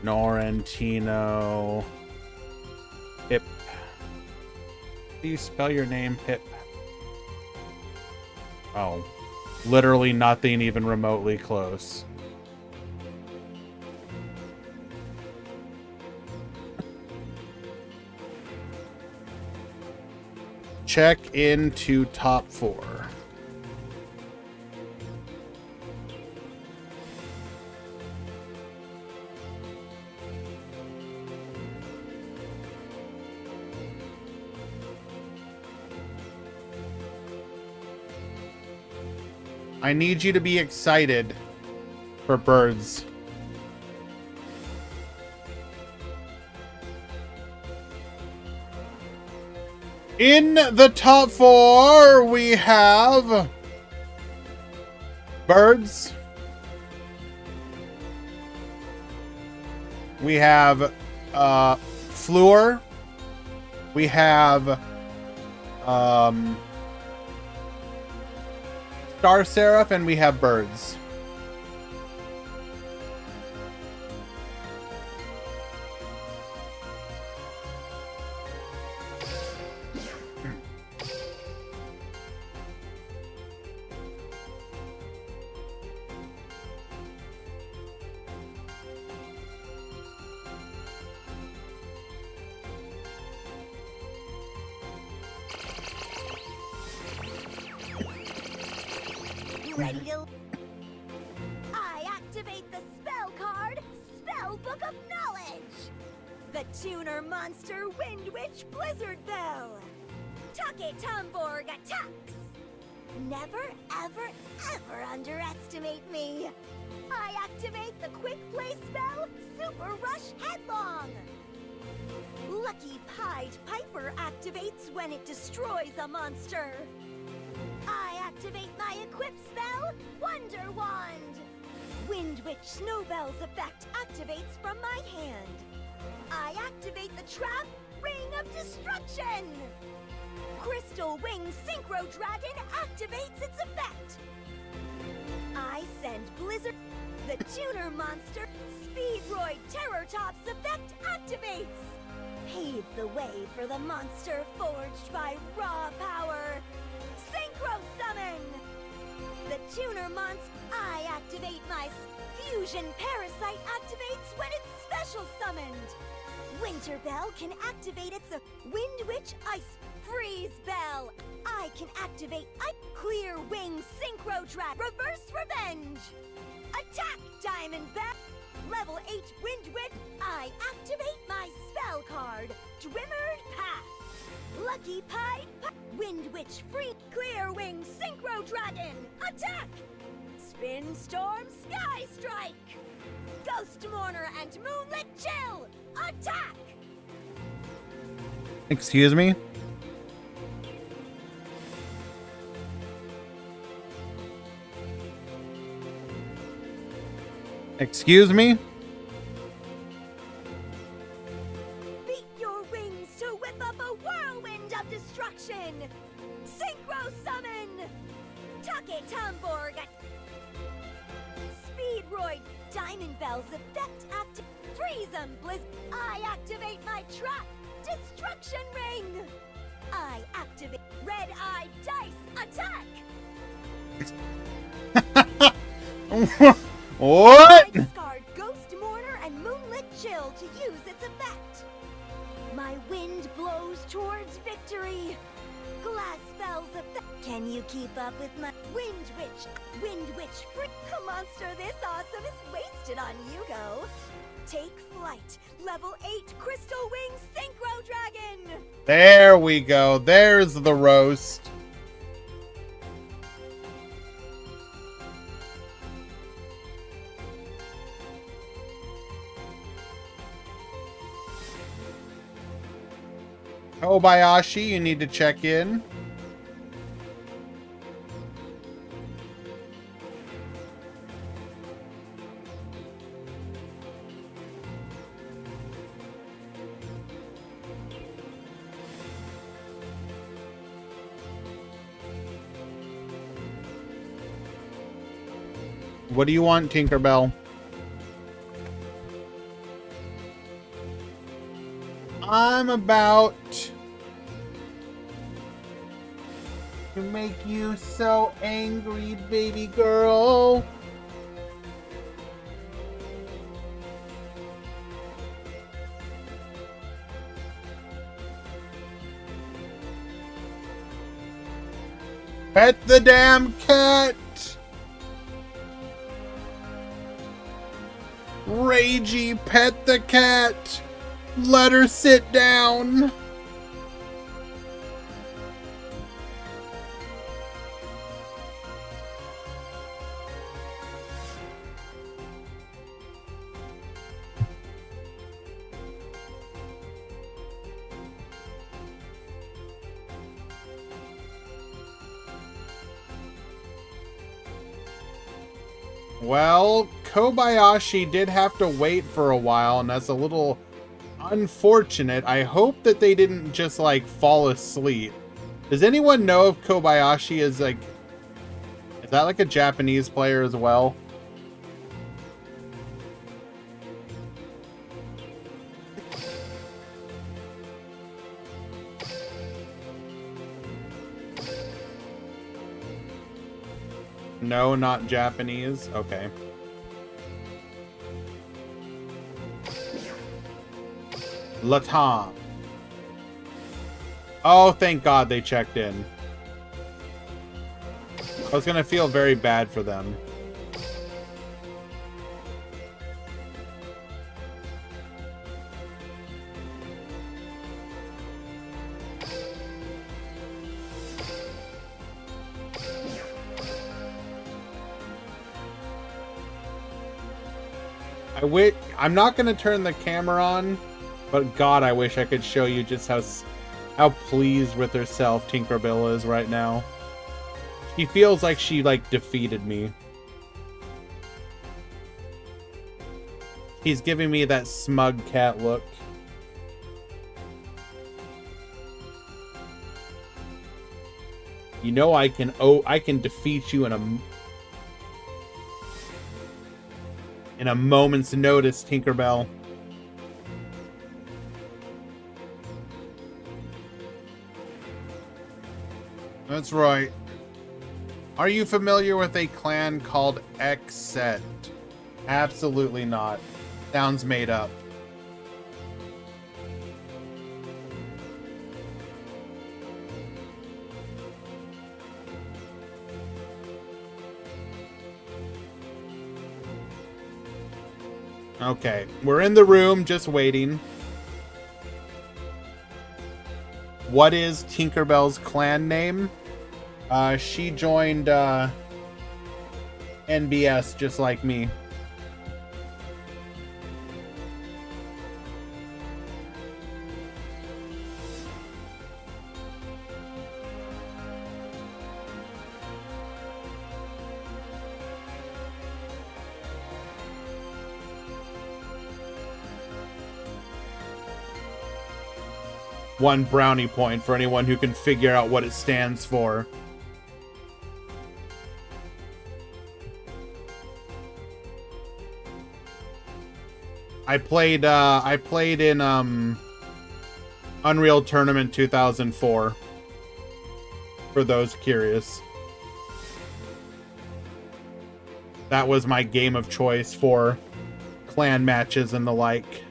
Norrentino, Pip. Do you spell your name, Pip? Oh, literally nothing even remotely close. Check into top 4. I need you to be excited for birds. In the top 4, we have birds. We have Fleur. We have Star Seraph, and we have birds. Ready to... I activate the spell card, Spell Book of Knowledge! The tuner monster Wind Witch Blizzard Bell! Take Tomborg attacks! Never, ever, ever underestimate me! I activate the quick play spell, Super Rush Headlong! Lucky Pied Piper activates when it destroys a monster! I activate my equip spell, Wonder Wand! Wind Witch Snowbell's effect activates from my hand. I activate the trap, Ring of Destruction! Crystal Wing Synchro Dragon activates its effect. I send Blizzard... The tuner monster Speedroid Terror Top's effect activates! Pave the way for the monster forged by raw power! Synchro Summon! The tuner monster... I activate my Fusion Parasite activates when it's special summoned! Winter Bell can activate its Wind Witch Ice Freeze Bell! I can activate Clear Wing Synchro Drag Reverse Revenge! Attack, Diamond Bell! Level 8 Wind Witch! I activate my spell card, Dwimmered Path! Lucky Pied Wind Witch Free Clear Wing Synchro Dragon! Attack! Spin Storm Sky Strike! Ghost Mourner and Moonlit Chill! Attack! Excuse me? Excuse me? Beat your wings to whip up a whirlwind of destruction! Synchro Summon! Take Tumborg! Speedroid Diamond Bell's effect active. Freeze 'em, Blizz! I activate my trap! Destruction Ring! I activate Red Eye Dice Attack! What? I discard Ghost Mourner and Moonlit Chill to use its effect. My wind blows towards victory. Glass spells effect. Can you keep up with my Wind Witch? Wind Witch Free. A monster this awesome is wasted on you, go. Take flight. Level 8 Crystal Wing Synchro Dragon. There we go. There's the roast. Kobayashi, you need to check in. What do you want, Tinkerbell? I'm about to make you so angry, baby girl. Pet the damn cat. Ragey, pet the cat. Let her sit down. Well, Kobayashi did have to wait for a while, and that's a little unfortunate. I hope that they didn't just like fall asleep. Does anyone know if Kobayashi is like, is that like a Japanese player as well? No, not Japanese. Okay. Latam. Oh, thank God they checked in. I was gonna feel very bad for them. I'm not gonna turn the camera on, but God, I wish I could show you just how pleased with herself Tinkerbell is right now. She feels like she like defeated me. He's giving me that smug cat look. You know I can defeat you in a... in a moment's notice, Tinkerbell. That's right. Are you familiar with a clan called Xset? Absolutely not. Sounds made up. Okay, we're in the room just waiting. What is Tinkerbell's clan name? She joined NBS just like me. One brownie point for anyone who can figure out what it stands for. I played in Unreal Tournament 2004. For those curious. That was my game of choice for clan matches and the like.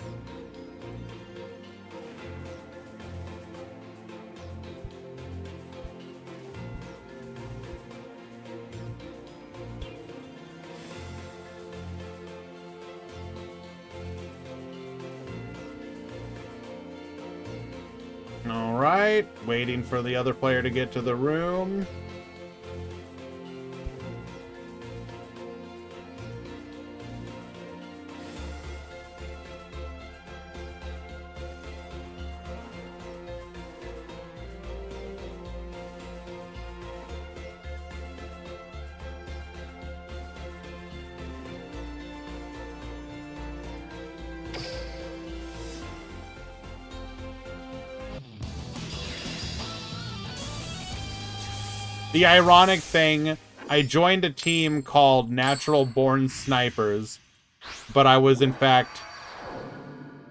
Alright, waiting for the other player to get to the room. The ironic thing, I joined a team called Natural Born Snipers, but I was in fact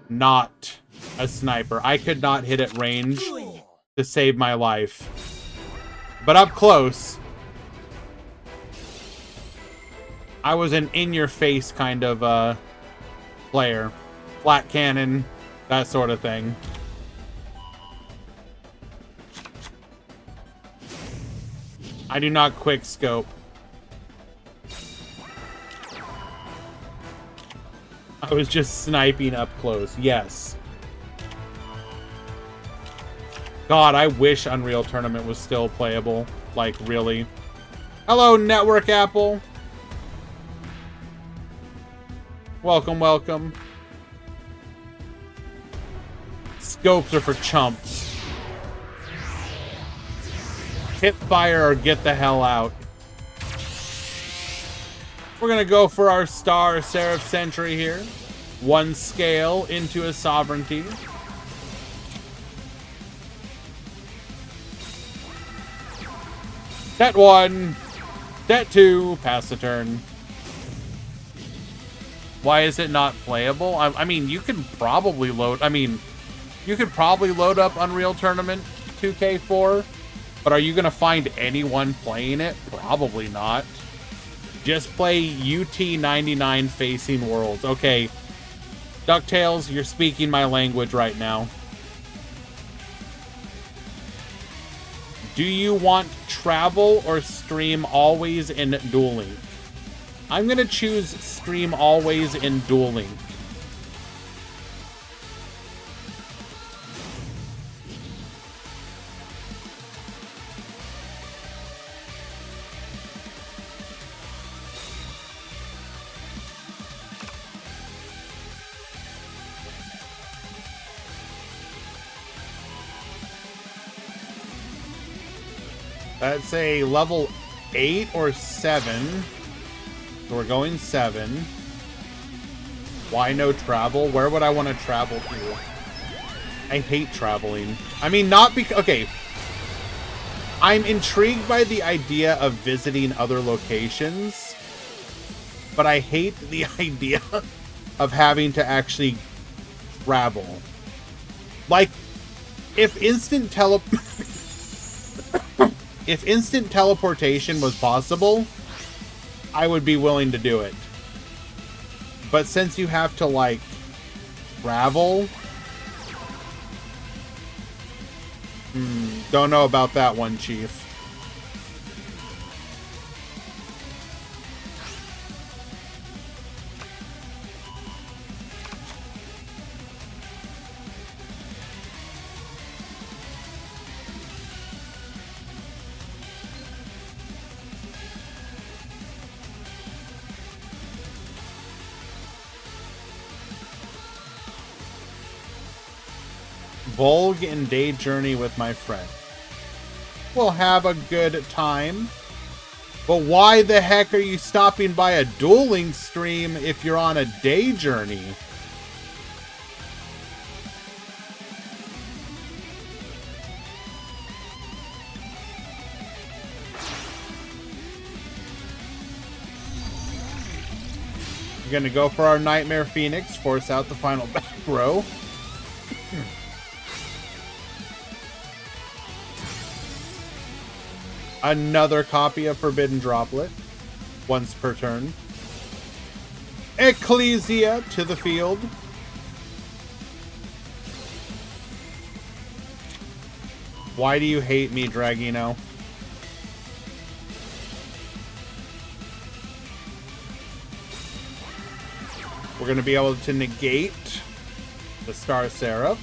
not a sniper. I could not hit at range to save my life. But up close, I was an in-your-face kind of player. Flat cannon, that sort of thing. I do not quick scope. I was just sniping up close. Yes. God, I wish Unreal Tournament was still playable. Like, really. Hello, Network Apple. Welcome, welcome. Scopes are for chumps. Hit fire or get the hell out. We're gonna go for our Star Seraph Sentry here. One scale into a sovereignty. Set one. Set two. Pass the turn. Why is it not playable? I mean, you could probably load... you could probably load up Unreal Tournament 2K4. But are you going to find anyone playing it? Probably not. Just play UT99 Facing Worlds. Okay. DuckTales, you're speaking my language right now. Do you want travel or stream always in Duel Link? I'm going to choose stream always in Duel Link. That's a level 8 or 7. So we're going 7. Why no travel? Where would I want to travel to? I hate traveling. I mean, not because... Okay. I'm intrigued by the idea of visiting other locations. but I hate the idea of having to actually travel. Like, if instant teleportation was possible, I would be willing to do it. But since you have to, like, travel, don't know about that one, Chief. Volg and day journey with my friend. We'll have a good time. But why the heck are you stopping by a dueling stream if you're on a day journey? We're gonna go for our Nightmare Phoenix, force out the final back row. Another copy of Forbidden Droplet, once per turn. Ecclesia to the field. Why do you hate me, Dragino? We're going to be able to negate the Star Seraph.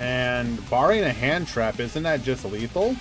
And barring a hand trap, isn't that just lethal?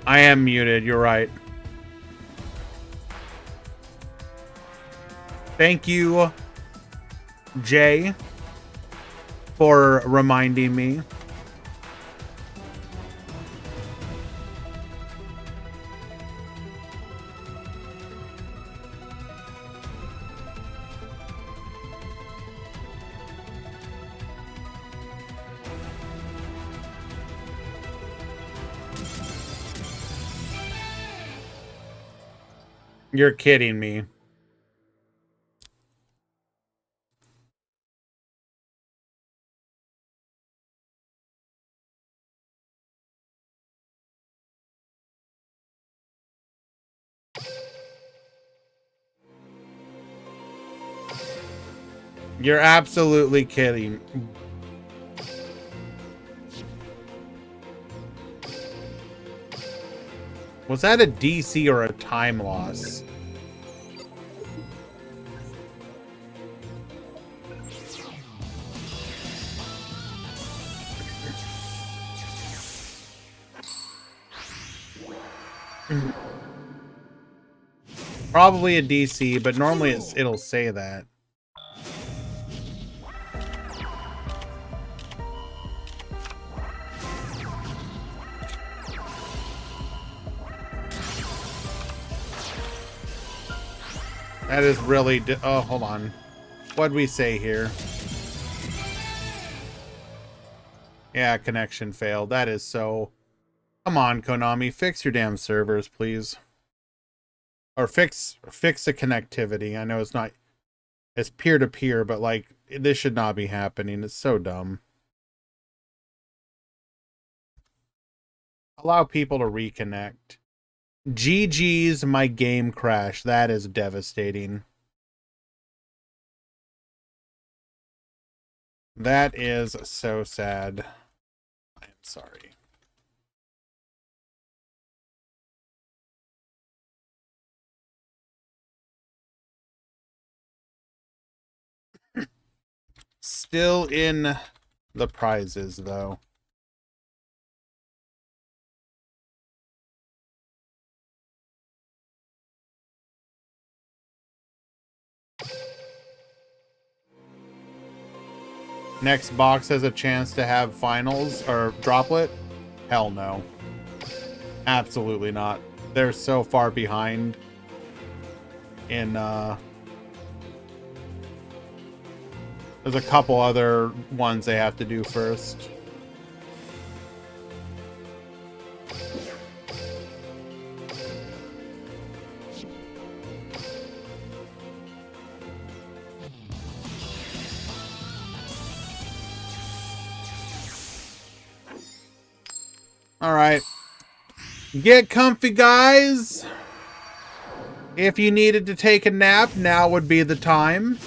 I am muted, you're right. Thank you, Jay, for reminding me. You're kidding me. You're absolutely kidding. Was that a DC or a time loss? Probably a DC, but normally it'll say that. That is really... oh, hold on. What'd we say here? Yeah, connection failed. That is so... Come on, Konami. Fix your damn servers, please. Or fix the connectivity. I know it's not... It's peer-to-peer, but, like, this should not be happening. It's so dumb. Allow people to reconnect. GG's, my game crashed. That is devastating. That is so sad. I am sorry. Still in the prizes, though. Next box has a chance to have finals or droplet? Hell no. Absolutely not. They're so far behind in there's a couple other ones they have to do first. All right. Get comfy, guys. If you needed to take a nap, now would be the time.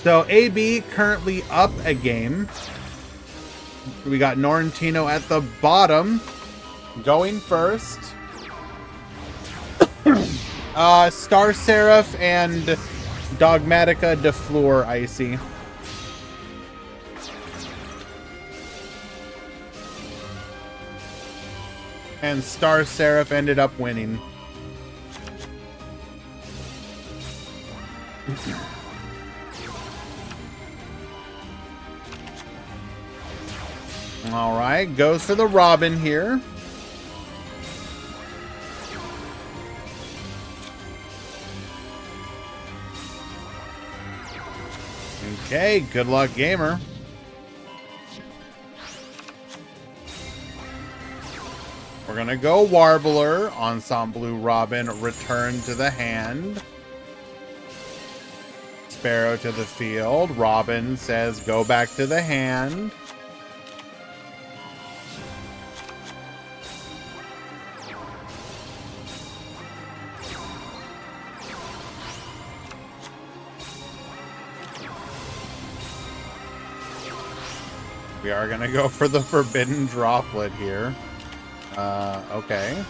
So AB currently up a game. We got Norrentino at the bottom, going first. Star Seraph and Dogmatica de Fleur Icy. And Star Seraph ended up winning. All right, goes for the Robin here. Okay, good luck, gamer. We're gonna go Warbler, Ensemble Robin, return to the hand. Sparrow to the field. Robin says go back to the hand. We are going to go for the Forbidden Droplet here. Okay.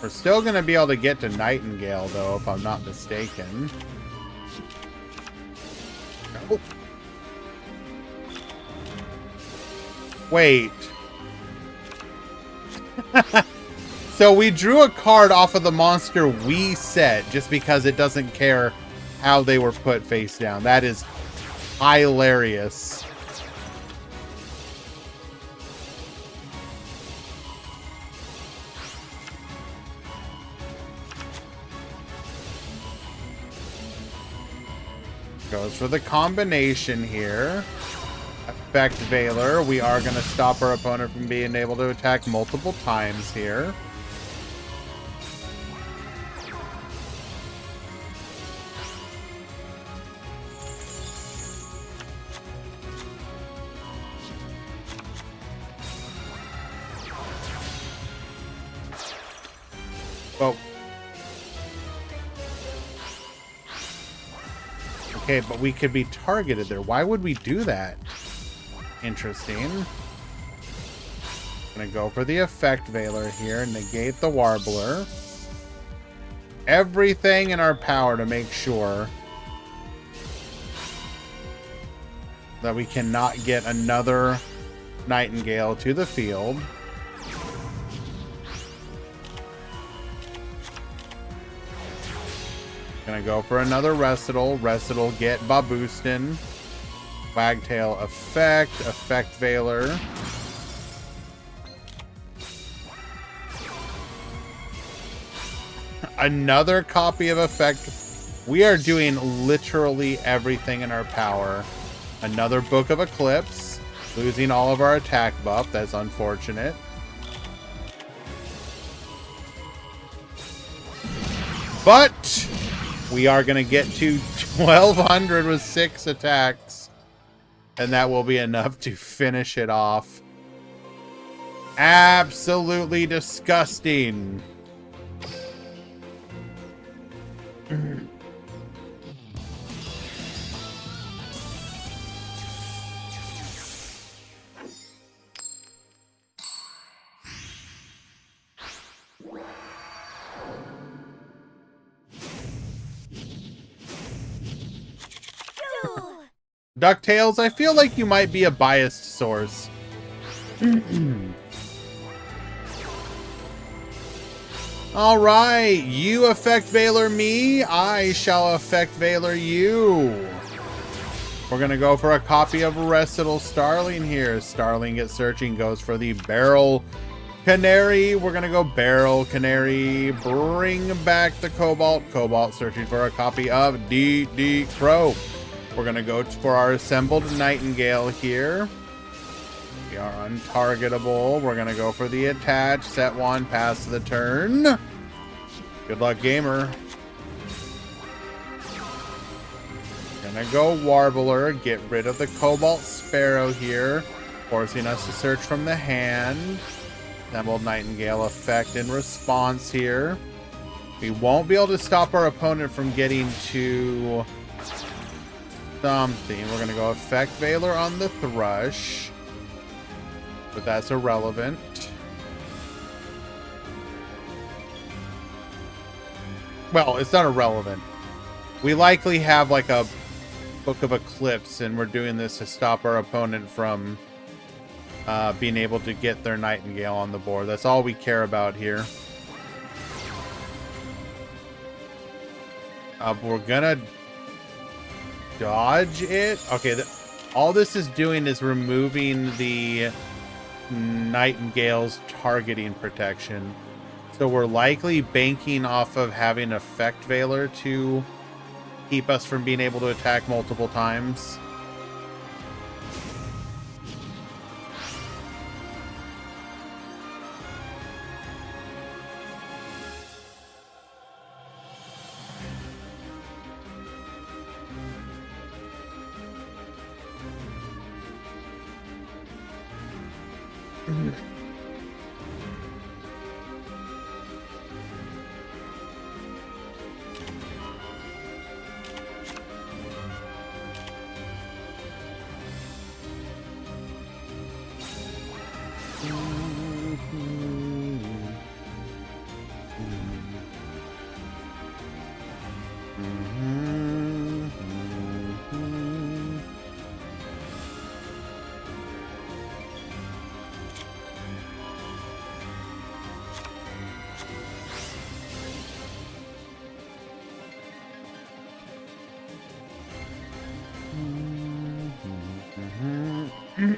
We're still gonna be able to get to Nightingale, though, if I'm not mistaken. Oh. Wait. So we drew a card off of the monster we set just because it doesn't care how they were put face down. That is hilarious. Goes for the combination here. Effect Veiler. We are going to stop our opponent from being able to attack multiple times here. Oh. Okay, but we could be targeted there. Why would we do that? Interesting. Gonna go for the Effect Veiler here. Negate the Warbler. Everything in our power to make sure that we cannot get another Nightingale to the field. Gonna go for another Recital. Recital, get Baboostin. Wagtail Effect. Effect Veiler. Another copy of Effect. We are doing literally everything in our power. Another Book of Eclipse. Losing all of our attack buff. That's unfortunate. But we are going to get to 1,200 with 6 attacks. And that will be enough to finish it off. Absolutely disgusting. DuckTales, I feel like you might be a biased source. Alright, you Effect Veiler me, I shall Effect Veiler you. We're gonna go for a copy of Recital Starling here. Starling gets searching, goes for the Barrel Canary. We're gonna go Barrel Canary, bring back the Cobalt. Cobalt searching for a copy of D.D. Crow. We're going to go for our assembled Nightingale here. We are untargetable. We're going to go for the attach. Set 1, pass the turn. Good luck, gamer. Gonna go Warbler. Get rid of the Cobalt Sparrow here. Forcing us to search from the hand. Assembled Nightingale effect in response here. We won't be able to stop our opponent from getting to something. We're going to go Effect Veiler on the Thrush. But that's irrelevant. Well, it's not irrelevant. We likely have like a Book of Eclipse, and we're doing this to stop our opponent from being able to get their Nightingale on the board. That's all we care about here. We're gonna dodge it. Okay, all this is doing is removing the Nightingale's targeting protection. So we're likely banking off of having Effect Veiler to keep us from being able to attack multiple times. Okay,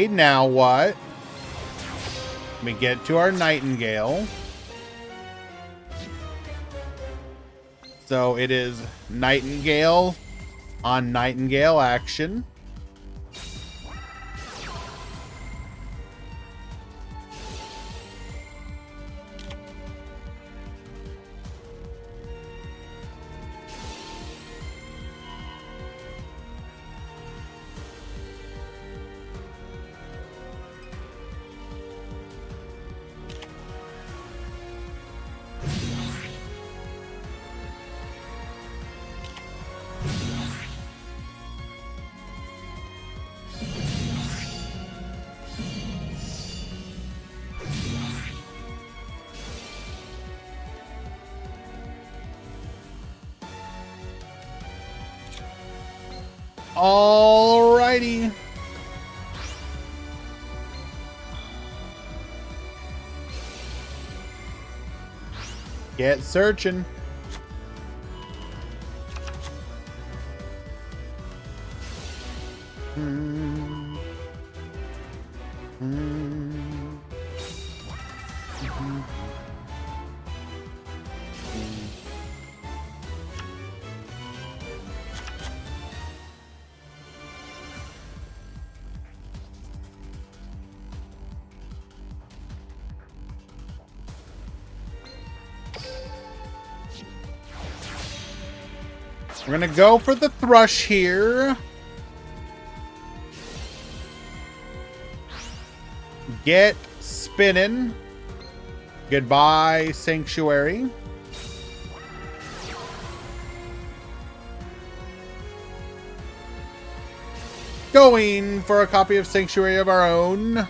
now what? We get to our Nightingale. So it is Nightingale on Nightingale action. Alrighty. Get searching. We're gonna go for the thrush here. Get spinning. Goodbye, Sanctuary. Going for a copy of Sanctuary of our own.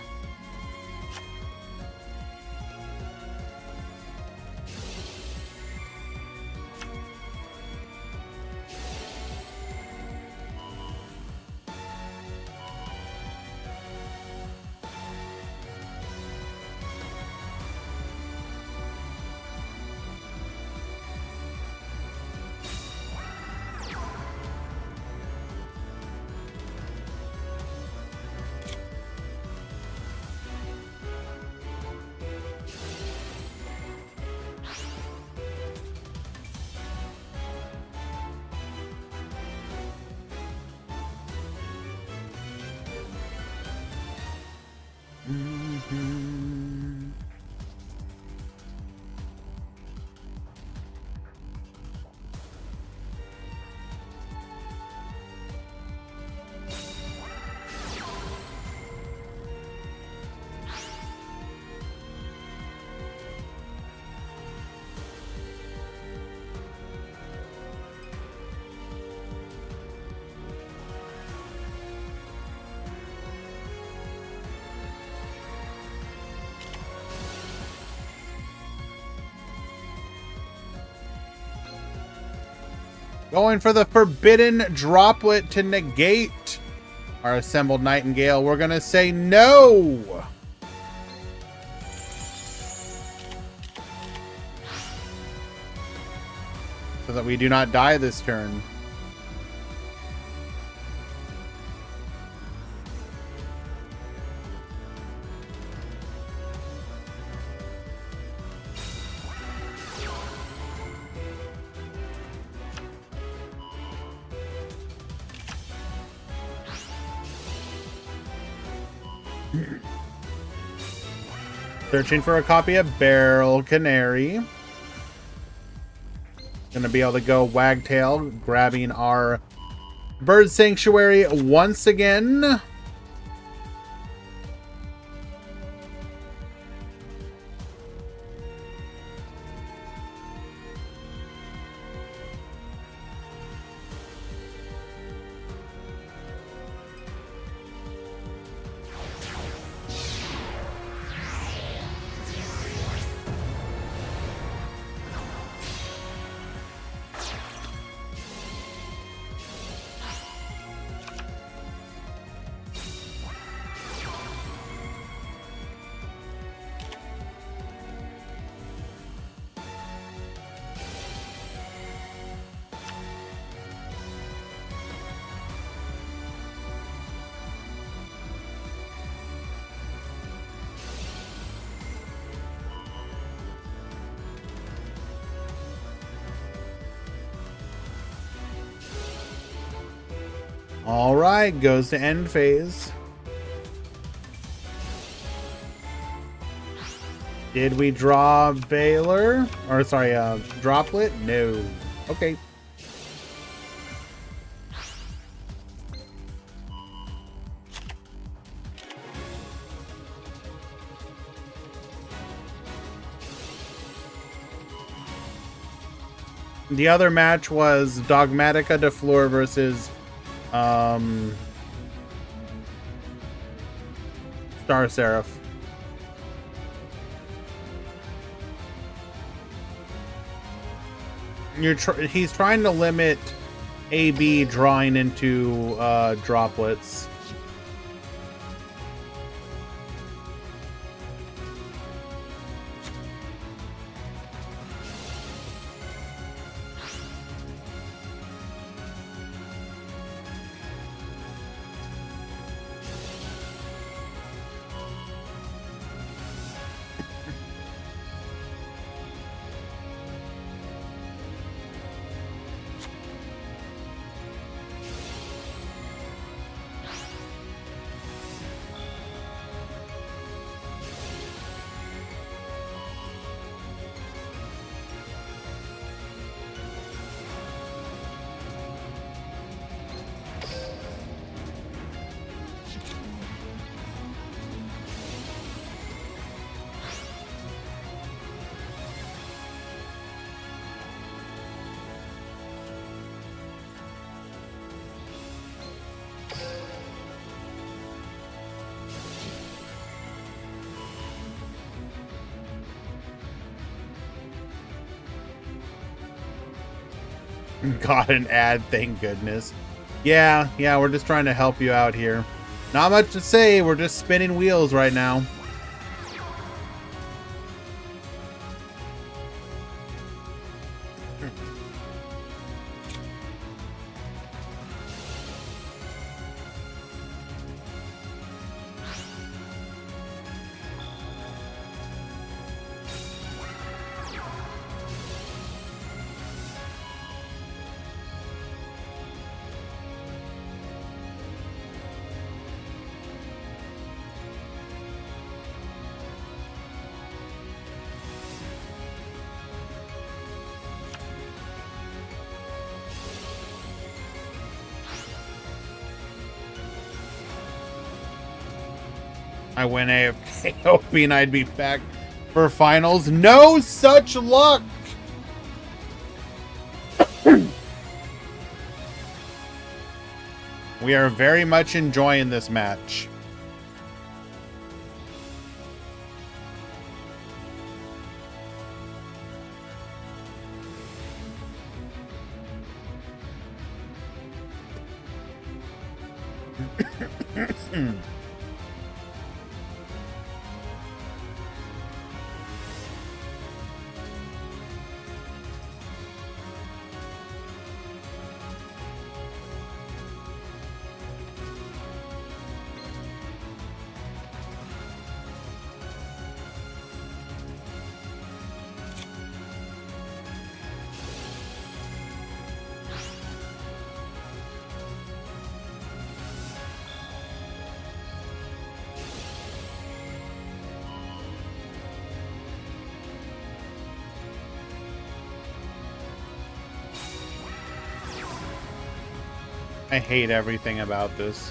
Going for the Forbidden Droplet to negate our assembled Nightingale. We're going to say no. So that we do not die this turn. Searching for a copy of Barrel Canary. Gonna be able to go Wagtail, grabbing our Bird Sanctuary once again. All right, goes to end phase. Did we draw Baylor? Or sorry, Droplet? No. Okay. The other match was Dogmatica de Fleur versus Star Seraph. He's trying to limit AB drawing into droplets. Got an ad, thank goodness. Yeah, we're just trying to help you out here. Not much to say, we're just spinning wheels right now. I went AFK hoping I'd be back for finals. No such luck! We are very much enjoying this match. I hate everything about this.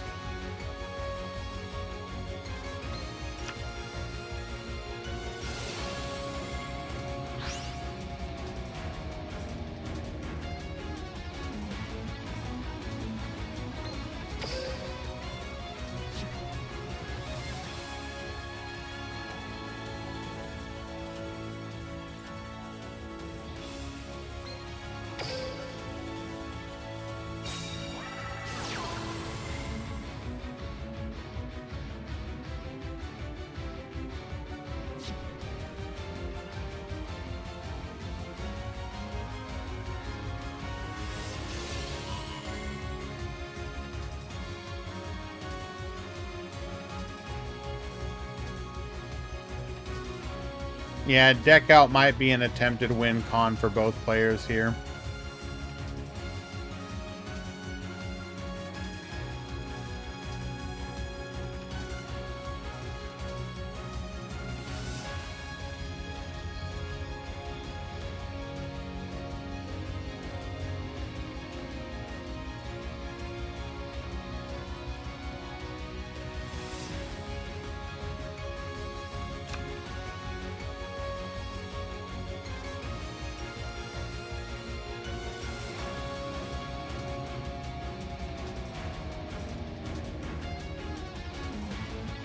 Yeah, deck out might be an attempted win con for both players here.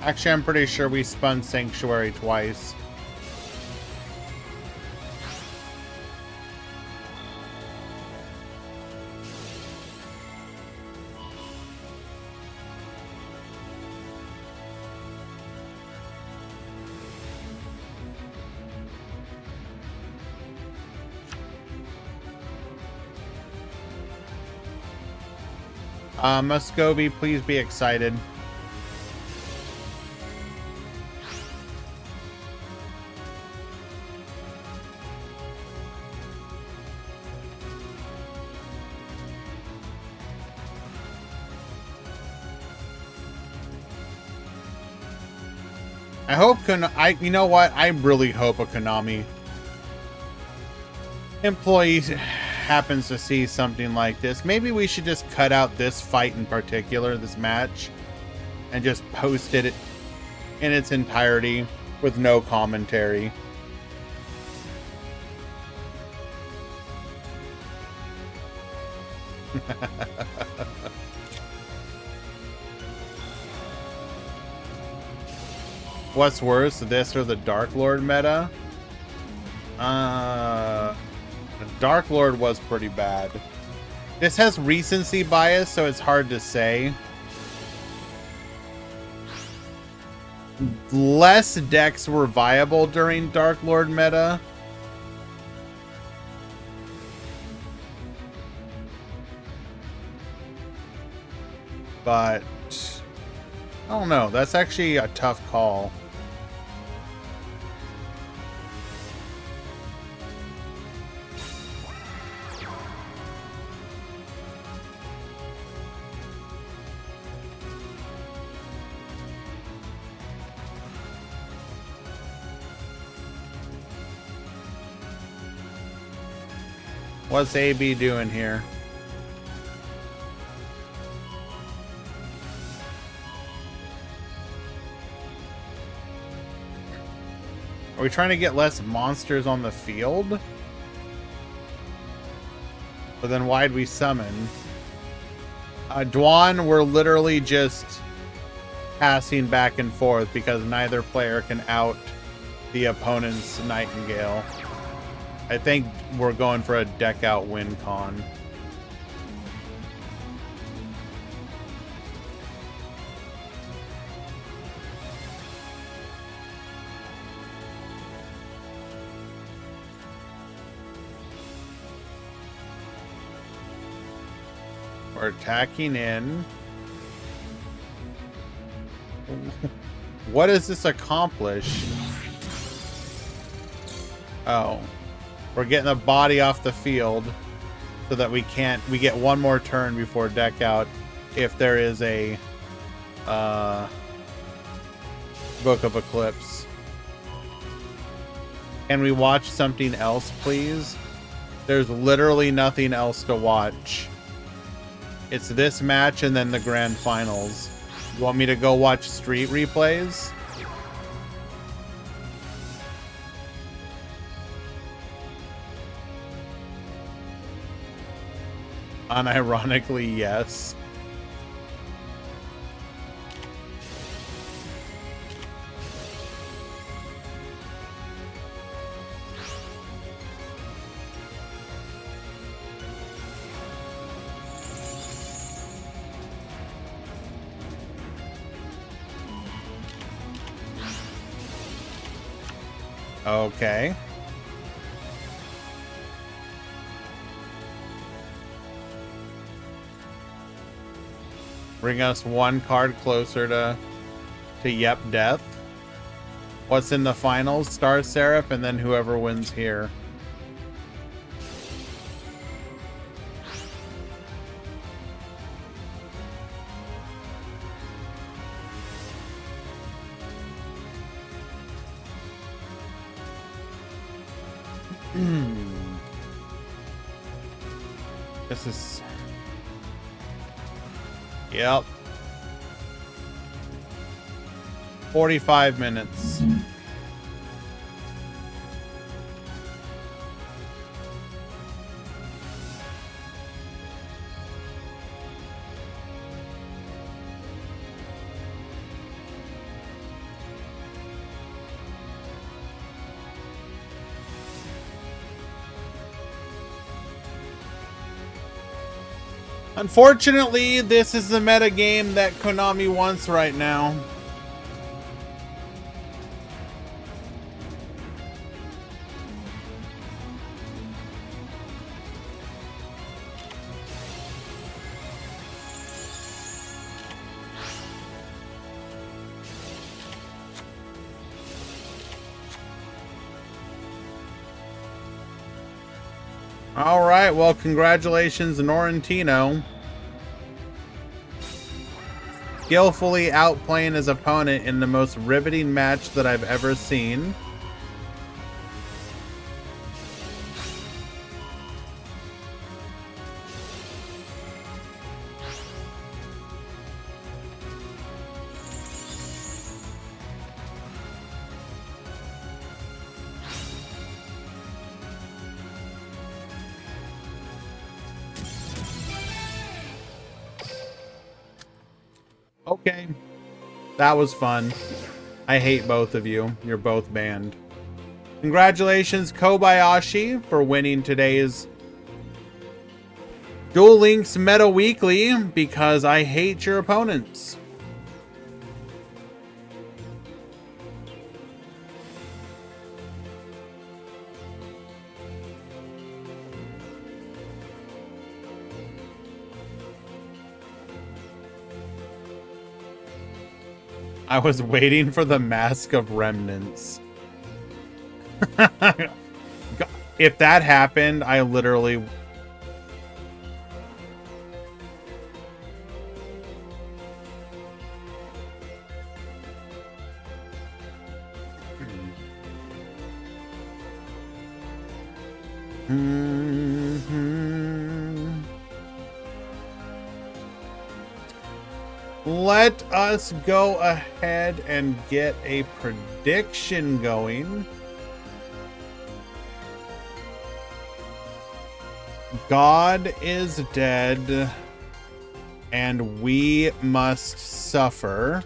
Actually, I'm pretty sure we spun Sanctuary twice. Muscovy, please be excited. I hope you know what? I really hope a Konami employee happens to see something like this. Maybe we should just cut out this fight in particular, this match, and just post it in its entirety with no commentary. What's worse, this or the Dark Lord meta? The Dark Lord was pretty bad. This has recency bias, so it's hard to say. Less decks were viable during Dark Lord meta. But I don't know. That's actually a tough call. What's AB doing here? Are we trying to get less monsters on the field? But then why'd we summon? Dwan, we're literally just passing back and forth because neither player can out the opponent's Nightingale. I think we're going for a deck out win con. We're attacking in. What does this accomplish? Oh. We're getting the body off the field so that we get one more turn before deck out if there is a Book of Eclipse. Can we watch something else, please? There's literally nothing else to watch. It's this match and then the grand finals. You want me to go watch street replays? Unironically, yes. Okay. Bring us one card closer to Yep Death. What's in the finals? Star Seraph, and then whoever wins here. This is... Yep. 45 minutes. Unfortunately, this is the meta game that Konami wants right now. All right, well, congratulations, Norrentino. Skillfully outplaying his opponent in the most riveting match that I've ever seen. Okay, that was fun. I hate both of you. You're both banned. Congratulations, Kobayashi, for winning today's Duel Links Meta Weekly, because I hate your opponents. I was waiting for the Mask of Remnants. If that happened, I literally... Let us go ahead and get a prediction going. God is dead, and we must suffer.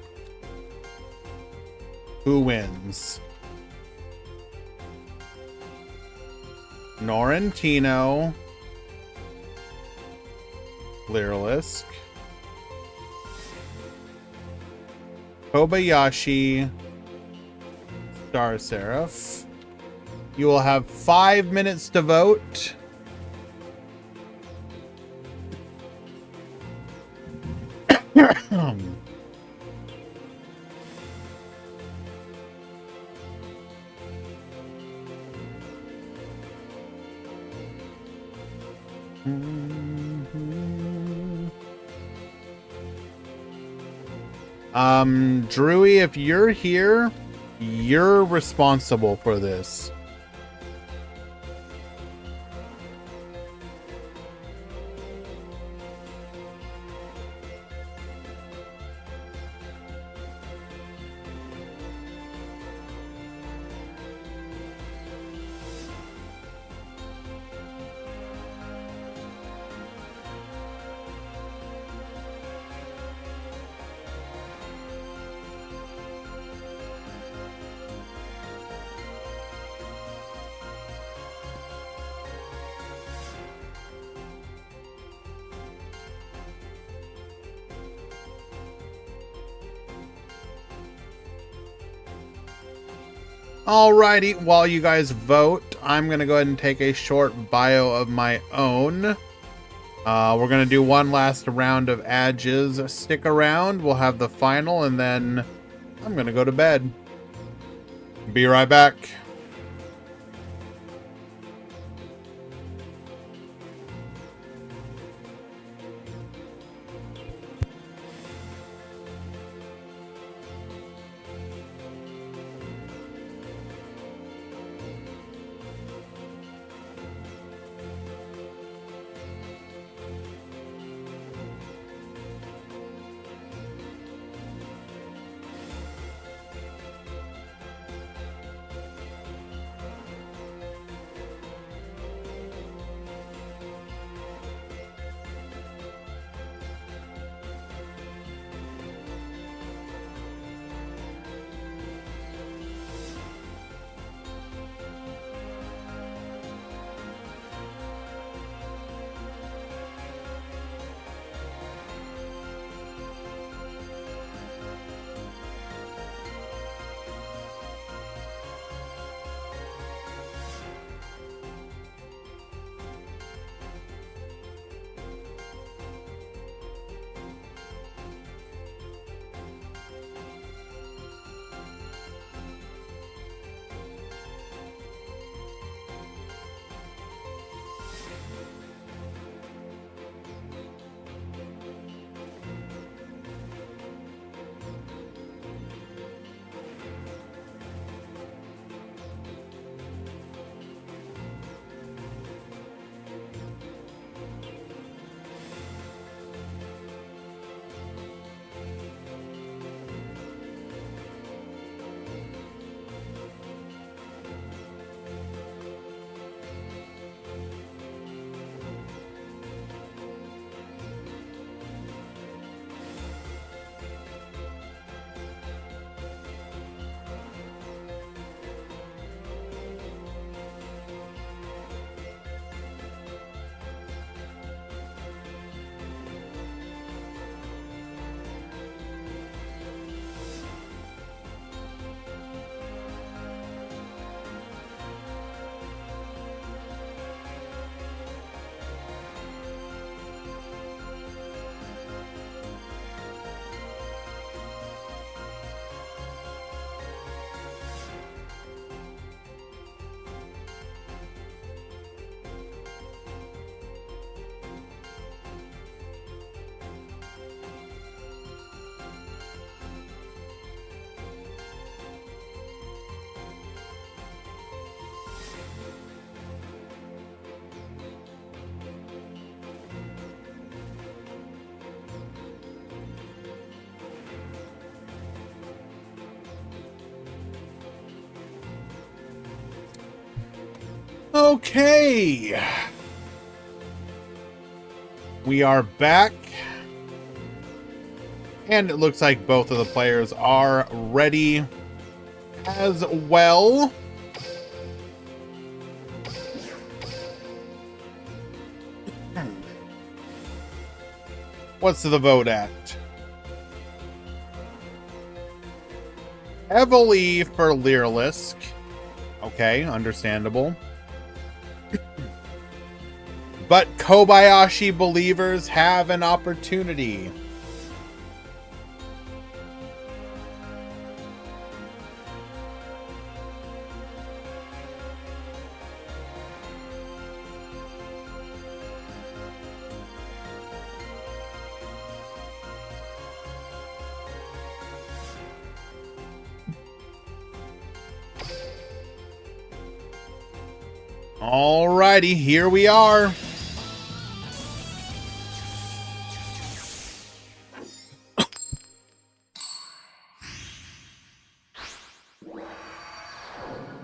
Who wins? Norrentino, Lyrilisk, Kobayashi, Star Seraph. You will have 5 minutes to vote. Drewy, if you're here, you're responsible for this. Alrighty, while you guys vote, I'm going to go ahead and take a short bio of my own. We're going to do one last round of adges. Stick around, we'll have the final, and then I'm going to go to bed. Be right back. Okay. We are back. And it looks like both of the players are ready as well. What's the vote at? Heavily for Leerlisk. Okay, understandable. But Kobayashi believers have an opportunity. Alrighty, here we are.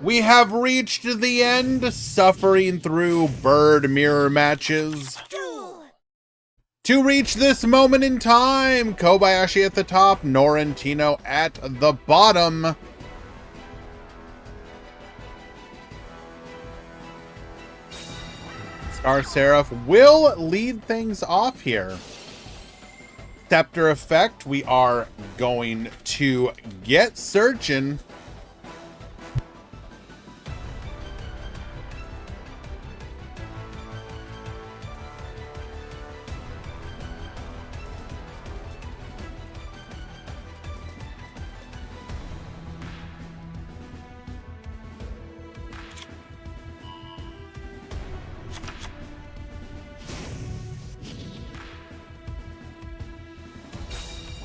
We have reached the end, suffering through bird mirror matches. To reach this moment in time, Kobayashi at the top, Norrentino at the bottom. Star Seraph will lead things off here. Scepter effect, we are going to get searching.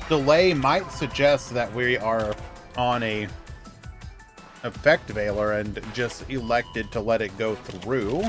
Delay might suggest that we are on a effect veiler and just elected to let it go through.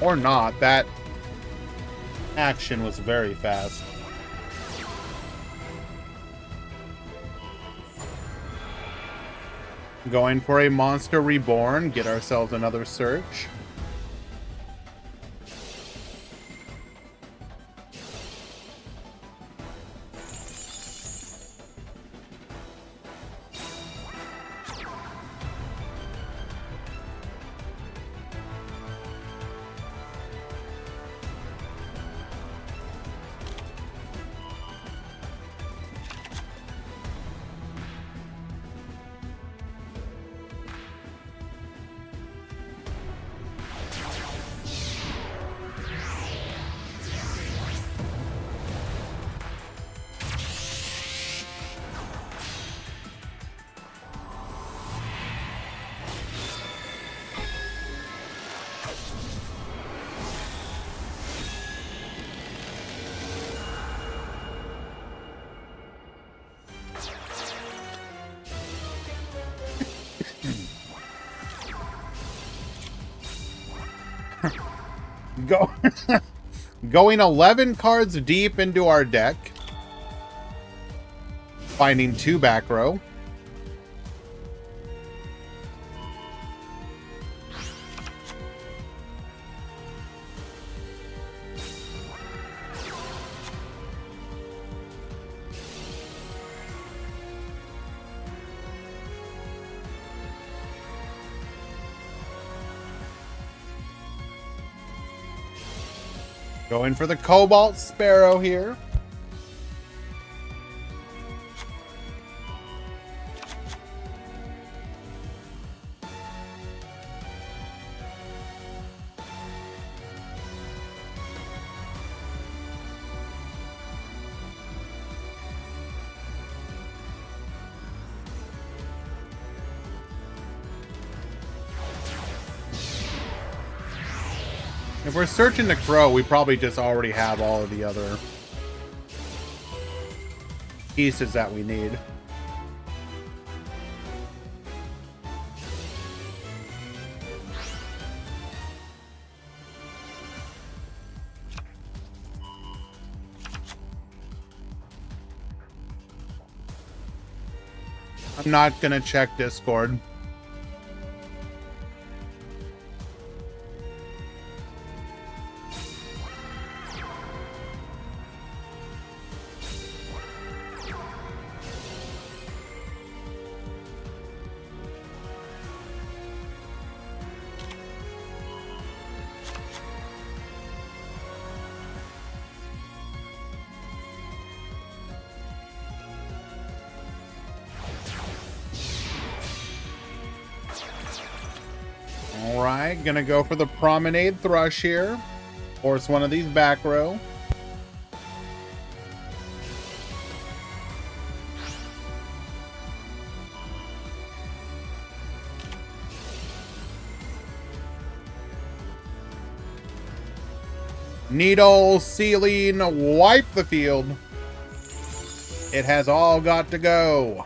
Or not, that action was very fast. Going for a Monster Reborn, get ourselves another search. Going 11 cards deep into our deck. Finding 2 back row. Going for the Cobalt Sparrow here. If we're searching the Crow, we probably just already have all of the other pieces that we need. I'm not gonna check Discord. Alright, gonna go for the Promenade Thrush here. Force one of these back row. Needle, ceiling, wipe the field. It has all got to go.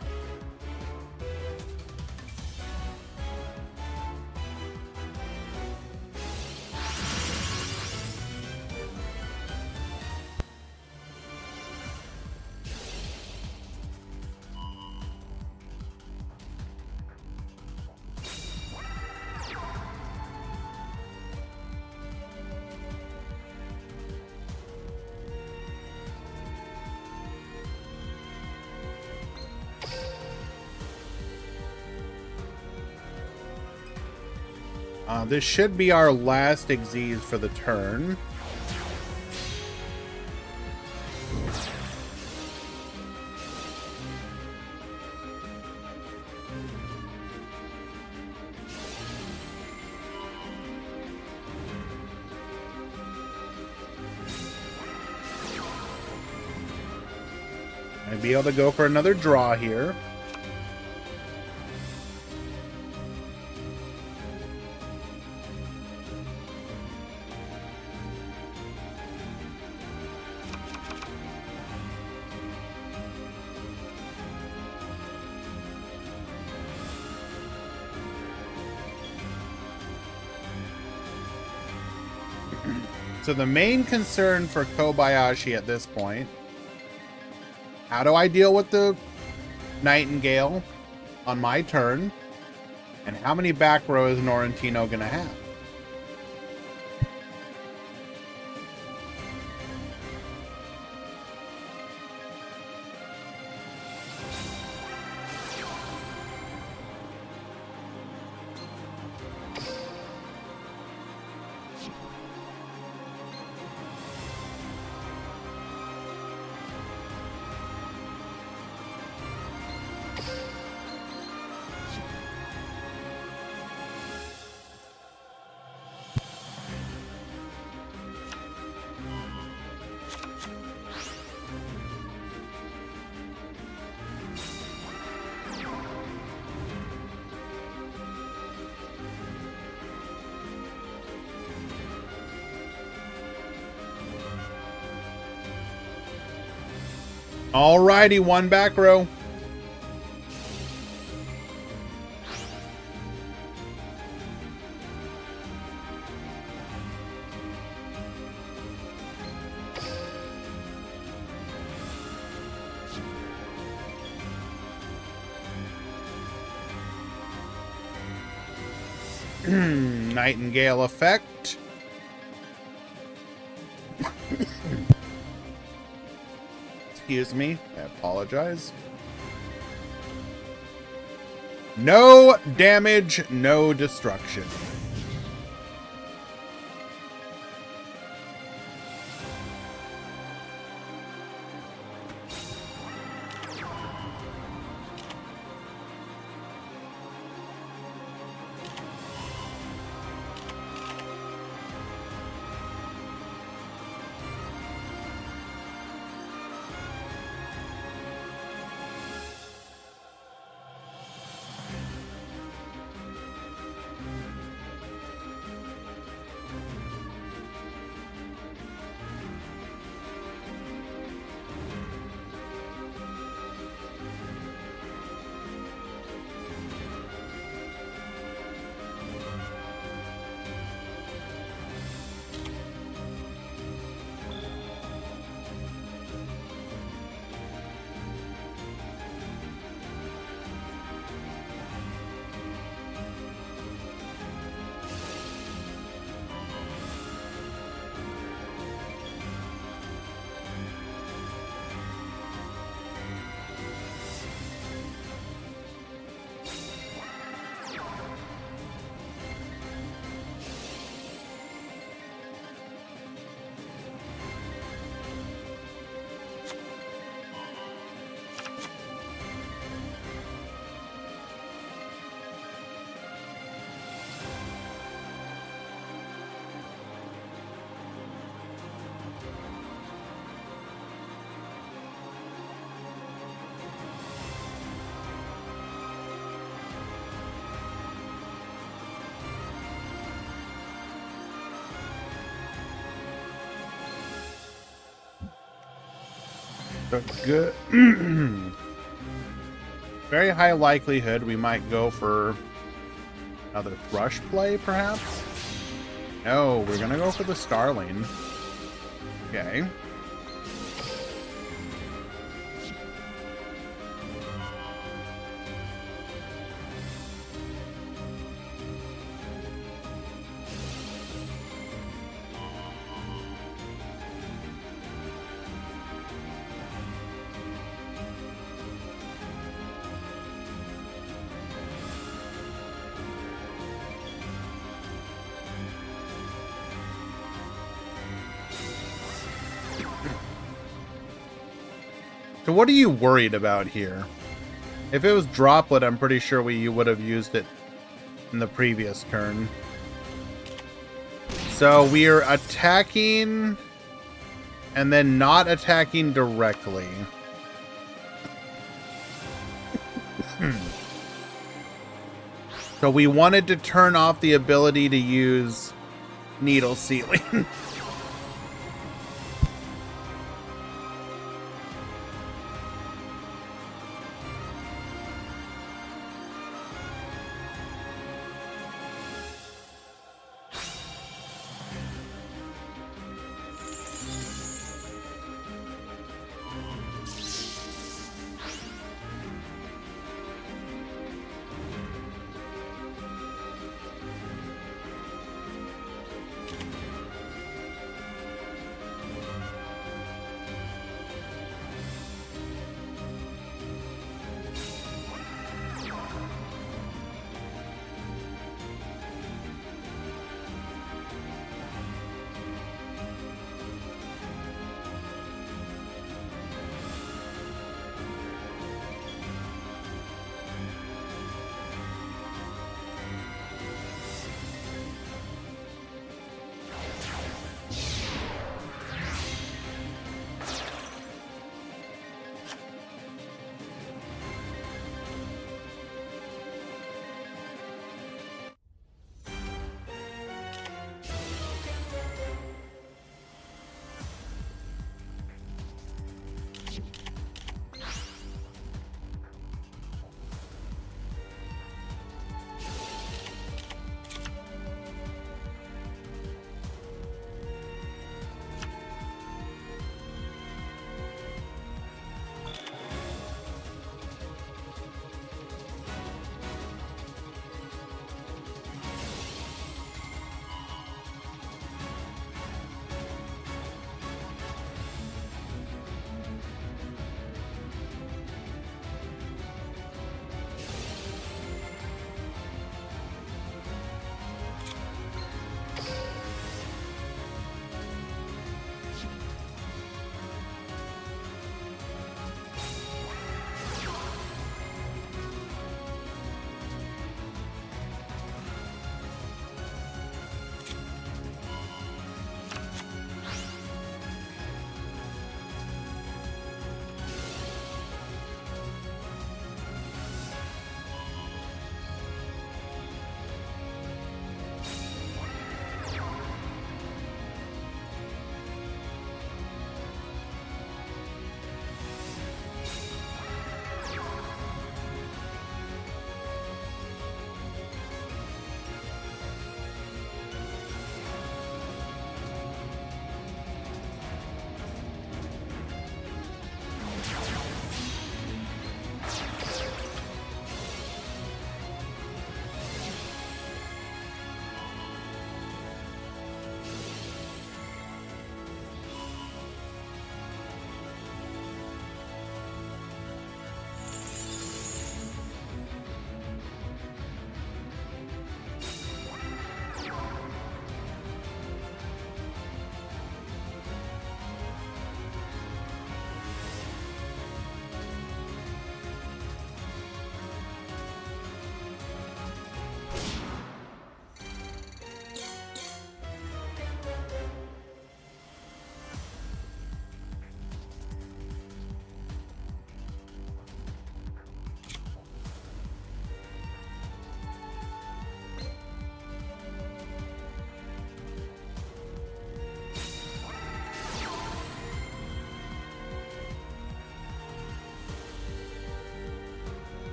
This should be our last Xyz for the turn. I'd be able to go for another draw here. So the main concern for Kobayashi at this point, how do I deal with the Nightingale on my turn? And how many back row is Norrentino going to have? Alrighty, one back row. Nightingale effect. Excuse me, I apologize. No damage, no destruction. So good. Very high likelihood we might go for another Thrush play, perhaps? No, we're gonna go for the Starling. Okay. So what are you worried about here? If it was Droplet, I'm pretty sure you would have used it in the previous turn. So we are attacking and then not attacking directly. So we wanted to turn off the ability to use Needle Sealing.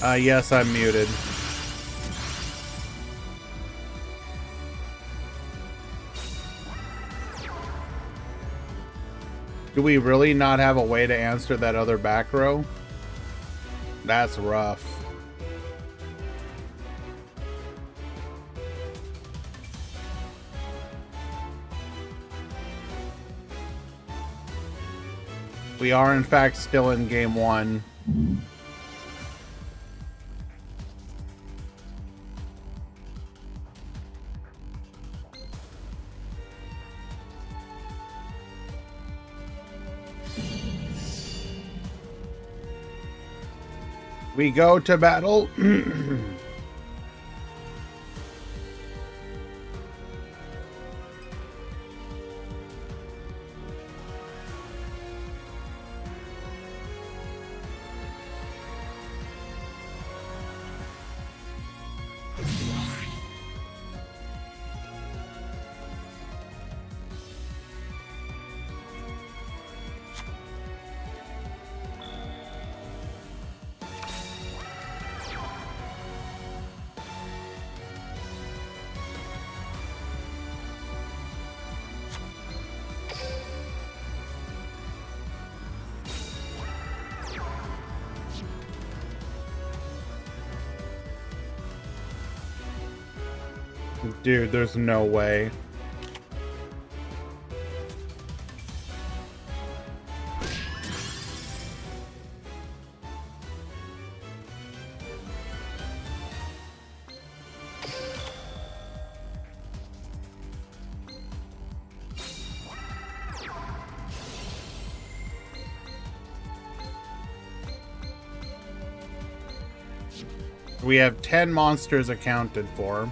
Yes, I'm muted. Do we really not have a way to answer that other back row? That's rough. We are, in fact, still in game 1. We go to battle. Dude, there's no way. We have 10 monsters accounted for.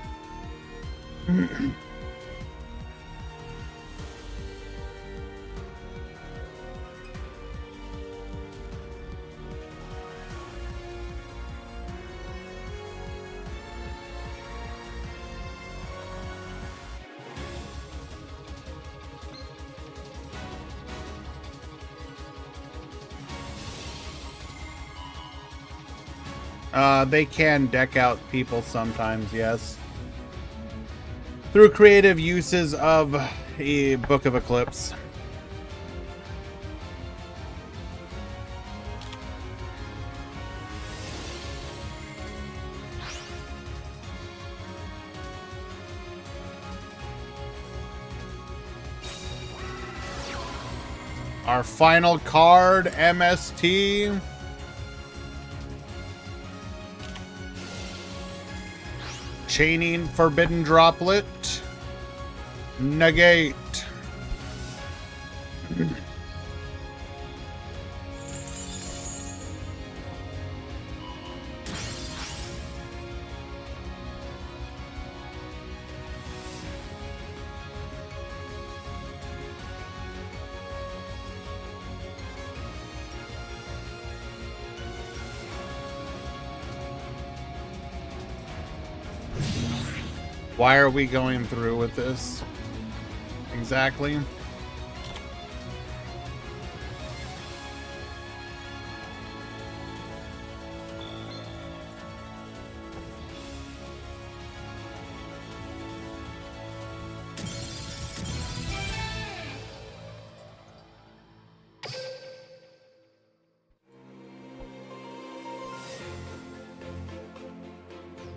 They can deck out people sometimes, yes. Through creative uses of a Book of Eclipse. Our final card, MST. Chaining Forbidden Droplet. Negate. Why are we going through with this? Exactly.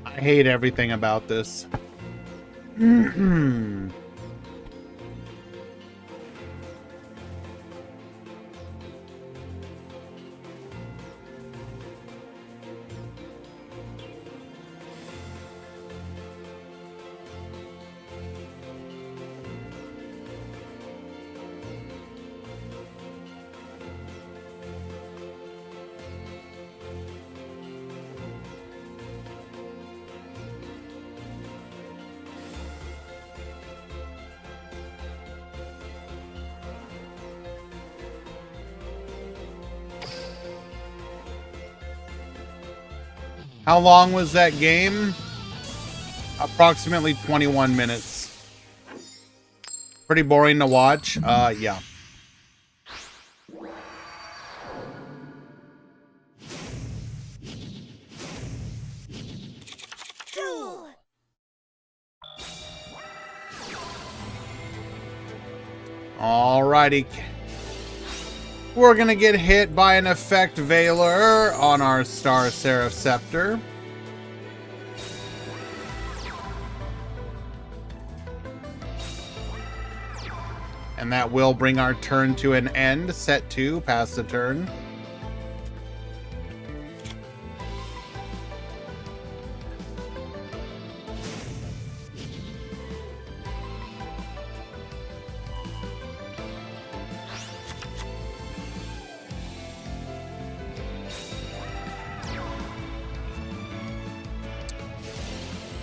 I hate everything about this. How long was that game? Approximately 21 minutes. Pretty boring to watch. Yeah. Alrighty. We're gonna get hit by an Effect Veiler on our Star Seraph Scepter. And that will bring our turn to an end. Set 2, pass the turn.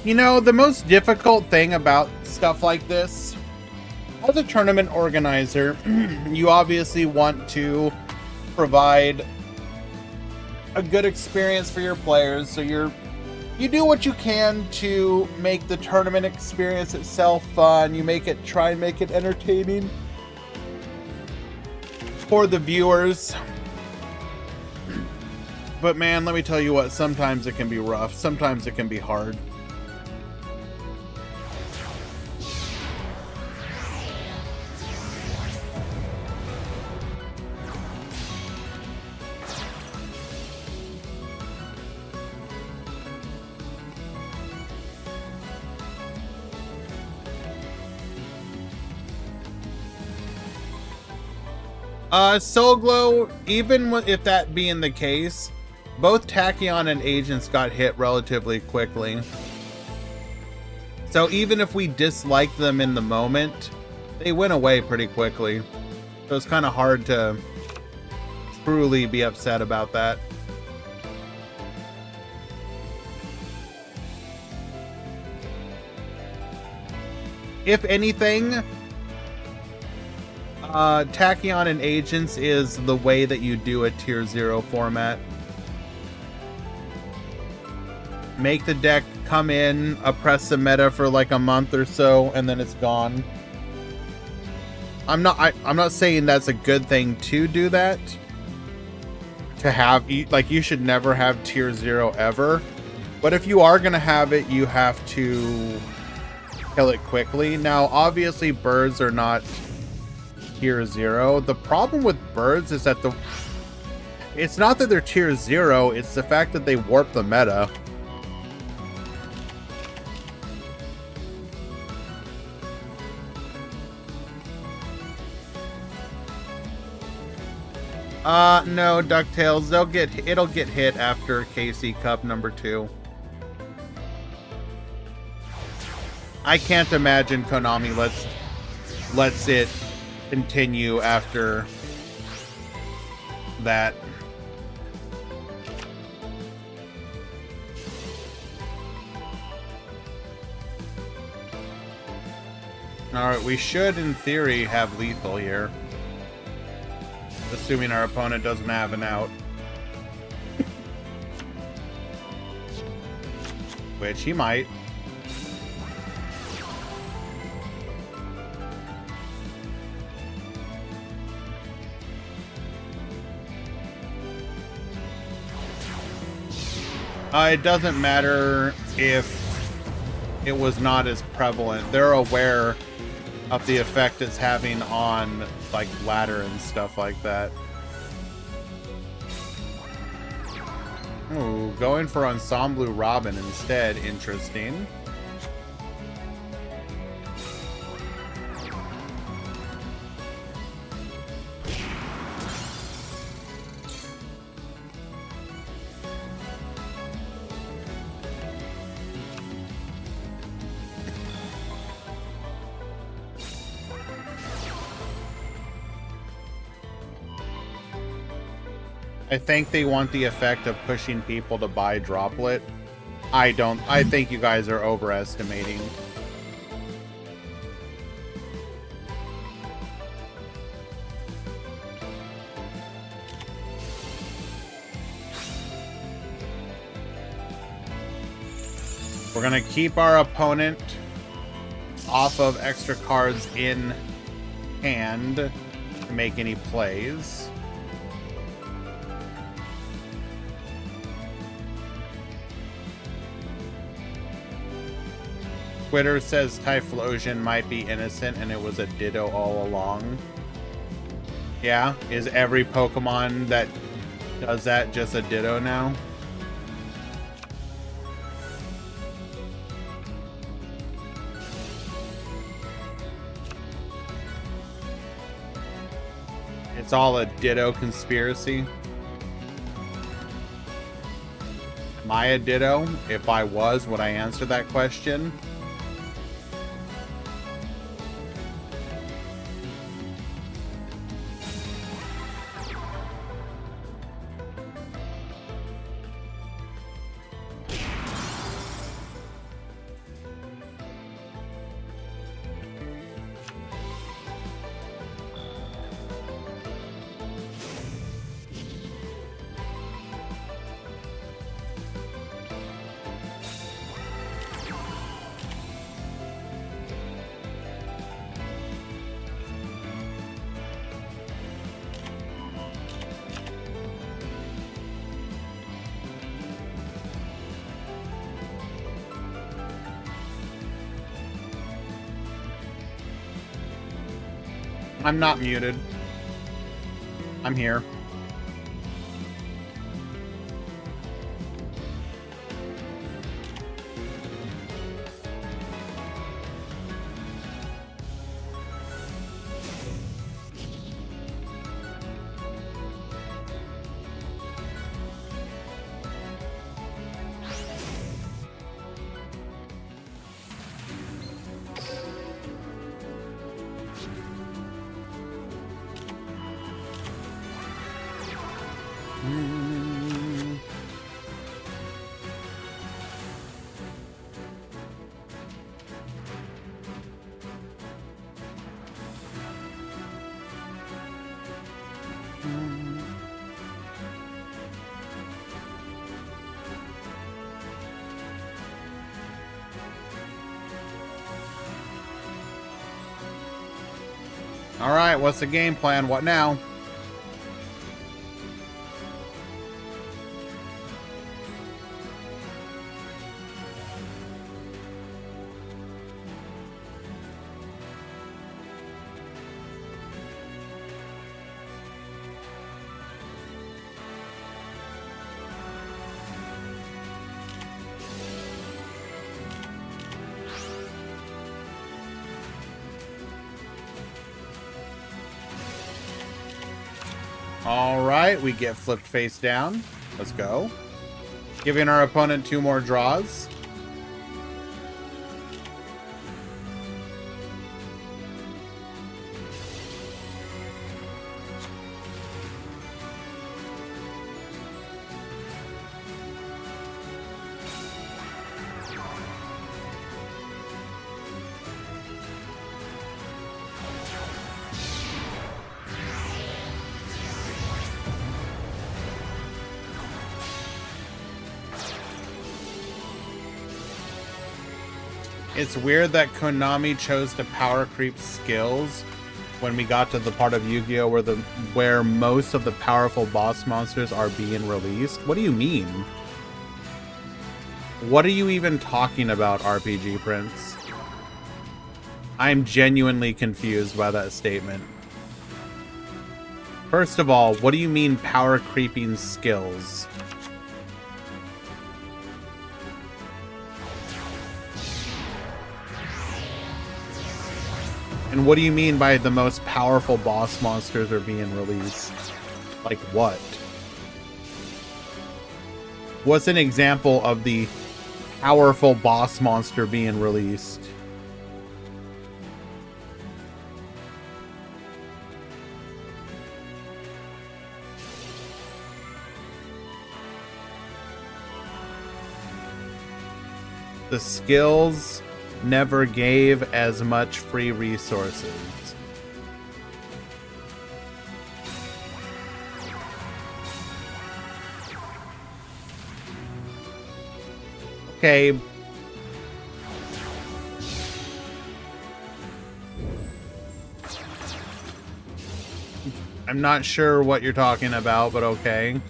You know, the most difficult thing about stuff like this, as a tournament organizer, you obviously want to provide a good experience for your players. So you do what you can to make the tournament experience itself fun. You try and make it entertaining for the viewers. But man, let me tell you what, sometimes it can be rough. Sometimes it can be hard. Soul Glow, even if that being the case, both Tachyon and Agents got hit relatively quickly. So even if we disliked them in the moment, they went away pretty quickly. So it's kind of hard to truly be upset about that. If anything, Tachyon and Agents is the way that you do a Tier 0 format. Make the deck come in, oppress the meta for like a month or so, and then it's gone. I'm not saying that's a good thing to do that. To have, like, you should never have Tier 0 ever. But if you are gonna have it, you have to kill it quickly. Now, obviously, birds are not Tier 0. The problem with birds is that it's not that they're Tier 0, it's the fact that they warp the meta. No, DuckTales, it'll get hit after KC Cup number 2. I can't imagine Konami lets it continue after that. Alright, we should in theory have lethal here. Assuming our opponent doesn't have an out. Which he might. It doesn't matter if it was not as prevalent. They're aware of the effect it's having on, like, ladder and stuff like that. Ooh, going for Ensemble Robin instead. Interesting. I think they want the effect of pushing people to buy Droplet. I don't. I think you guys are overestimating. We're gonna keep our opponent off of extra cards in hand to make any plays. Twitter says Typhlosion might be innocent and it was a Ditto all along. Yeah, is every Pokemon that does that just a Ditto now? It's all a Ditto conspiracy. Am I a Ditto? If I was, would I answer that question? I'm not muted. I'm here. All right, what's the game plan? What now? All right, we get flipped face down. Let's go. Giving our opponent 2 more draws. It's weird that Konami chose to power creep skills when we got to the part of Yu-Gi-Oh! Where most of the powerful boss monsters are being released. What do you mean? What are you even talking about, RPG Prince? I'm genuinely confused by that statement. First of all, what do you mean power creeping skills? And what do you mean by the most powerful boss monsters are being released? Like what? What's an example of the powerful boss monster being released? The skills never gave as much free resources. Okay. I'm not sure what you're talking about, but okay.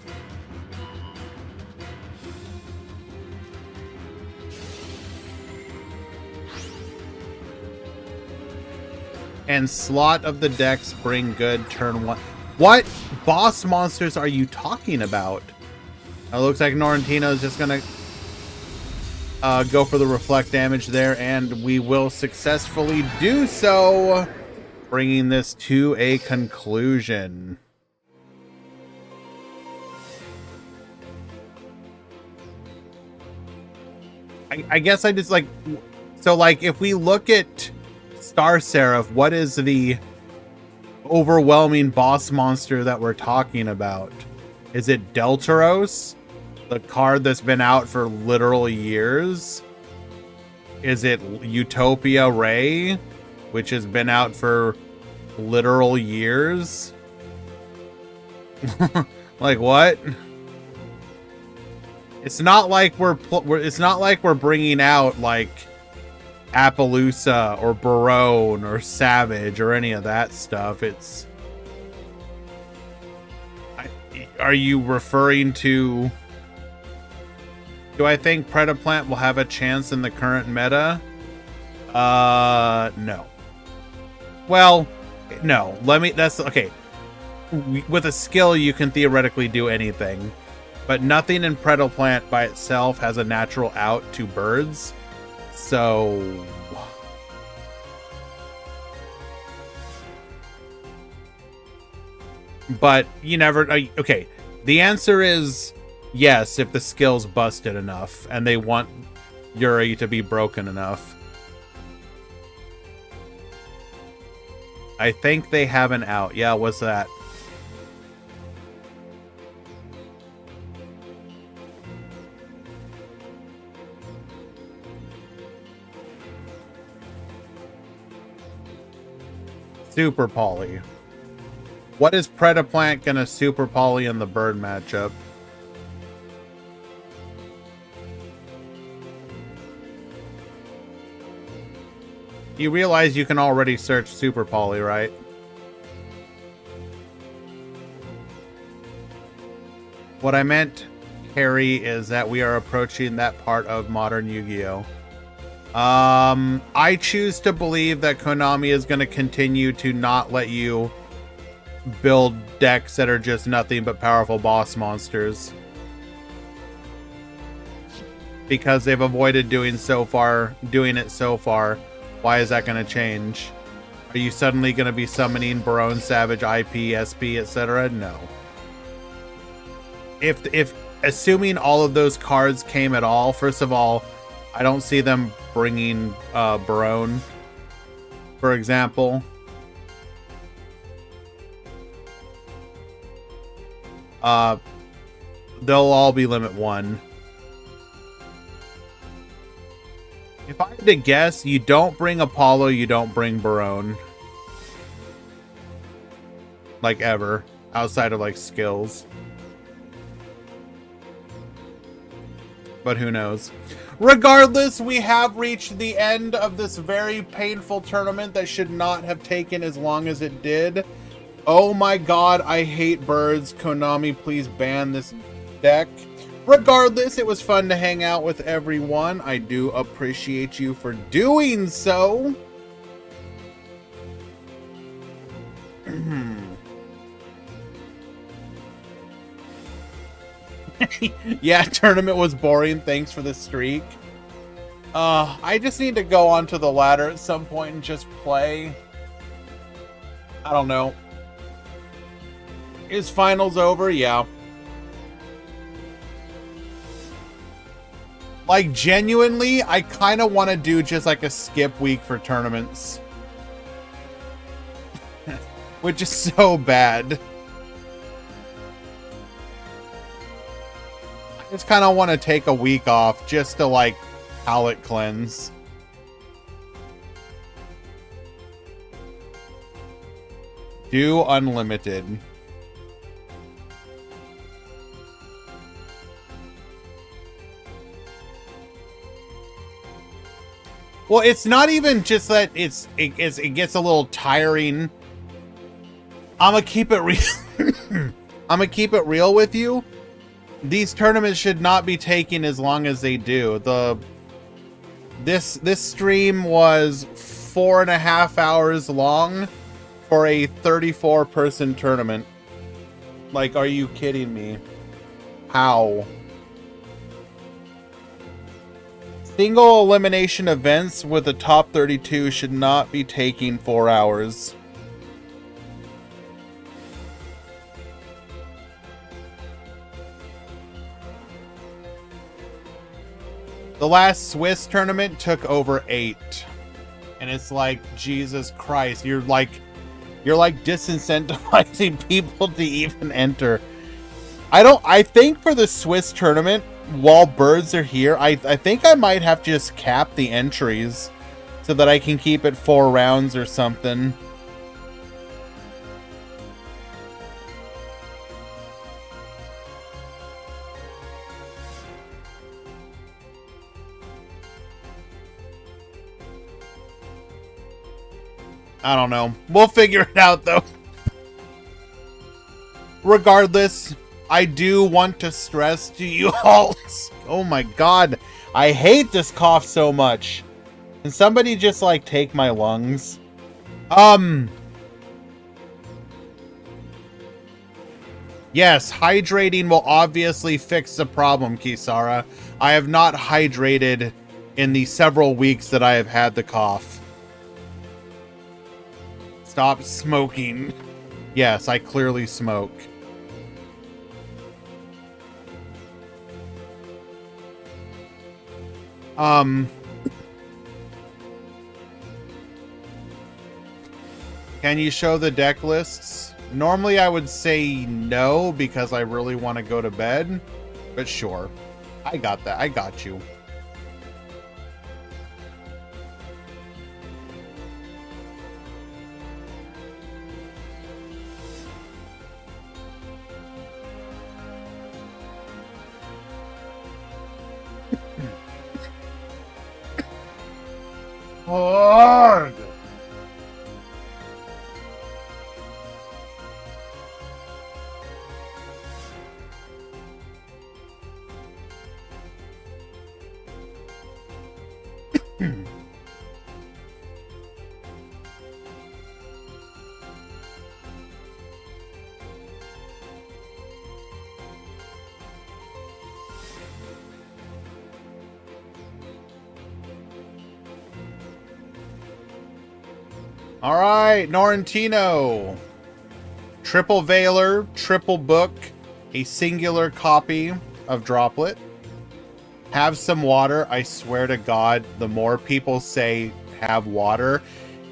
And slot of the decks bring good turn 1. What boss monsters are you talking about? It looks like Norrentino is just gonna go for the reflect damage there, and we will successfully do so, bringing this to a conclusion. I guess I just like, so like if we look at Star Seraph, what is the overwhelming boss monster that we're talking about? Is it Deltaros, the card that's been out for literal years? Is it Utopia Ray, which has been out for literal years? Like what? It's not like it's not like we're bringing out like Appaloosa or Barone or Savage or any of that stuff. It's are you referring to, do I think Predaplant will have a chance in the current meta? No. Well, no. That's okay. With a skill, you can theoretically do anything, but nothing in Predaplant by itself has a natural out to birds. So but you never, okay, the answer is yes if the skill's busted enough and they want Yuri to be broken enough. I think they have an out. Yeah, what's that? Super Poly. What is Predaplant gonna Super Poly in the bird matchup? You realize you can already search Super Poly, right? What I meant, Harry, is that we are approaching that part of modern Yu-Gi-Oh! I choose to believe that Konami is going to continue to not let you build decks that are just nothing but powerful boss monsters, because they've avoided doing it so far. Why is that going to change? Are you suddenly going to be summoning Barone, Savage, IP, SP, etc.? No. If assuming all of those cards came at all, first of all, I don't see them bringing Barone, for example. They'll all be limit 1. If I had to guess, you don't bring Apollo, you don't bring Barone. Like ever, outside of like skills. But who knows? Regardless, we have reached the end of this very painful tournament that should not have taken as long as it did. Oh my god, I hate birds. Konami, please ban this deck. Regardless, it was fun to hang out with everyone. I do appreciate you for doing so. Yeah, tournament was boring. Thanks for the streak. I just need to go onto the ladder at some point and just play. I don't know. Is finals over? Yeah. Like, genuinely, I kind of want to do just like a skip week for tournaments. Which is so bad. I just kind of want to take a week off just to, like, palate cleanse. Do unlimited. Well, it's not even just that it gets a little tiring. I'm gonna keep it real. I'm gonna keep it real with you. These tournaments should not be taking as long as they do. This stream was 4.5 hours long for a 34-person tournament. Like, are you kidding me? How? Single elimination events with the top 32 should not be taking 4 hours. The last Swiss tournament took over 8. And it's like, Jesus Christ, you're like disincentivizing people to even enter. I think for the Swiss tournament, while birds are here, I think I might have to just cap the entries so that I can keep it 4 rounds or something. I don't know. We'll figure it out, though. Regardless, I do want to stress to you all... Oh my god. I hate this cough so much. Can somebody just, like, take my lungs? Yes, hydrating will obviously fix the problem, Kisara. I have not hydrated in the several weeks that I have had the cough. Stop smoking. Yes, I clearly smoke. Can you show the deck lists? Normally I would say no because I really want to go to bed, but sure. I got that. I got you. Hard. All right, Norrentino. Triple Veiler, triple book, a singular copy of Droplet. Have some water. I swear to God, the more people say have water,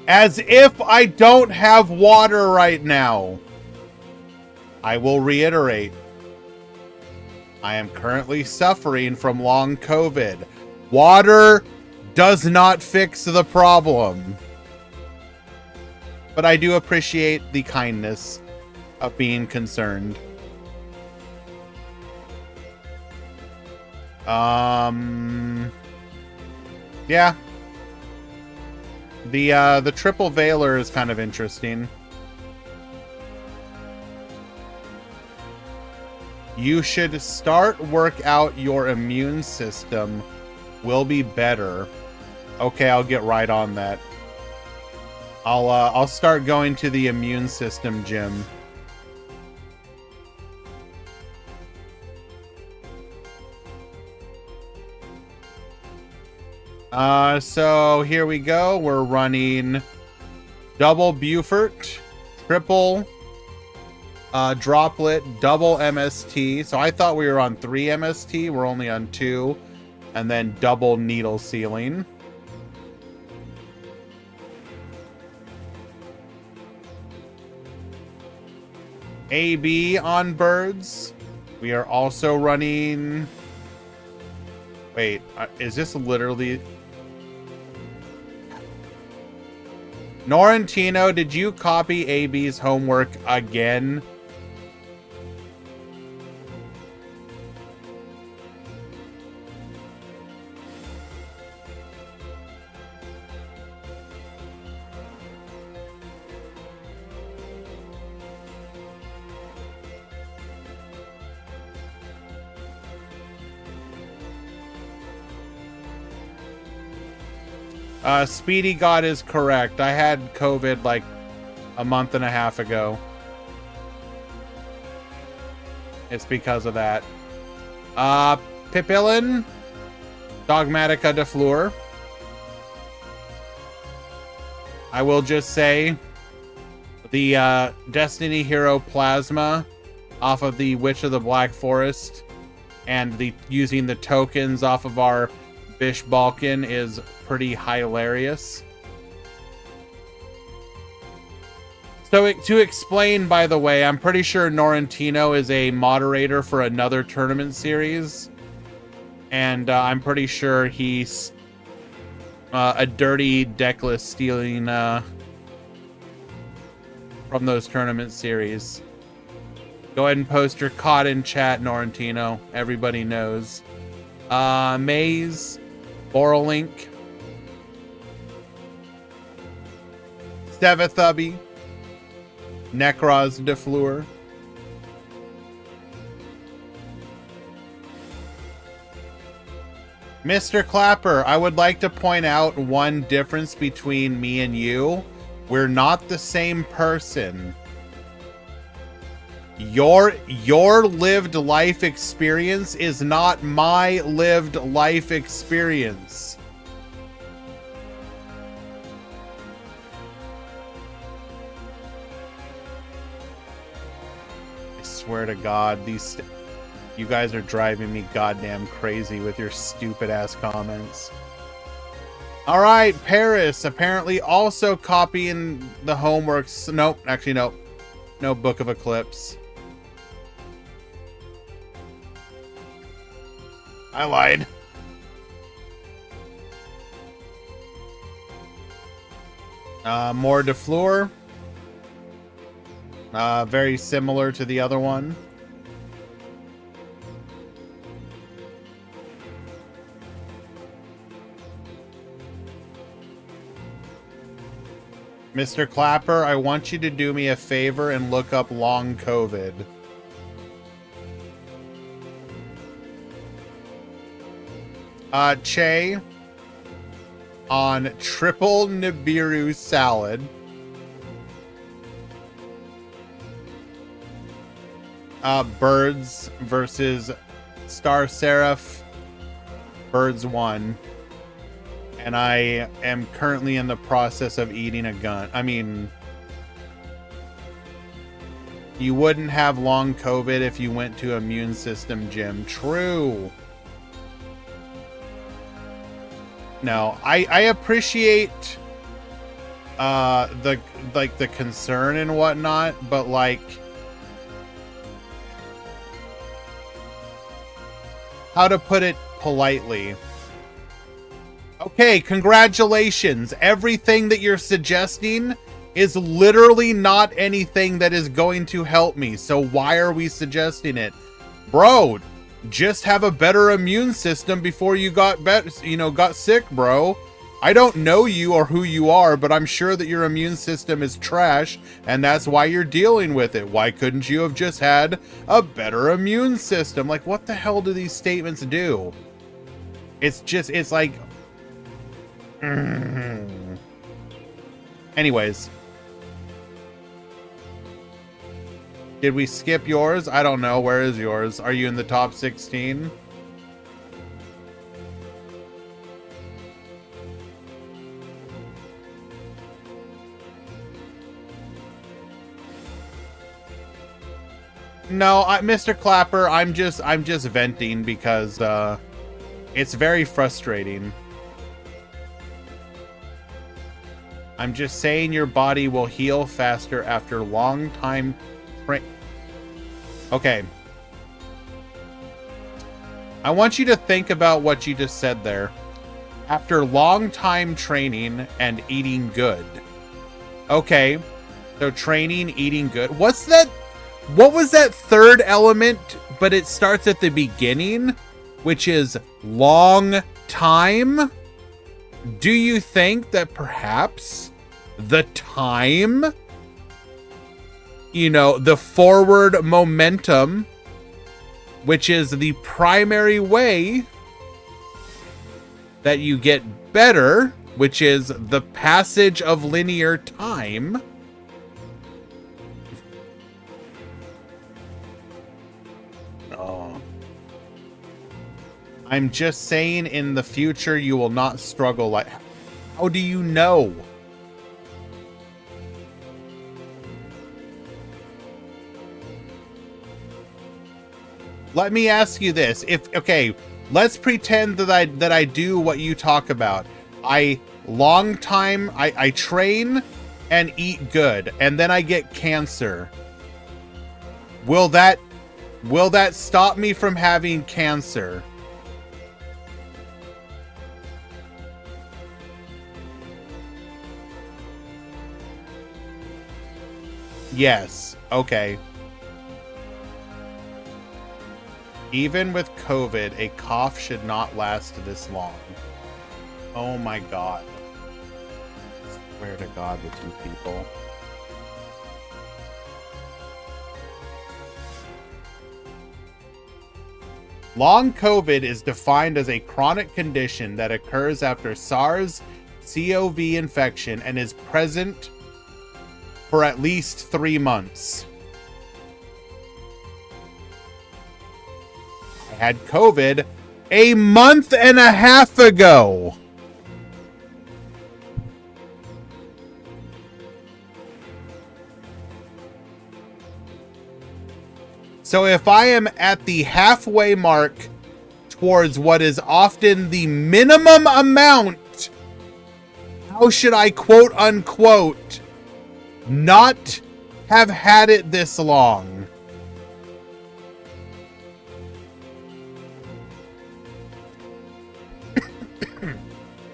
as if I don't have water right now. I will reiterate. I am currently suffering from long COVID. Water does not fix the problem. But I do appreciate the kindness of being concerned. Yeah. The triple Veiler is kind of interesting. You should work out your immune system. Will be better. Okay, I'll get right on that. I'll start going to the immune system gym. So here we go. We're running double Beaufort, triple Droplet, double MST. So I thought we were on 3 MST. We're only on 2. And then double needle sealing. AB on birds. We are also running... Wait, is this literally... Norrentino, did you copy AB's homework again? Speedy God is correct. I had COVID like a month and a half ago. It's because of that. Pipillin, Dogmatica de Fleur. I will just say the Destiny Hero Plasma off of the Witch of the Black Forest and the using the tokens off of our Bish Balkan is pretty hilarious. So to explain, by the way, I'm pretty sure Norrentino is a moderator for another tournament series. And I'm pretty sure he's a dirty deckless stealing from those tournament series. Go ahead and post your COD in chat, Norrentino. Everybody knows. Maze, Borolink, Stevathubby, Necros de Fleur. Mr. Clapper, I would like to point out one difference between me and you. We're not the same person. Your lived life experience is not my lived life experience. I swear to God, you guys are driving me goddamn crazy with your stupid ass comments. All right, Paris apparently also copying the homeworks. Nope, actually nope. No Book of Eclipse. I lied. More de Fleur. Very similar to the other one. Mr. Clapper, I want you to do me a favor and look up long COVID. Che on triple Nibiru salad. Birds versus Star Seraph. Birds won. And I am currently in the process of eating a gun. I mean, you wouldn't have long COVID if you went to immune system gym. True. No, I appreciate the concern and whatnot, but like, how to put it politely. Okay, congratulations. Everything that you're suggesting is literally not anything that is going to help me. So why are we suggesting it? Bro, just have a better immune system before you got sick, bro. I don't know you or who you are, but I'm sure that your immune system is trash and that's why you're dealing with it. Why couldn't you have just had a better immune system? Like, what the hell do these statements do? It's like, anyways, did we skip yours? I don't know. Where is yours? Are you in the top 16? No, Mr. Clapper, I'm just venting because it's very frustrating. I'm just saying your body will heal faster after long time. Okay. I want you to think about what you just said there. After long time training and eating good. Okay. So training, eating good. What's that? What was that third element, but it starts at the beginning, which is long time? Do you think that perhaps the time, the forward momentum, which is the primary way that you get better, which is the passage of linear time. Oh. I'm just saying, in the future, you will not struggle like... How do you know? Let me ask you this. Okay, let's pretend that I do what you talk about. I train and eat good, and then I get cancer. Will that stop me from having cancer? Yes. Okay. Even with COVID, a cough should not last this long. Oh my God. I swear to God with you people. Long COVID is defined as a chronic condition that occurs after SARS-CoV infection and is present for at least 3 months. I had COVID a month and a half ago. So if I am at the halfway mark towards what is often the minimum amount, how should I quote unquote not have had it this long?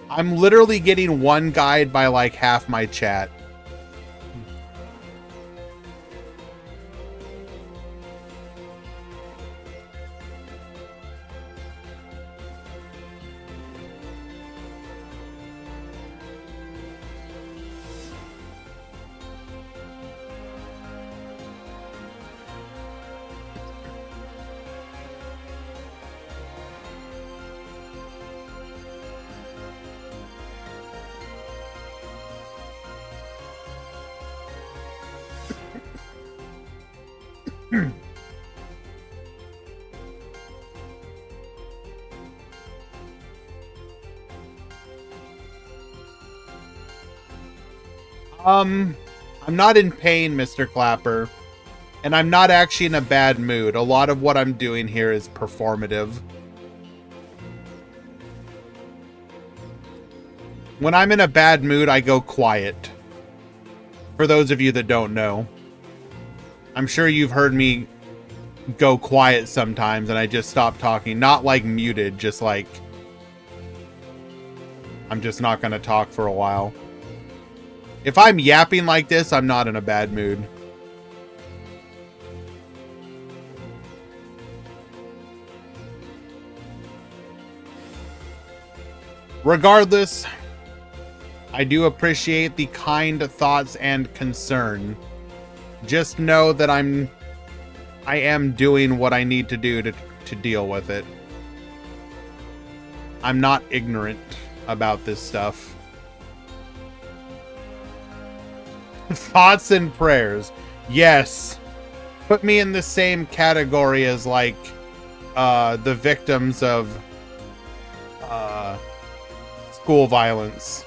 I'm literally getting one guide by like half my chat. I'm not in pain, Mr. Clapper, and I'm not actually in a bad mood. A lot of what I'm doing here is performative. When I'm in a bad mood, I go quiet. For those of you that don't know, I'm sure you've heard me go quiet sometimes and I just stop talking. Not like muted, just like I'm just not going to talk for a while. If I'm yapping like this, I'm not in a bad mood. Regardless, I do appreciate the kind thoughts and concern. Just know that I am doing what I need to do to deal with it. I'm not ignorant about this stuff. Thoughts and prayers. Yes. Put me in the same category as like the victims of school violence.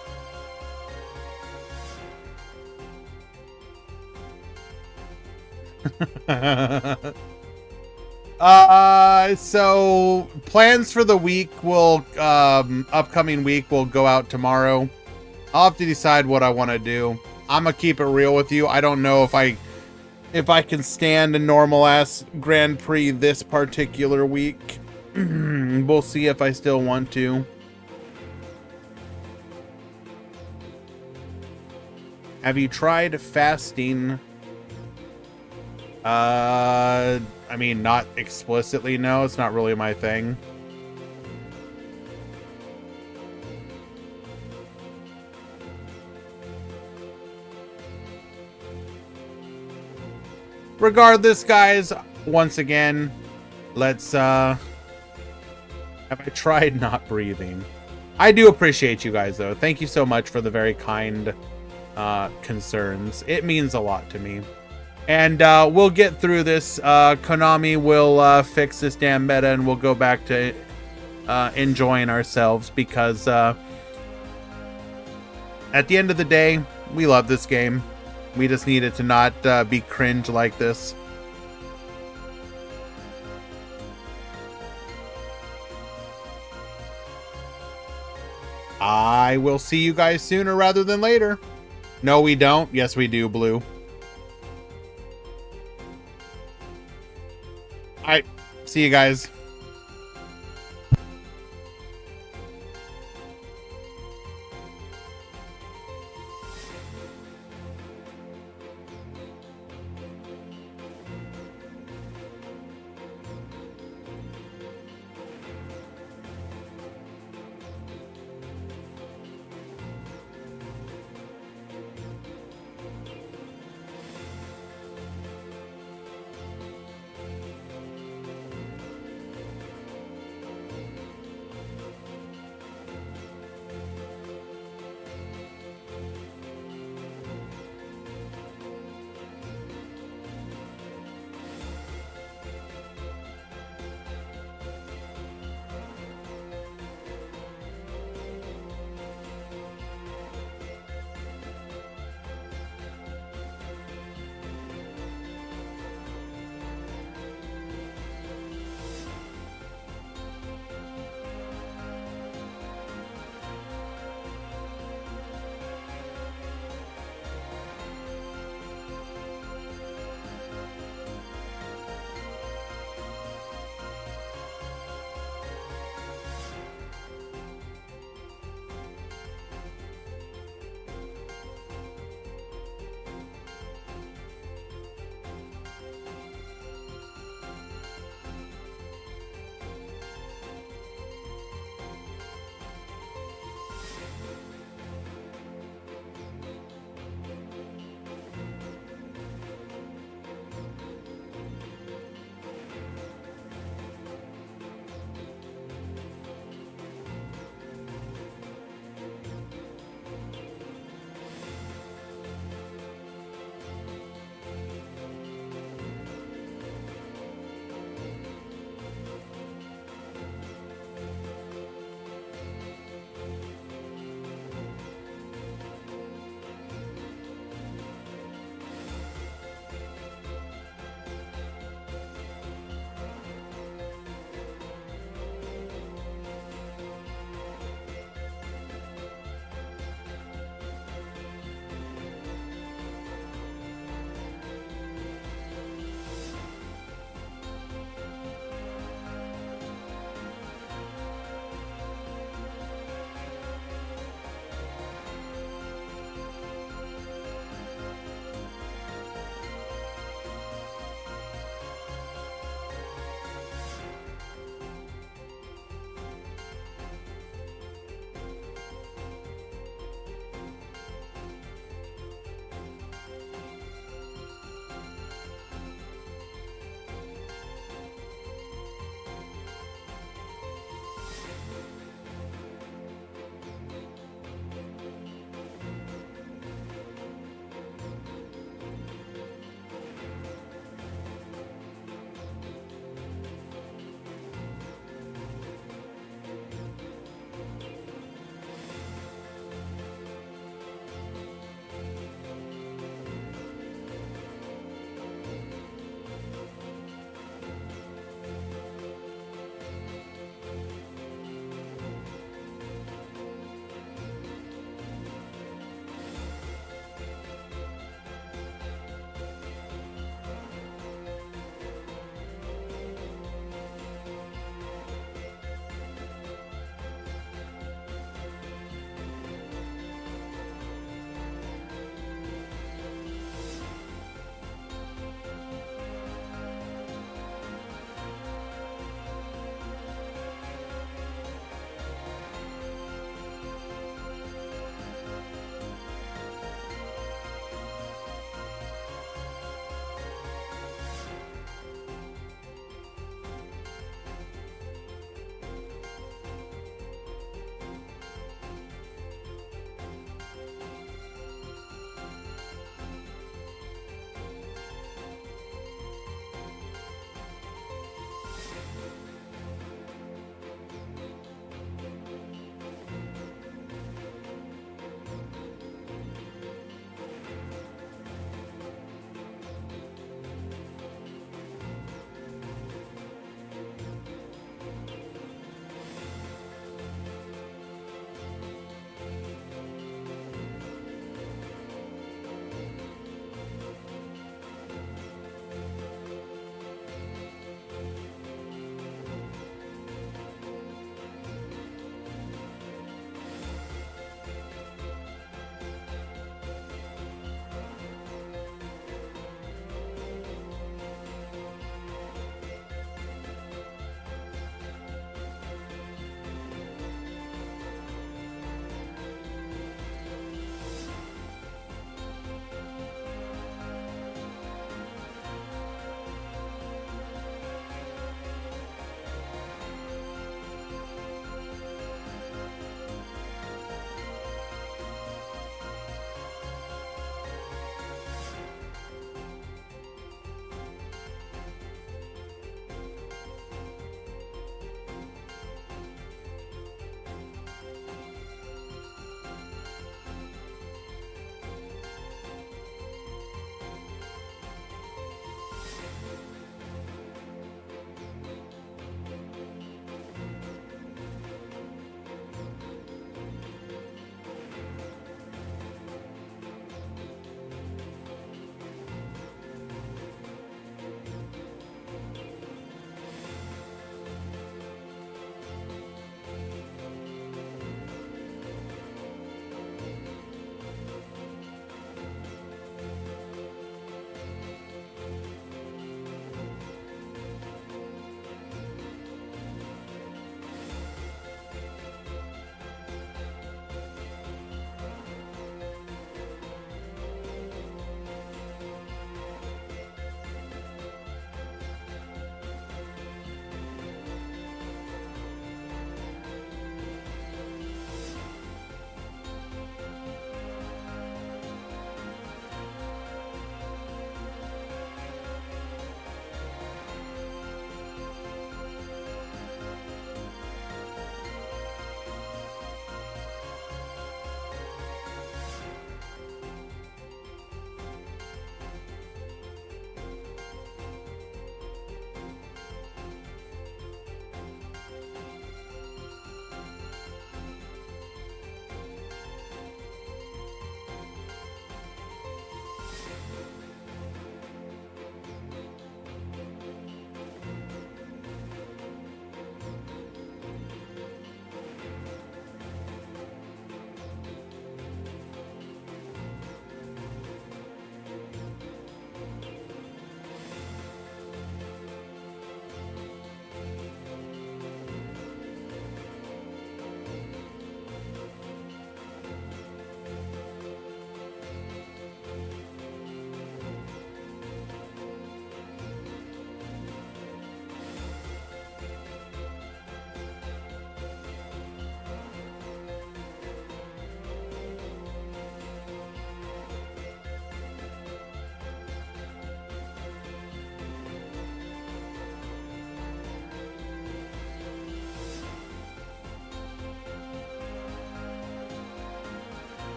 So plans for the week will upcoming week will go out tomorrow. I'll have to decide what I want to do. I'm gonna keep it real with you. I don't know if I can stand a normal ass Grand Prix this particular week. We'll see if I still want to. Have you tried fasting? I mean, not explicitly, no. It's not really my thing. Regardless, guys, once again, let's, have I tried not breathing? I do appreciate you guys, though. Thank you so much for the very kind concerns. It means a lot to me. And we'll get through this. Konami will fix this damn meta, and we'll go back to enjoying ourselves, because at the end of the day, we love this game. We just need it to not be cringe like this. I will see you guys sooner rather than later. No, we don't. Yes, we do, Blue. All right. See you guys.